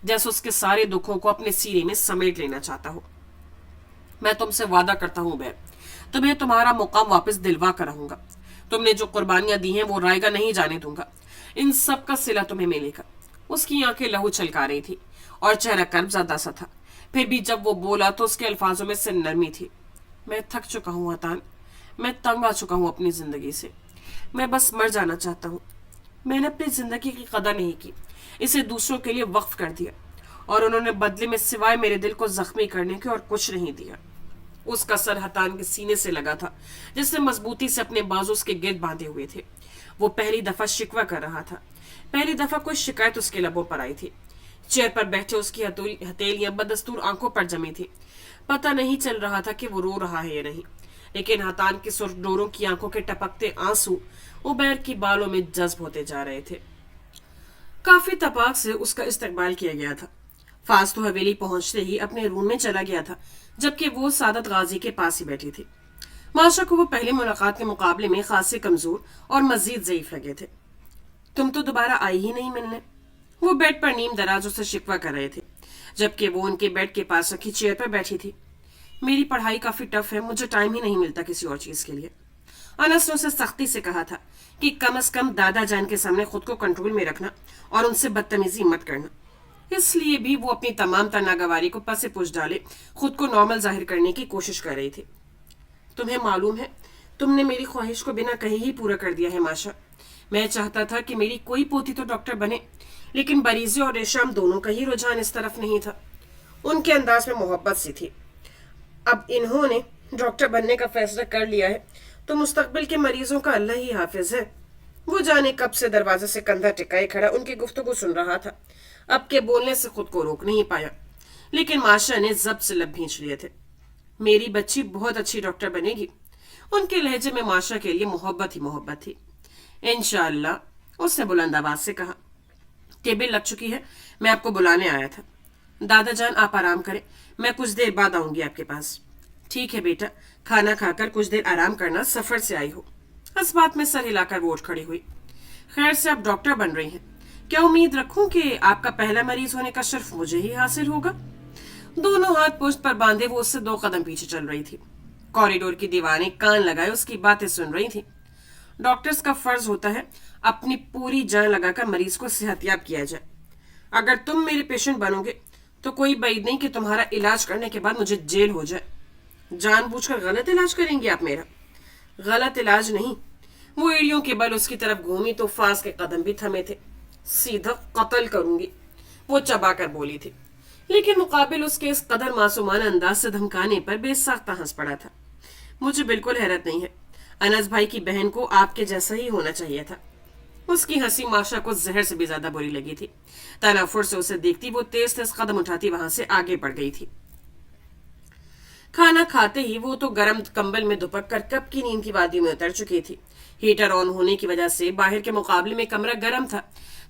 جیسے اس کے سارے دکھوں کو اپنے سینے میں سمیٹ لینا چاہتا ہو۔ میں تم سے وعدہ کرتا ہوں عبیر، تمہیں تمہارا مقام واپس دلوا کر رہوں گا، تم نے جو قربانیاں دی ہیں وہ رائے گا نہیں جانے دوں گا، ان سب کا صلہ تمہیں ملے گا۔ اس کی آنکھیں لہو چھلکا رہی تھی اور چہرہ کرب زدہ سا تھا، پھر بھی جب وہ بولا تو اس کے الفاظوں میں سے نرمی تھی۔ میں تھک چکا ہوں حتان، میں تنگ آ چکا ہوں اپنی زندگی سے، میں بس مر جانا چاہتا ہوں۔ میں نے اپنی زندگی کی قدر نہیں کی، اسے دوسروں کے لیے وقف کر دیا، اور انہوں نے بدلے میں سوائے میرے دل کو زخمی کرنے کے اور کچھ نہیں دیا۔ اس کا سر حتان کے سینے سے لگا تھا، جس نے مضبوطی سے اپنے بازو اس کے گرد باندھے ہوئے تھے۔ وہ پہلی دفعہ شکوہ کر رہا تھا، پہلی دفعہ کوئی شکایت اس کے لبوں پر آئی تھی۔ چیئر پر بیٹھے اس کی ہتھیلیاں بدستور آنکھوں پر جمی تھی، پتہ نہیں چل رہا تھا کہ وہ رو رہا ہے یا نہیں، لیکن حتان کی سرخ ڈوروں کی آنکھوں کے ٹپکتے آنسو عبیر کی بالوں میں جذب ہوتے جا رہے تھے۔ کافی تپاک سے اس کا استقبال کیا گیا تھا۔ فاز تو حویلی پہنچتے ہی اپنے روم میں چلا گیا تھا، جبکہ وہ سعادت غازی کے پاس ہی بیٹھی تھی۔ ماشا کو وہ پہلی ملاقات کے مقابلے میں خاصے کمزور اور مزید ضعیف لگے تھے۔ تم تو دوبارہ آئی ہی نہیں ملنے، وہ بیڈ پر نیم دراز اسے شکوہ کر رہے تھے، جبکہ وہ ان کے بیڈ کے پاس رکھی چیئر پر بیٹھی تھی۔ میری پڑھائی کافی ٹف ہے، مجھے ٹائم ہی نہیں ملتا کسی اور چیز کے لیے۔ انس نے اسے سختی سے کہا تھا کہ کم از کم دادا جان کے سامنے خود کو کنٹرول میں رکھنا اور ان سے بدتمیزی مت کرنا۔ اس لیے بھی وہ اپنی تمام ناگواری کو پس پوچھ ڈالے خود کو نارمل ظاہر کرنے کی کوشش کر رہی تھی۔ تمہیں معلوم ہے تم نے میری خواہش کو بنا کہیں ہی پورا کر دیا ہے ماشا۔ میں چاہتا تھا کہ میری کوئی پوتی تو ڈاکٹر بنے، لیکن بریزے اور ریشام دونوں کا ہی رجحان اس طرف نہیں تھا۔ ان کے انداز میں محبت سی تھی۔ اب انہوں نے ڈاکٹر بننے کا فیصلہ کر لیا ہے تو مستقبل کے مریضوں کا اللہ ہی حافظ ہے۔ وہ جانے کب سے دروازے سے کندھا ٹکائے کھڑا ان کی گفتگو سن رہا تھا، اب کے بولنے سے خود کو روک نہیں پایا، لیکن ماشا نے ضبط سے لب بھینچ لیے تھے۔ میری بچی بہت اچھی ڈاکٹر بنے گی۔ ان کے لہجے میں ماشا کے لیے محبت ہی محبت تھی۔ انشاءاللہ، اس نے بلند آواز سے کہا۔ ٹیبل لگ چکی ہے، میں آپ کو بلانے آیا تھا۔ دادا جان آپ آرام کریں، میں کچھ دیر بعد آؤں گی آپ کے پاس۔ ٹھیک ہے بیٹا، کھانا کھا کر کچھ دیر آرام کرنا، سفر سے آئی ہو۔ اس بات میں سر ہلا کر وہ اٹھ کھڑی ہوئی۔ خیر سے آپ ڈاکٹر بن رہی ہیں، کیا امید رکھوں کہ آپ کا پہلا مریض ہونے کا شرف مجھے ہی حاصل ہوگا؟ دونوں ہاتھ پشت پر باندھے وہ اس سے 2 قدم پیچھے چل رہی تھی۔ کوریڈور کی دیواریں کان لگائے اس کی باتیں سن رہی تھی۔ ڈاکٹرز کا فرض ہوتا ہے اپنی پوری جان لگا کر مریض کو صحت یاب کیا جائے۔ اگر تم میرے پیشنٹ بنو گے تو کوئی بعید نہیں کہ تمہارا علاج کرنے کے بعد مجھے جیل ہو جائے۔ جان بوجھ کر غلط علاج کریں گے آپ میرا؟ غلط علاج نہیں۔ وہ ایڑیوں کے بل اس کی طرف گھومی تو فاز کے قدم بھی تھمے تھے۔ سیدھا قتل کروں گی، وہ چبا کر بولی تھی، لیکن مقابل اس کے اس قدر معصومانہ انداز سے دھمکانے پر بے ساختہ ہنس پڑا تھا۔ مجھے بالکل حیرت نہیں ہے، انس بھائی کی بہن کو آپ کے جیسا ہی ہونا چاہیے تھا۔ اس کی ہنسی ماشا کو زہر سے بھی زیادہ بری لگی تھی۔ تنافر سے اسے دیکھتی وہ تیز تیز قدم اٹھاتی وہاں سے آگے بڑھ گئی تھی۔ کھانا کھاتے ہی وہ تو گرم کمبل میں دپک کر کب کی نیند کی وادی میں اتر چکی تھی۔ ہیٹر آن ہونے کی وجہ سے باہر کے مقابلے میں کمرہ گرم تھا،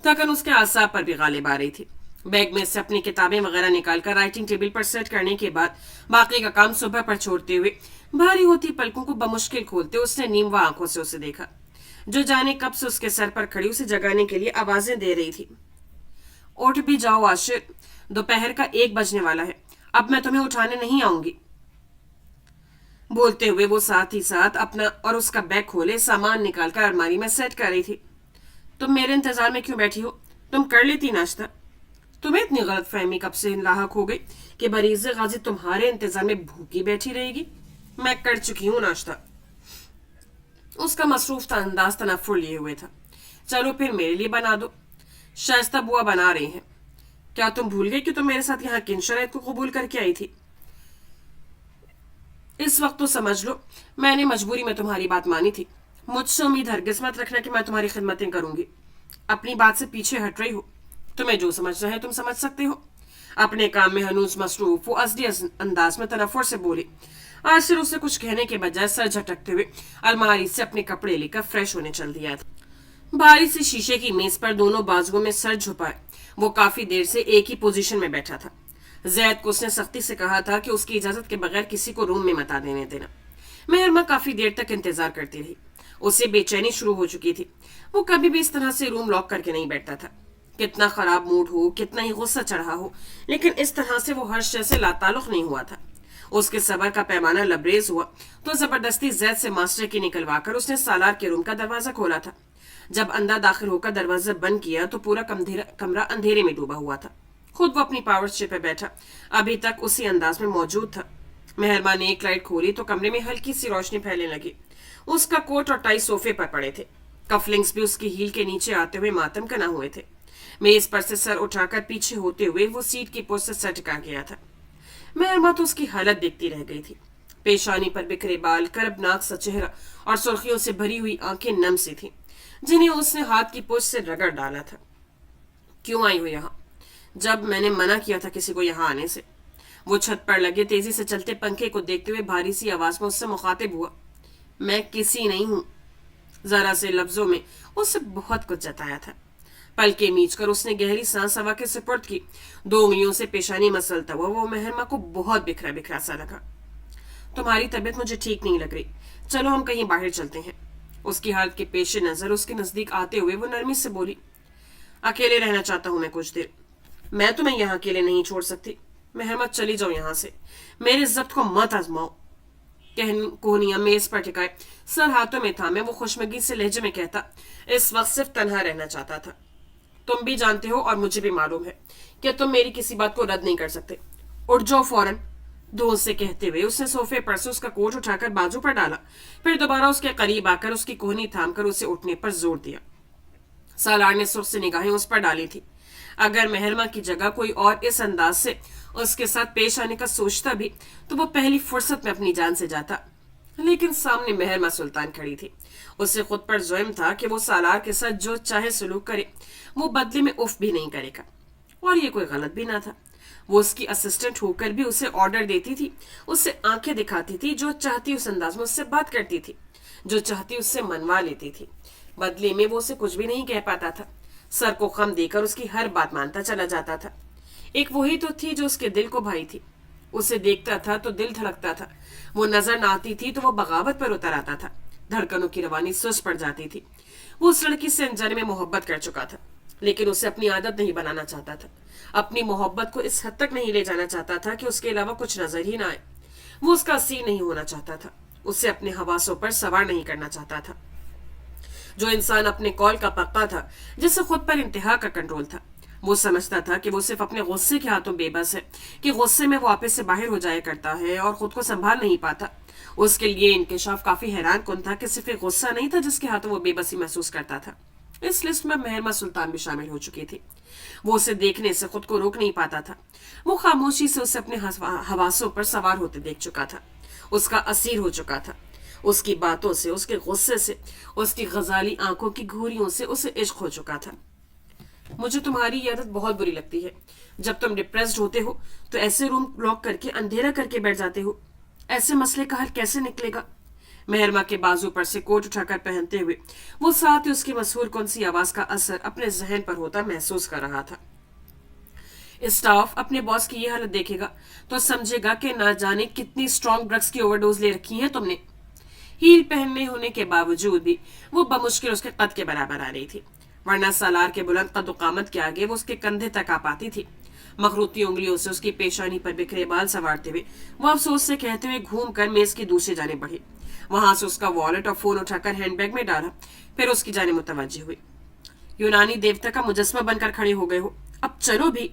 थकन उसके आसाब पर भी गालिब आ रही थी। बैग में से अपनी किताबें वगैरह निकालकर राइटिंग टेबल पर सेट करने के बाद बाकी का काम सुबह पर छोड़ते हुए भारी होती पलकों को बमुश्किल खोलते उसने नीमवा आंखों से उसे देखा, जो जाने कब से उसके सर पर खड़ी उसे जगाने के लिए आवाजें दे रही थी। उठ भी जाओ आशिर, दोपहर का 1 बजने वाला है, अब मैं तुम्हें उठाने नहीं आऊंगी। बोलते हुए वो साथ ही साथ अपना और उसका बैग खोले सामान निकालकर अलमारी में सेट कर रही थी। तुम मेरे इंतजार में क्यों बैठी हो? तुम कर लेती नाश्ता। तुम्हें इतनी गलत फहमी कब से लाहक हो गई कि बरीज़े गाजी तुम्हारे इंतजार में भूखी बैठी रहेगी? मैं कर चुकी हूं नाश्ता। उसका मसरूफ था अंदाज तनफुर लिए हुए था। चलो फिर मेरे लिए बना दो, शाइस्ता बुआ बना रही हैं। क्या तुम भूल गई कि तुम मेरे साथ यहाँ किन शराइत को कबूल करके आई थी? इस वक्त तो समझ लो मैंने मजबूरी में तुम्हारी बात मानी थी। मुझसे उम्मीद हरगिज मत रखना कि मैं तुम्हारी खिदमतें करूंगी। अपनी बात से पीछे हट रही हो। तुम्हें जो समझना है तुम समझ सकते हो। अपने काम में हनूज मसरूफ वो असली अंदाज में तनफुर से बोली। आसिर उसे कुछ कहने के बजाय सर झटकते हुए अलमारी से अपने कपड़े लेकर फ्रेश होने चल दिया था। भारी सी शीशे की मेज पर दोनों बाजुओं में सर झुकाए वो काफी देर से एक ही पोजीशन में बैठा था। जैद को उसने सख्ती से कहा था कि उसकी इजाजत के बगैर किसी को रूम में मत देने देना। मेहरमा काफी देर तक इंतजार करती रही। उसे बेचैनी शुरू हो चुकी थी। वो कभी भी इस तरह से रूम लॉक करके नहीं बैठता था। कितना खराब मूड हो, कितना ही गुस्सा चढ़ा हो, लेकिन इस तरह से वो हर शय से लाताल्लुक नहीं हुआ था। उसके सबर का पैमाना लबरेज हुआ तो जबरदस्ती जैद से मास्टर की निकलवाकर उसने सालार के रूम का दरवाजा खोला था। जब अंदर दाखिल होकर दरवाजा बंद किया तो पूरा कमरा अंधेरे में डूबा हुआ था। खुद वो अपनी पावर चेयर पर बैठा अभी तक उसी अंदाज में मौजूद था। मेहरमा ने एक लाइट खोली तो कमरे में हल्की सी रोशनी फैलने लगी। उसका कोट और टाई सोफे पर पड़े थे। कफलिंग्स भी उसकी हील के नीचे आते हुए मातम कना हुए थे। मेज पर से सर उठाकर पीछे होते हुए वो सीट की पोस्ट से सटका गया था। मेहरमा तो उसकी हालत देखती रह गई थी। पेशानी पर बिखरे बाल, करबनाक सा चेहरा और सुर्खियों से भरी हुई आंखें नम सी थी, जिन्हें उसने हाथ की पोस्ट से रगड़ डाला था। क्यों आई हो यहाँ? जब मैंने मना किया था किसी को यहाँ आने से। वो छत पर लगे तेजी से चलते पंखे को देखते हुए भारी सी आवाज में उससे मुखातिब हुआ। मैं किसी नहीं हूं। जरा से लफ्जों में उससे बहुत कुछ जताया था। पलके मीच कर उसने गहरी सांस हवा के सुपुर्द की। 2 उंगलियों से पेशानी मसलता हुआ वो मेहरमा को बहुत बिखरा बिखरा सा लगा। तुम्हारी तबीयत मुझे ठीक नहीं लग रही, चलो हम कहीं बाहर चलते हैं। उसकी हालत के पेश नजर उसके नजदीक आते हुए वो नरमी से बोली। अकेले रहना चाहता हूं मैं कुछ देर। मैं तुम्हें यहाँ अकेले नहीं छोड़ सकती। मेहरमा चली जाओ यहाँ से, मेरी इज्जत को मत आजमाओ। कोहनिया मेज पर टिकाए सर हाथों में थामे वो खुशमगी से लहजे में कहता, इस वक्त सिर्फ तन्हा रहना चाहता था। तुम भी जानते हो और मुझे भी मालूम है कि तुम मेरी किसी बात को रद्द नहीं कर सकते। उठ जाओ फौरन। धोन से कहते हुए उसने सोफे पर से उसका कोट उठाकर बाजू पर डाला, फिर दोबारा उसके करीब आकर उसकी कोहनी थामकर उसे उठने पर जोर दिया। सालार ने सुर्ख से निगाहें उस पर डाली थी। अगर मेहरमा की जगह कोई और इस अंदाज से उसके साथ पेश आने का सोचता भी तो वो पहली फुर्सत में अपनी जान से जाता। लेकिन सामने मेहरमा सुल्तान खड़ी थी। उसे खुद पर ज़ुल्म था कि वो सालार के साथ जो चाहे सलूक करे, वो बदले में उफ भी नहीं करेगा। और ये कोई गलत भी ना था। वो उसकी असिस्टेंट होकर भी उसे ऑर्डर देती थी, उससे आंखें दिखाती थी, जो चाहती उस अंदाज में उससे बात करती थी, जो चाहती उससे मनवा लेती थी। बदले में वो उसे कुछ भी नहीं कह पाता था। सर को खम देकर उसकी हर बात मानता चला जाता था। एक वही तो थी जो उसके दिल को भाई थी। उसे देखता था तो दिल धड़कता था। वो नजर न आती थी तो वो बगावत पर उतर आता था। धड़कनों की रवानी सुस्त पड़ जाती थी। वो उस लड़की से अनजाने में मोहब्बत कर चुका था, लेकिन उसे अपनी आदत नहीं बनाना चाहता था। अपनी मोहब्बत को इस हद तक नहीं ले जाना चाहता था कि उसके अलावा कुछ नजर ही ना आए। वो उसका असीर नहीं होना चाहता था। उसे अपने हवासों पर सवार नहीं करना चाहता था। जो इंसान अपने कॉल का पक्का था, जिसे खुद पर इंतहा का कंट्रोल था, वो समझता था कि वो सिर्फ अपने गुस्से के हाथों बेबस है, कि गुस्से में वो आपे से बाहर हो जाया करता है और खुद को संभाल नहीं पाता। उसके लिए इंकशाफ काफी हैरान कुन था कि सिर्फ एक गुस्सा नहीं था जिसके हाथों वो बेबसी महसूस करता था। इस लिस्ट में मेहरमा सुल्तान भी शामिल हो चुकी थी। वो उसे देखने से खुद को रोक नहीं पाता था। वो खामोशी से उसे अपने हवासों पर सवार होते देख चुका था, उसका असीर हो चुका था। उसकी बातों से, उसके गुस्से से, उसकी गजाली आंखों की घूरियों से उसे इश्क हो चुका था। मुझे तुम्हारी ये आदत बहुत बुरी लगती है। जब तुम डिप्रेस्ड होते हो तो ऐसे रूम लॉक करके अंधेरा करके बैठ जाते हो। ऐसे मसले का हल कैसे निकलेगा? मेहरमा के बाजू पर से कोट उठाकर पहनते हुए वो साथ ही उसकी मशहूर कौन सी आवाज का असर अपने जहन पर होता महसूस कर रहा था। स्टाफ अपने बॉस की ये हालत देखेगा तो समझेगा कि ना जाने कितनी स्ट्रॉन्ग ड्रग्स की ओवरडोज ले रखी है तुमने। हील पहनने होने के बावजूद भी वो बमुश्किल उसके कद के बराबर आ रही थी, वरना सालार के बुलंद कद कामत के आगे वो उसके कंधे तक आ पाती थी। मखरूती उंगलियों से उसकी पेशानी पर बिखरे बाल संवारते हुए वो अफसोस से कहते हुए घूम कर मेज की दूसरी जाने बढ़ी। वहां से उसका वॉलेट और फोन उठाकर हैंडबैग में डाला, फिर उसकी जाने मुतवज्जो हुई। यूनानी देवता का मुजस्मा बनकर खड़े हो गए हो, अब चलो भी।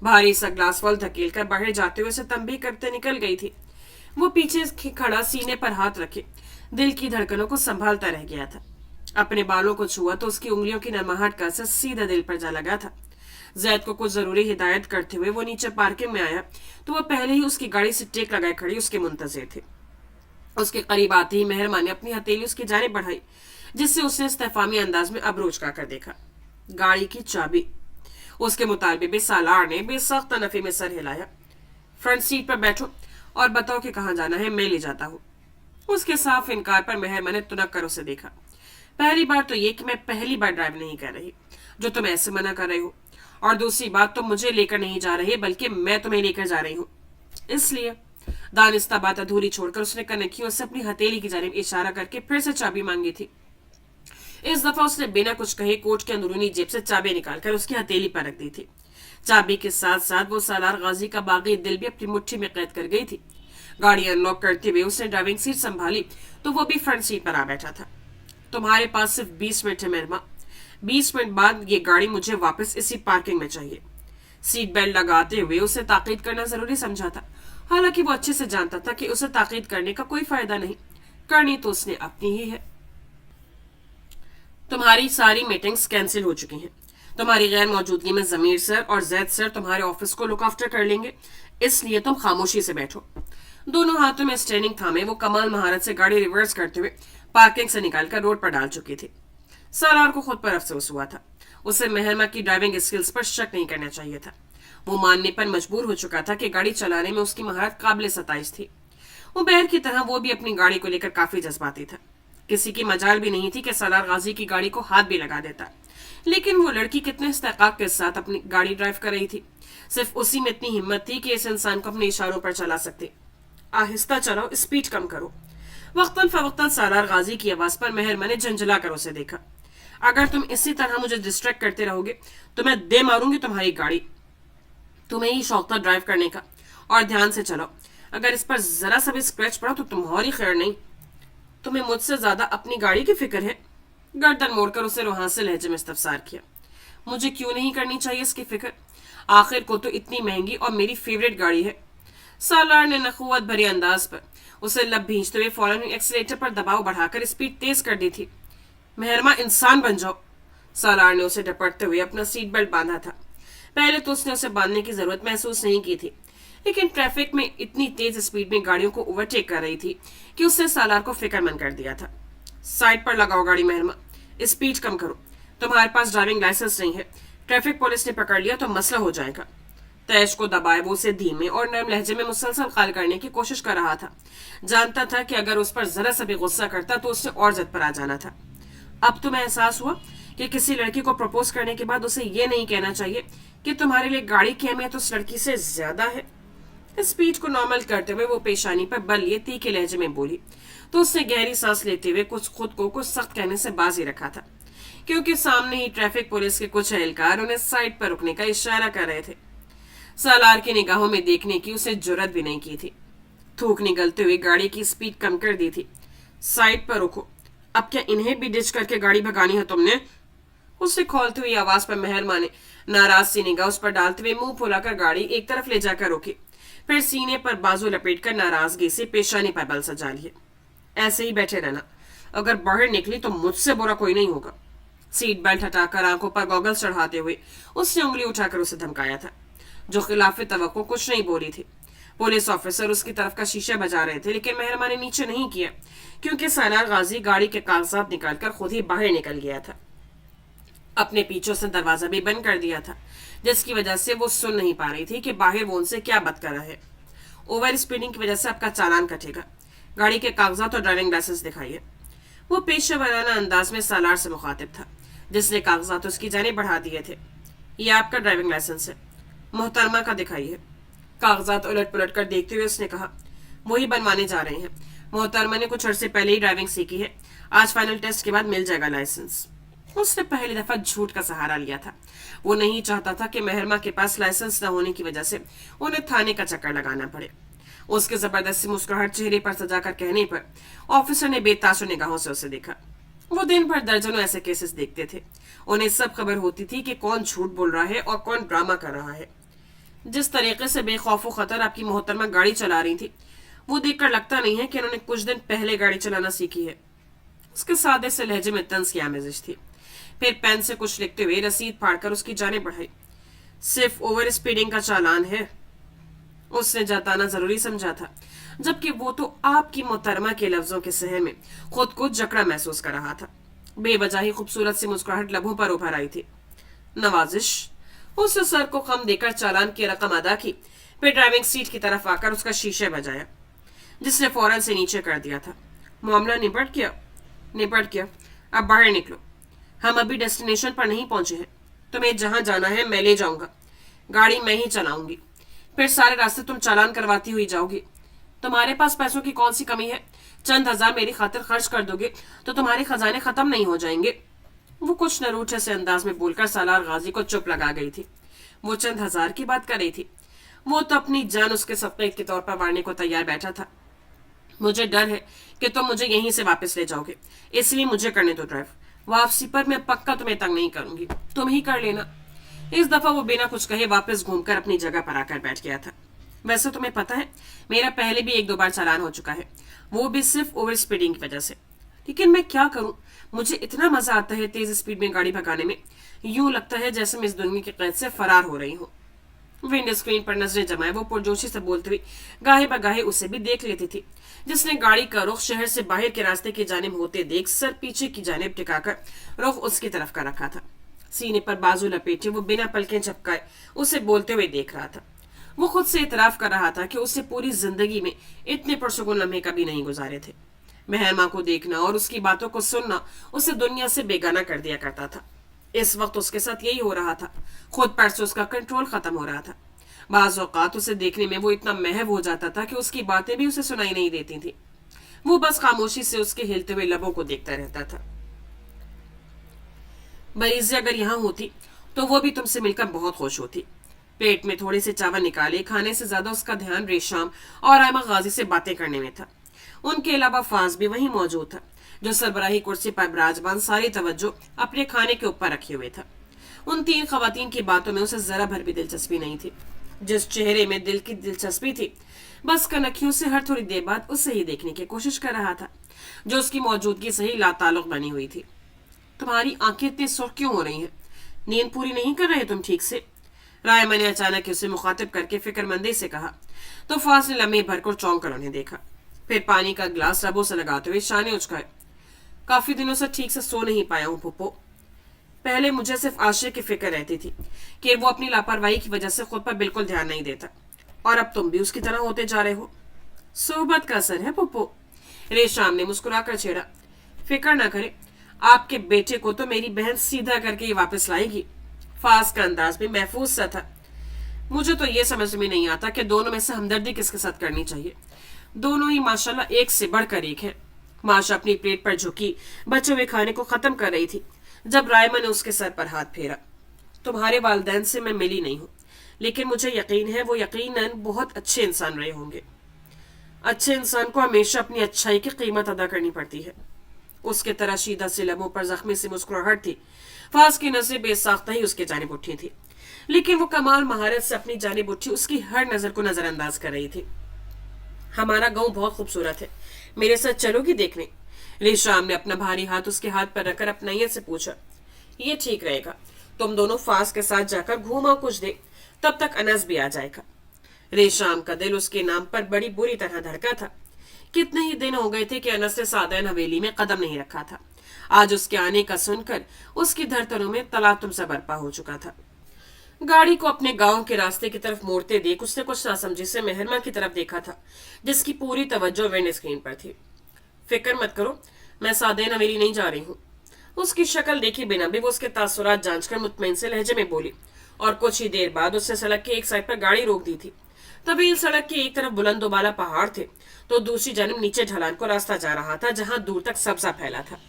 भारी सा ग्लास फॉल धकेल कर बाहर जाते हुए उसे तंबी करते निकल गई थी। वो पीछे खड़ा सीने पर हाथ रखे दिल की धड़कनों को संभालता रह गया था। अपने बालों को छुआ तो उसकी उंगलियों की नरमाहट का असर सीधा दिल पर जा लगा था। जैद को कुछ जरूरी हिदायत करते हुए वो नीचे पार्किंग में आया तो वो पहले ही उसकी गाड़ी से टेक लगाए खड़ी उसके मुंतजिर थे। उसके करीब आते ही मेहरमा ने अपनी हथेली उसकी जानिब बढ़ाई, जिससे उसने इस्तेफामी अंदाज में अबरोच कर देखा। गाड़ी की चाबी। उसके मुतालबे में सालार ने बेसख्त नफी में सर हिलाया। फ्रंट सीट पर बैठो और बताओ कि कहाँ जाना है, मैं ले जाता हूँ। उसके साफ इनकार पर मेहरमा ने तुनक कर उसे देखा। पहली बार तो ये कि मैं पहली बार ड्राइव नहीं कर रही जो तुम ऐसे मना कर रहे हो, और दूसरी बात तुम मुझे लेकर नहीं जा रही बल्कि मैं तुम्हें लेकर जा रही हूँ। इसलिए दानिस्ता बात अधूरी छोड़कर उसने कनखियों से अपनी हथेली की जानिब इशारा करके फिर से चाबी मांगी थी। इस दफा उसने बिना कुछ कहे कोट के अंदरूनी जेब से चाबी निकालकर उसकी हथेली पर रख दी थी। चाबी के साथ साथ वो सालार गाजी का बागी दिल भी अपनी मुट्ठी में कैद कर गई थी। गाड़ी अनलॉक करते हुए उसने ड्राइविंग सीट संभाली तो वो भी फ्रंट सीट पर आ बैठा था। तुम्हारे पास सिर्फ 20 मिनट है मेहरमा, 20 मिनट बाद ये गाड़ी मुझे वापस इसी पार्किंग में चाहिए। सीट बेल्ट लगाते हुए उसे ताकीद करना जरूरी समझा था, हालांकि वो अच्छे से जानता था कि उसे ताकीद करने का कोई फायदा नहीं, करनी तो उसने अपनी ही है। तुम्हारी सारी मीटिंग्स कैंसिल हो चुकी हैं। तुम्हारी गैर मौजूदगी में जमीर सर और जैद सर तुम्हारे ऑफिस को लुक आफ्टर कर लेंगे, इसलिए तुम खामोशी से बैठो। दोनों हाथों में स्टेयरिंग थामे वो कमाल महारत से गाड़ी रिवर्स करते हुए पार्किंग से निकालकर रोड पर डाल चुकी थी। सालार को खुद पर अफसोस हुआ था। उसे मेहरमा की ड्राइविंग स्किल्स पर शक नहीं करना चाहिए था। वो मानने पर मजबूर हो चुका था कि गाड़ी चलाने में उसकी महारत काबिल सताइश थी। उबैर की तरह वो भी अपनी गाड़ी को लेकर काफी जज्बाती था। किसी की मजाल भी नहीं थी कि सालार गाजी की गाड़ी को हाथ भी लगा देता, लेकिन वो लड़की कितने इस्तेकाक के साथ अपनी गाड़ी ड्राइव कर रही थी। सिर्फ उसी में इतनी हिम्मत थी कि इस इंसान को अपने इशारों पर चला सकते। आहिस्ता चलाओ, स्पीड कम करो। वक्तन फवक्तन सालार गाजी की आवाज पर मेहरमा ने झंझला कर उसे देखा। अगर तुम इसी तरह मुझे डिस्ट्रैक्ट करते रहोगे तो मैं दे मारूंगी तुम्हारी गाड़ी। तुम्हें ही शौक था ड्राइव करने का, और ध्यान से चलाओ। अगर इस पर जरा सा भी स्क्रैच पड़ा तो तुम्हारी खैर नहीं। तुम्हें मुझसे ज्यादा अपनी गाड़ी की फिक्र है। गर्दन मोड़कर उसे रुहासे लहजे में इस्तफसार किया। मुझे क्यों नहीं करनी चाहिए इसकी फिक्र, आखिर को तो इतनी महंगी और मेरी फेवरेट गाड़ी है। सालार ने नखुवत भरे अंदाज पर उसे लब भींचते हुए फौरन एक्सीलेटर पर दबाव बढ़ाकर स्पीड तेज कर दी थी। मेहरमा, इंसान बन जाओ। सालार ने उसे डपटते हुए अपना सीट बेल्ट बांधा था। पहले तो उसने उसे बांधने की जरूरत महसूस नहीं की थी, लेकिन ट्रैफिक में इतनी तेज स्पीड में गाड़ियों को ओवरटेक कर रही थी कि उसने सालार को फिक्रमंद कर दिया था। साइड पर लगाओ गाड़ी मेहरमा, स्पीड कम करो। तुम्हारे पास ड्राइविंग लाइसेंस नहीं है, ट्रैफिक पुलिस ने पकड़ लिया तो मसला हो जाएगा। तैश को दबाए वो उसे धीमे और नरम लहजे में मुसलसल खाल करने की कोशिश कर रहा था। जानता था कि अगर उस पर जरा सा भी गुस्सा करता तो उसने और जद पर आ जाना था। अब तुम्हें एहसास हुआ कि किसी लड़की को प्रपोज करने के बाद उसे ये नहीं कहना चाहिए कि तुम्हारे लिए गाड़ी की अहमियत उस लड़की से ज्यादा है। स्पीड को नॉर्मल करते हुए वो पेशानी पर बल लिए तीखे लहजे में बोली तो उसने गहरी सांस लेते हुए खुद को कुछ सख्त कहने से बाज ही रखा था, क्योंकि सामने ही ट्रैफिक पुलिस के कुछ एहलकार उन्हें साइड पर रुकने का इशारा कर रहे थे। सालार की निगाहों में देखने की उसे जुर्रत भी नहीं की थी। थूक निगलते हुए गाड़ी की स्पीड कम कर दी थी। साइड पर रुको। अब क्या इन्हें भी डिच करके गाड़ी भगानी है तुमने? उससे खोलती हुई आवाज पर मेहरमा ने नाराज सी निगाह उस पर डालते हुए मुंह फुलाकर गाड़ी एक तरफ ले जाकर रोकी, फिर सीने पर बाजू लपेटकर नाराजगी से पेशानी पर बल सजा लिए। ऐसे ही बैठे रहना, अगर बाहर निकली तो मुझसे बुरा कोई नहीं होगा। सीट बेल्ट हटाकर आंखों पर गॉगल्स चढ़ाते हुए उसने उंगली उठाकर उसे धमकाया था, जो खिलाफ तवक्को कुछ नहीं बोली थी। पुलिस ऑफिसर उसकी तरफ का शीशा बजा रहे थे, लेकिन मेहरमा ने नीचे नहीं किया, क्योंकि सालार गाजी गाड़ी के कागजात निकालकर खुद ही बाहर निकल गया था। अपने पीछे से दरवाजा भी बंद कर दिया था, जिसकी वजह से वो सुन नहीं पा रही थी कि बाहर वो उनसे क्या बात कर रहा है। ओवर स्पीडिंग की वजह से आपका चालान कटेगा। गाड़ी के कागजात और ड्राइविंग लाइसेंस दिखाइए। वो पेशे वाराना अंदाज में सालार से मुखातिब था, जिसने कागजात उसकी जाने बढ़ा दिए थे। ये आपका ड्राइविंग लाइसेंस है, मोहतरमा का दिखाइए। कागजात उलट पुलट कर देखते हुए उसने कहा, वही बनवाने जा रहे हैं। मोहतरमा ने कुछ अर्से पहले ही ड्राइविंग सीखी है, आज फाइनल टेस्ट के बाद मिल जाएगा लाइसेंस। उसने पहली दफा झूठ का सहारा लिया था। वो नहीं चाहता था कि मेहरमा के पास लाइसेंस न होने की वजह से उन्हें थाने का चक्कर लगाना पड़े। उसके जबरदस्ती मुस्कुराहट चेहरे पर सजाकर कहने पर ऑफिसर ने बेतासुर निगाहों से उसे देखा। वो दिन भर दर्जनों ऐसे केसेस देखते थे। उन्हें सब खबर होती थी कि कौन झूठ बोल रहा है और कौन ड्रामा कर रहा है। जिस तरीके से बेखौफ खतर आपकी मोहतरमा गाड़ी चला रही थी, वो देखकर लगता नहीं है कि उन्होंने कुछ दिन पहले गाड़ी चलाना सीखी है। उसके सादे से लहजे में तंज की आमेजिश थी। फिर पेन से कुछ लिखते हुए रसीद फाड़कर उसकी जाने बढ़ाई। सिर्फ ओवर स्पीडिंग का चालान है, उसने जताना जरूरी समझा था, जबकि वो तो आपकी मोहतरमा के लफ्जों के सहर में खुद को जकड़ा महसूस कर रहा था। बेवजह ही खूबसूरत सी मुस्कुराहट लबों पर उभर आई थी। नवाजिश। उसने सर को खम देकर चालान की रकम अदा की, फिर ड्राइविंग सीट की तरफ आकर उसका शीशे बजाया, जिसने फौरन से नीचे कर दिया था। मामला निपट गया। अब बाहर निकलो। हम अभी डेस्टिनेशन पर नहीं पहुंचे हैं। तुम्हें जहां जाना है मैं ले जाऊंगा। गाड़ी मैं ही चलाऊंगी। फिर सारे रास्ते तुम चालान करवाती हुई जाओगी। तुम्हारे पास पैसों की कौन सी कमी है? चंद हजार मेरी खातिर खर्च कर दोगे तो तुम्हारे खजाने खत्म नहीं हो जाएंगे। वो कुछ नरूठे से अंदाज में बोलकर सालार गाजी को चुप लगा गई थी। वो चंद हजार की बात कर रही थी। वो तो अपनी जान उसके सफेद के तौर पर वारने को तैयार बैठा था। मुझे डर है कि तुम मुझे यहीं से वापस ले जाओगे, इसलिए मुझे करने दो ड्राइव। वापसी पर मैं पक्का तुम्हें तंग नहीं करूंगी, तुम ही कर लेना। इस दफा वो बिना कुछ कहे वापस घूमकर अपनी जगह पर आकर बैठ गया था। वैसे तुम्हें पता है, मेरा पहले भी 1-2 बार चालान हो चुका है, वो भी सिर्फ ओवर स्पीडिंग की वजह से। लेकिन मैं क्या करूं, मुझे इतना मजा आता है तेज स्पीड में गाड़ी भगाने में। यूं लगता है जैसे मैं इस दुनिया की कैद से फरार हो रही हूँ। विंडो स्क्रीन पर नजरें जमाए वो पुरजोशी से बोलती हुई गाहे बगाहे उसे भी देख लेती थी, जिसने गाड़ी का रुख शहर से बाहर के रास्ते की जानिब होते देख सर पीछे की जानिब टिकाकर रुख उसकी तरफ कर रखा था। सीने पर बाजू लपेटे वो बिना पलकें झपकाए उसे बोलते हुए देख रहा था। वो खुद से इतराफ कर रहा था कि उसे पूरी जिंदगी में इतने पुरसुकून लम्हे कभी नहीं गुजारे थे। मेहरमा को देखना और उसकी बातों को सुनना उसे दुनिया से बेगाना कर दिया करता था। इस वक्त उसके साथ यही हो रहा था। खुद पर से उसका कंट्रोल खत्म हो रहा था। बाज़ औक़ात उसे देखने में वो इतना महव हो जाता था कि उसकी बातें भी उसे सुनाई नहीं देती थी। वो बस खामोशी से उसके हिलते हुए लबों को देखता रहता था। मरीज़ अगर यहाँ होती तो वो भी तुमसे मिलकर बहुत खुश होती। पेट में थोड़े से चावल निकाले खाने से ज्यादा उसका ध्यान रेशम और आयमा गाजी से बातें करने में था। उनके अलावा फाज भी वहीं मौजूद था, जो सरबराही कुर्सी पर विराजमान सारी तवज्जो अपने खाने के ऊपर रखे हुए था। उन 3 खवातीन की बातों में उसे जरा भर भी दिलचस्पी नहीं थी। जिस चेहरे में दिल की दिलचस्पी थी, बस कनखियों से हर थोड़ी देर बाद उसे ही देखने की कोशिश कर रहा था, जो उसकी मौजूदगी से ही लाताल्लुक बनी हुई थी। तुम्हारी आंखें इतनी सुर्ख क्यों हो रही हैं? नींद पूरी नहीं कर रहे तुम ठीक से? रायमा ने अचानक उसे मुखातिब करके फिक्रमंदी से कहा, तो फास ने लम्हे भर कर चौंक कर उन्हें देखा। फिर पानी का गिलास रबों से लगाते हुए शाने उचकाए। काफी दिनों से ठीक से सो नहीं पाया हूँ पुप्पो। पहले मुझे सिर्फ आशय की फिक्र रहती थी कि वो अपनी लापरवाही की वजह से खुद पर बिल्कुल ध्यान नहीं देता, और अब तुम भी उसकी तरह होते जा रहे हो। सोहबत का असर है पुप्पो, रेशाम ने मुस्कुराकर छेड़ा। फिक्र ना करे, आपके बेटे को तो मेरी बहन सीधा करके ही वापस लाएगी। फास का अंदाज भी महफूज सा था। मुझे तो ये समझ में नहीं आता कि दोनों में से हमदर्दी किसके साथ करनी चाहिए। दोनों ही माशाल्लाह एक से बढ़कर एक है। माशा अपनी प्लेट पर झुकी बचे हुए खाने को खत्म कर रही थी जब रायमा ने उसके सर पर हाथ फेरा। तुम्हारे वालिदैन से मैं मिली नहीं हूँ, लेकिन मुझे यकीन है वो यकीनन बहुत अच्छे इंसान रहे होंगे। अच्छे इंसान को हमेशा अपनी अच्छाई की कीमत अदा करनी पड़ती है। उसके तराशीदा से लबों पर जख्मी सी मुस्कुराहट थी। फास की नजरें बेसाख्ता ही उसके जानिब उठी थी, लेकिन वो कमाल महारत से अपनी जानिब उठी उसकी हर नजर को नजरअंदाज कर रही थी। हमारा गांव बहुत खूबसूरत है, मेरे साथ चलोगी देखने? रेशाम ने अपना भारी हाथ उसके हाथ पर रखकर अपनाइयत से पूछा। ये ठीक रहेगा, तुम दोनों फास के साथ जाकर घूमा कुछ दे, तब तक अनस भी आ जाएगा। रेशाम का दिल उसके नाम पर बड़ी बुरी तरह धड़का था। कितने ही दिन हो गए थे कि अनस ने सादैन हवेली में कदम नहीं रखा था। आज उसके आने का सुनकर उसकी धड़कनों में तलातुम सा बर्पा हो चुका था। गाड़ी को अपने गांव के रास्ते की तरफ मोड़ते देख उसने कुछ नासमझी से मेहरमा की तरफ देखा था, जिसकी पूरी तवज्जो विंड स्क्रीन पर थी। फिक्र मत करो, मैं सादे नवेली नहीं जा रही हूँ। उसकी शक्ल देखे बिना भी वो उसके तासुरात जानकर मुतमईन से लहजे में बोली, और कुछ ही देर बाद उसने सड़क के एक साइड पर गाड़ी रोक दी थी। तभी सड़क के एक तरफ बुलंद दोबाला पहाड़ थे, तो दूसरी जानब नीचे ढलान को रास्ता जा रहा था, जहां दूर तक सब्जा फैला था।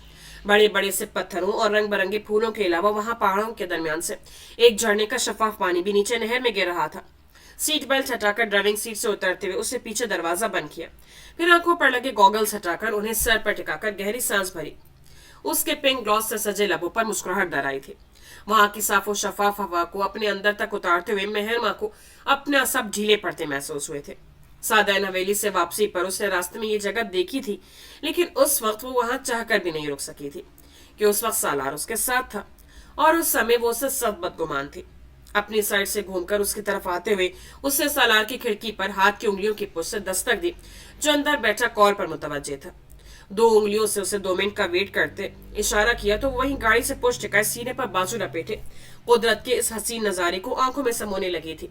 बड़े बड़े से पत्थरों और रंग बिरंगे फूलों के अलावा वहां पहाड़ों के दरमियान से एक झरने का शफाफ पानी भी नीचे नहर में गिर रहा था। सीट बेल्ट हटाकर ड्राइविंग सीट से उतरते हुए उसने पीछे दरवाजा बंद किया, फिर आंखों पर लगे गॉगल्स हटाकर उन्हें सर पर टिकाकर गहरी सांस भरी। उसके पिंक ग्लॉस से सजे लबों पर मुस्कुराहट दराई थी। वहां की साफो शफाफ हवा को अपने अंदर तक उतारते हुए मेहरमा को अपना सब ढीले पड़ते महसूस हुए थे। सादैन हवेली से वापसी पर उसने रास्ते में ये जगह देखी थी, लेकिन उस वक्त वो वहां चाहकर भी नहीं रुक सकी थी, कि उस वक्त सालार उसके साथ था और उस समय वो उससे सब बदगुमान थी। अपनी साइड से घूमकर उसकी तरफ आते हुए उसने सालार की खिड़की पर हाथ की उंगलियों की पुश से दस्तक दी, जो अंदर बैठा कॉल पर मुतवज्जे था। 2 उंगलियों से उसे 2 मिनट का वेट करते इशारा किया तो वहीं गाड़ी से पुश टिकाए सीने पर बाजू लपेटे कुदरत के इस हसीन नजारे को आंखों में समोने लगी थी।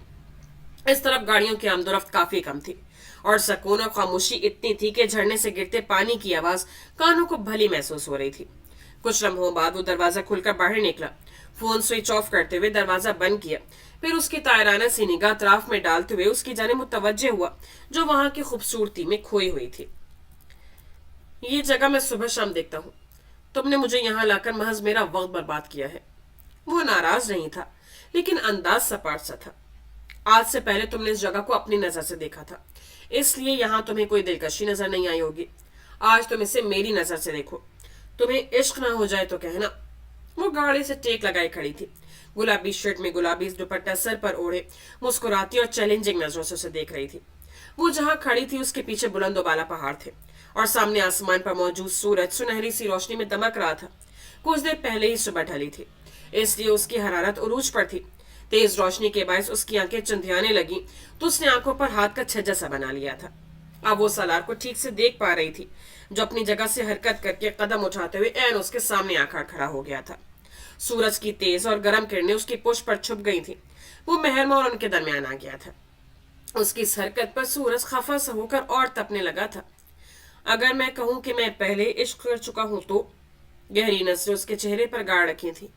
इस तरफ गाड़ियों की आमदोरफ्त काफी कम थी और सुकून और खामोशी इतनी थी कि झरने से गिरते पानी की आवाज कानों को भली महसूस हो रही थी। कुछ लम्हों बाद वो दरवाजा खुलकर बाहर निकला, फोन स्विच ऑफ करते हुए दरवाजा बंद किया, फिर उसकी तायराना सी निगाह तराफ में डालते हुए उसकी जाने मुतवज्जे हुआ, जो वहां की खूबसूरती में खोई हुई थी। ये जगह मैं सुबह शाम देखता हूँ, तुमने मुझे यहाँ लाकर महज मेरा वक्त बर्बाद किया है। वो नाराज नहीं था, लेकिन अंदाज सपाट सा था। आज से पहले तुमने इस जगह को अपनी नजर से देखा था, इसलिए यहाँ तुम्हें कोई दिलकशी नजर नहीं आई होगी। आज तुम इसे मेरी नजर से देखो, तुम्हें इश्क ना हो जाए तो कहना। वो गाड़ी से टेक लगाई खड़ी थी, गुलाबी शर्ट में गुलाबी दुपट्टा सर पर ओढ़े, मुस्कुराती और चैलेंजिंग नजरों से उसे देख रही थी। वो जहां खड़ी थी उसके पीछे बुलंद बाला पहाड़ थे और सामने आसमान पर मौजूद सूरज सुनहरी सी रोशनी में दमक रहा था। कुछ देर पहले ही सुबह ढली थी, इसलिए उसकी हरारत उरूज पर थी। तेज रोशनी के बायस उसकी आंखें चंधियाने लगी तो उसने आंखों पर हाथ का छज्जा सा बना लिया था। अब वो सालार को ठीक से देख पा रही थी, जो अपनी जगह से हरकत करके कदम उठाते हुए ऐन उसके सामने आकर खड़ा हो गया था। सूरज की तेज और गर्म किरणें उसकी पुष्प पर छुप गई थी। वो मेहरमा और उनके दरमियान आ गया था। उसकी इस हरकत पर सूरज खफा सा होकर और तपने लगा था। अगर मैं कहूं कि मैं पहले इश्क कर चुका हूं तो? गहरी नजरें उसके चेहरे पर गाड़ रखी थी।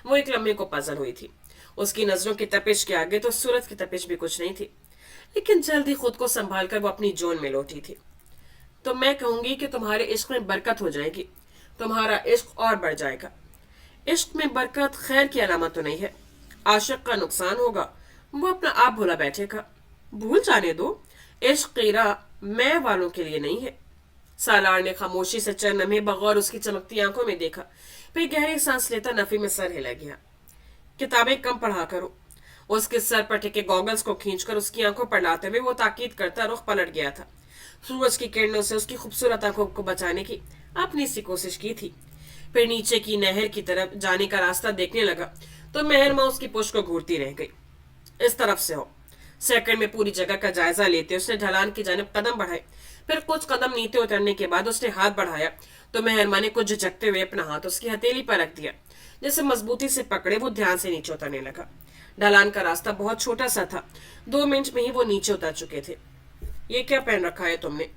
वो एक लम्हे को पजल हुई थी। उसकी नजरों की तपिश के आगे तो सूरज की तपिश भी कुछ नहीं थी, लेकिन जल्दी खुद को संभाल कर वो अपनी जोन में लौटी थी। तो मैं कहूंगी कि तुम्हारे इश्क में बरकत हो जाएगी, तुम्हारा इश्क और बढ़ जाएगा। इश्क में बरकत खैर की अलामत तो नहीं है। आशिक का नुकसान होगा, वो अपना आप भूला बैठेगा। भूल जाने दो, इश्क कीरा मैं वालों के लिए नहीं है। सालार ने खामोशी से चंद लम्हे बगौर उसकी चमकती आंखों में देखा, फिर गहरी सांस लेता नफी में सर हिला गया। किताबें कम पढ़ा करो। उसके सर पर टिके गॉगल्स को खींचकर उसकी आंखों पर लाते हुए वो ताकीद करता रुख पलट गया था। सूरज की किरणों से उसकी खूबसूरत आंखों को बचाने की अपनी सी कोशिश की थी। फिर नीचे की नहर की तरफ जाने का रास्ता देखने लगा तो मेहरमा उसकी पुश को घूरती रह गई। इस तरफ से हो। सेकंड में पूरी जगह का जायजा लेते उसने ढलान की जानिब कदम बढ़ाए, फिर कुछ कदम नीचे उतरने के बाद उसने हाथ बढ़ाया तो मेहरमा ने कुछ झिझकते हुए अपना हाथ उसकी हथेली पर रख दिया। जैसे मजबूती से पकड़े वो ध्यान से नीचे उतरने लगा। ढलान का रास्ता बहुत छोटा सा था, 2 मिनट में ही वो नीचे उतर चुके थे। ये क्या पहन रखा है तुमने?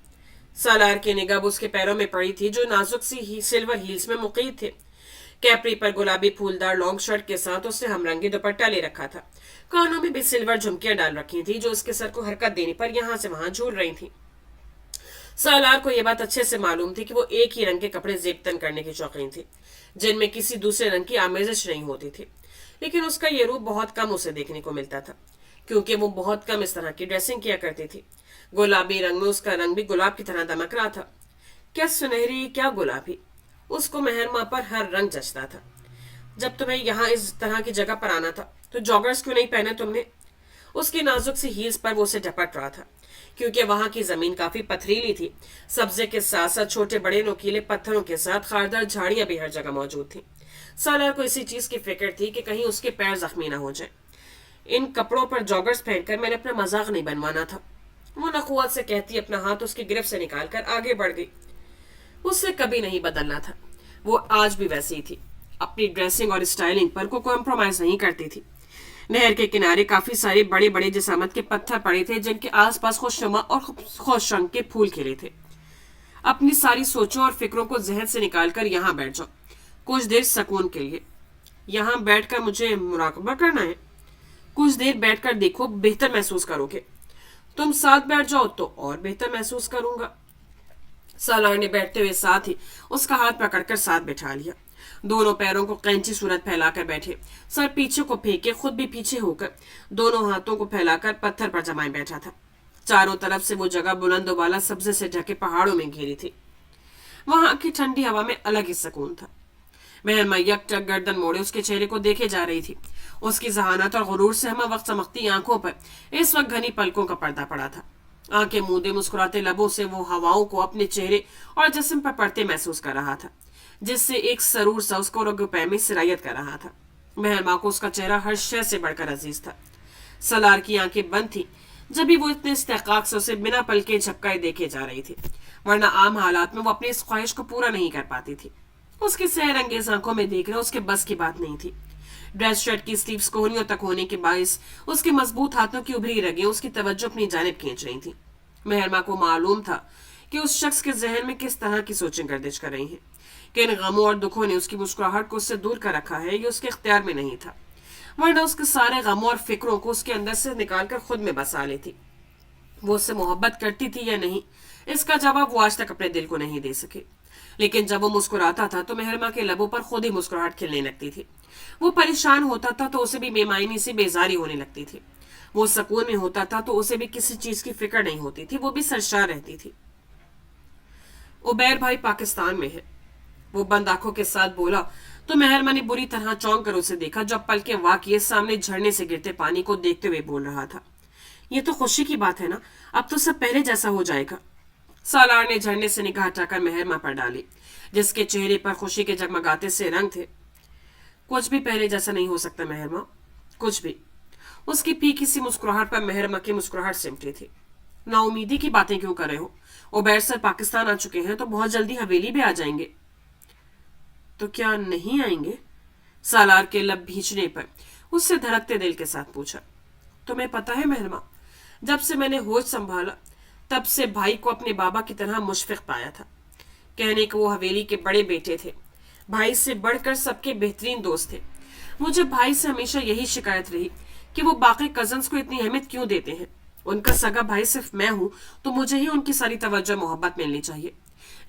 सालार की निगाह उसके पैरों में पड़ी थी, जो नाजुक सी सिल्वर हील्स में मुकीद थे। कैपरी पर गुलाबी फूलदार लॉन्ग शर्ट के साथ उसने हमरंगी दुपट्टा ले रखा था। कानों में भी सिल्वर झुमकियां डाल रखी थी, जो उसके सर को हरकत देने पर यहाँ से वहां झूल रही थी। सालार को यह बात अच्छे से मालूम थी कि वो एक ही रंग के कपड़े जेबतन करने की शौकीन थी, जिनमें किसी दूसरे रंग की आमेजिश नहीं होती थी। लेकिन उसका ये रूप बहुत कम उसे देखने को मिलता था, क्योंकि वो बहुत कम इस तरह की ड्रेसिंग किया करती थी। गुलाबी रंग में उसका रंग भी गुलाब की तरह दमक रहा था। क्या सुनहरी, क्या गुलाबी, उसको मेहरमा पर हर रंग जचता था। जब तुम्हें यहाँ इस तरह की जगह पर आना था तो जॉगर्स क्यों नहीं पहने तुमने? उसकी नाजुक सी हील्स पर वो उसे झपट रहा था, क्योंकि वहां की जमीन काफी पथरीली थी। सब्जे के साथ साथ छोटे बड़े नुकीले पत्थरों के साथ खारदार झाड़ियां भी हर जगह मौजूद थी। सालार को इसी चीज की फिक्र थी कि कहीं उसके पैर जख्मी ना हो जाए। इन कपड़ों पर जॉगर्स पहनकर मैंने अपना मजाक नहीं बनवाना था, वो नखुवत से कहती अपना हाथ उसकी गिरफ्त से निकालकर आगे बढ़ गई। उससे कभी नहीं बदलना था, वो आज भी वैसी ही थी। अपनी ड्रेसिंग और स्टाइलिंग पर को कॉम्प्रोमाइज नहीं करती थी। नहर के किनारे काफी सारे बड़े बड़े जिसामत के पत्थर पड़े थे जिनके आसपास खुशनुमा और खुश रंग के फूल खिले थे। अपनी सारी सोचों और फिक्रों को जहन से निकालकर यहाँ बैठ जाओ, कुछ देर सुकून के लिए। यहाँ बैठकर मुझे मुराकबा करना है। कुछ देर बैठकर देखो, बेहतर महसूस करोगे। तुम साथ बैठ जाओ तो और बेहतर महसूस करूंगा। सालार ने बैठते हुए साथ ही उसका हाथ पकड़कर साथ बैठा लिया। दोनों पैरों को कैंची सूरत फैलाकर बैठे, सर पीछे को फेंके, खुद भी पीछे होकर दोनों हाथों को फैलाकर पत्थर पर जमाए बैठा था। चारों तरफ से वो जगह बुलंद वाला सब्जे से ढके पहाड़ों में घेरी थी। वहां की ठंडी हवा में अलग ही सुकून था। महरमा यकटक गर्दन मोड़े उसके चेहरे को देखे जा रही थी। उसकी जहानत और गुरूर से हम वक्त चमकती आंखों पर इस वक्त घनी पलकों का पर्दा पड़ा था। आंखें मूंदे मुस्कुराते लबों से वो हवाओं को अपने चेहरे और जिस्म पर पड़ते महसूस कर रहा था, जिससे एक सरूर सा उसको रगपै में सिरायत कर रहा था। महरमा को उसका चेहरा हर शय से बढ़कर अजीज था। सलार की आंखें बंद थी जब भी वो इतने इस्तेकाक से उसे बिना पलके झपकाए देखे जा रही थी, वरना आम हालात में वो अपनी इस ख्वाहिश को पूरा नहीं कर पाती थी। उसकी सहर अंगेज आंखों में देखना उसके बस की बात नहीं थी। ड्रेस शर्ट की स्लीव्स कोहनियों तक होने के बायस उसके मजबूत हाथों की उभरी रगें उसकी तवज्जो अपनी जानिब खींच रही थी। महरमा को मालूम था कि उस शख्स के जहन में किस तरह की सोचें गर्दिश कर रही हैं, किन गमों और दुखों ने उसकी मुस्कुराहट को उससे दूर कर रखा है, ये उसके इख्तियार में नहीं था, वरना उसके सारे गमों और फिक्रों को उसके अंदर से निकालकर खुद में बसा लेती। वो उससे मोहब्बत करती थी या नहीं, इसका जवाब वो आज तक अपने दिल को नहीं दे सके। लेकिन जब वो मुस्कुराता था तो महरमा के लबों पर खुद ही मुस्कुराहट खिलने लगती थी। वो परेशान होता था तो उसे भी बेमायनी से बेजारी होने लगती थी। वो सुकून में होता था तो उसे भी किसी चीज की फिक्र नहीं होती थी, वो भी सरशार रहती थी। उबैर भाई पाकिस्तान में है, वो बंद आंखों के साथ बोला तो महरमा ने बुरी तरह चौंक कर उसे देखा, जब पलके वाकिए सामने झरने से गिरते पानी को देखते हुए बोल रहा था, ये तो खुशी की बात है ना, अब तो सब पहले जैसा हो जाएगा। सालार ने झरने से निगाह हटाकर महरमा पर डाली, जिसके चेहरे पर खुशी के जगमगाते से रंग थे। कुछ भी पहले जैसा नहीं हो सकता महरमा, कुछ भी। उसकी फीकी सी मुस्कुराहट पर महरमा की मुस्कुराहट सिमटी थी। नाउमीदी की बातें क्यों कर रहे हो? उबैर सर पाकिस्तान आ चुके हैं तो बहुत जल्दी हवेली भी आ जाएंगे। तो क्या नहीं आएंगे? सालार के लब भींचने पर उससे धड़कते दिल के साथ पूछा। तुम्हें पता है महरमा, जब से मैंने होश संभाला तब से भाई को अपने बाबा की तरह मुशफिक पाया था। कहने को वो हवेली के बड़े बेटे थे, भाई से बढ़कर सबके बेहतरीन दोस्त थे। मुझे भाई से हमेशा यही शिकायत रही कि वो बाकी कजन्स को इतनी अहमियत क्यों देते हैं। उनका सगा भाई सिर्फ मैं हूं तो मुझे ही उनकी सारी तवज्जो मोहब्बत मिलनी चाहिए,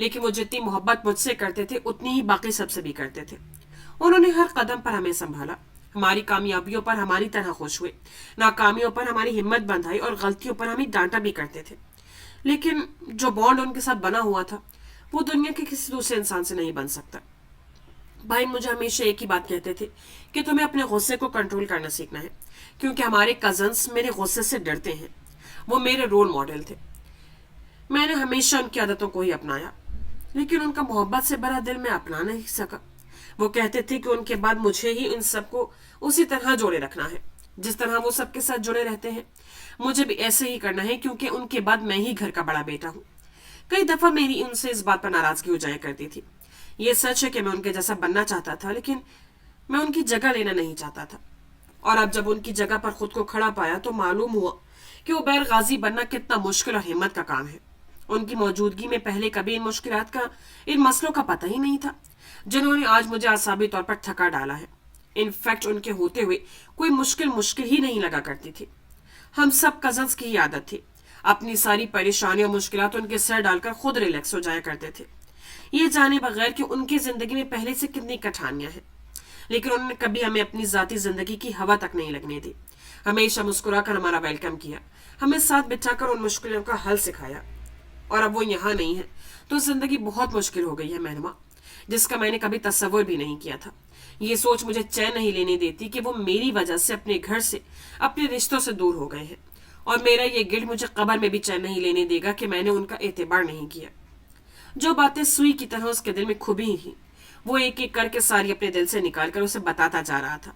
लेकिन वो जितनी मोहब्बत मुझसे करते थे उतनी ही बाकी सबसे भी करते थे। उन्होंने हर कदम पर हमें संभाला, हमारी कामयाबियों पर हमारी तरह खुश हुए, नाकामियों पर हमारी हिम्मत बंधाई और गलतियों पर हमें डांटा भी करते थे। लेकिन जो बॉन्ड उनके साथ बना हुआ था वो दुनिया के किसी दूसरे इंसान से नहीं बन सकता। भाई मुझे हमेशा एक ही बात कहते थे कि तुम्हें अपने गुस्से को कंट्रोल करना सीखना है, क्योंकि हमारे कजन्स मेरे गुस्से से डरते हैं। वो मेरे रोल मॉडल थे। मैंने हमेशा उनकी आदतों को ही अपनाया, लेकिन उनका मोहब्बत से भरा दिल मैं अपना नहीं सका। वो कहते थे कि उनके बाद मुझे ही इन सबको उसी तरह जोड़े रखना है जिस तरह वो सबके साथ जुड़े रहते हैं। मुझे भी ऐसे ही करना है, क्योंकि उनके बाद मैं ही घर का बड़ा बेटा हूँ। कई दफा मेरी उनसे इस बात पर नाराजगी हो जाया करती थी। ये सच है कि मैं उनके जैसा बनना चाहता था, लेकिन मैं उनकी जगह लेना नहीं चाहता था। और अब जब उनकी जगह पर खुद को खड़ा पाया तो मालूम हुआ कि उबैर गाजी बनना कितना मुश्किल और हिम्मत का काम है। उनकी मौजूदगी में पहले कभी इन मुश्किलात का, इन मसलों का पता ही नहीं था, जिन्होंने आज मुझे आसाबी तौर पर थका डाला है। इनफैक्ट उनके होते हुए कोई मुश्किल ही नहीं लगा करती थी। हम सब कजन्स की ही आदत थी, अपनी सारी परेशानी और मुश्किलात उनके सर डालकर खुद रिलैक्स हो जाया करते थे, ये जाने बगैर कि उनकी जिंदगी में पहले से कितनी कठिनाइयां हैं। लेकिन उन्होंने कभी हमें अपनी जाती जिंदगी की हवा तक नहीं लगने दी। हमेशा मुस्कुराकर हमारा वेलकम किया, हमें साथ बिठाकर उन मुश्किलों का हल सिखाया। और अब वो यहाँ नहीं है तो जिंदगी बहुत मुश्किल हो गई है महरमा, जिसका मैंने कभी तस्वुर भी नहीं किया था। ये सोच मुझे चैन नहीं लेने देती कि वो मेरी वजह से अपने घर से, अपने रिश्तों से दूर हो गए हैं, और मेरा ये गिल्ट मुझे कब्र में भी चैन नहीं लेने देगा कि मैंने उनका एतबार नहीं किया। जो बातें सुई की तरह उसके दिल में खुबी ही, वो एक एक करके सारी अपने दिल से निकालकर उसे बताता जा रहा था।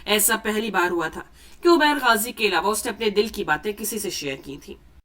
ऐसा पहली बार हुआ था कि उबैर गाजी के अलावा उसने अपने दिल की बातें किसी से शेयर की थी।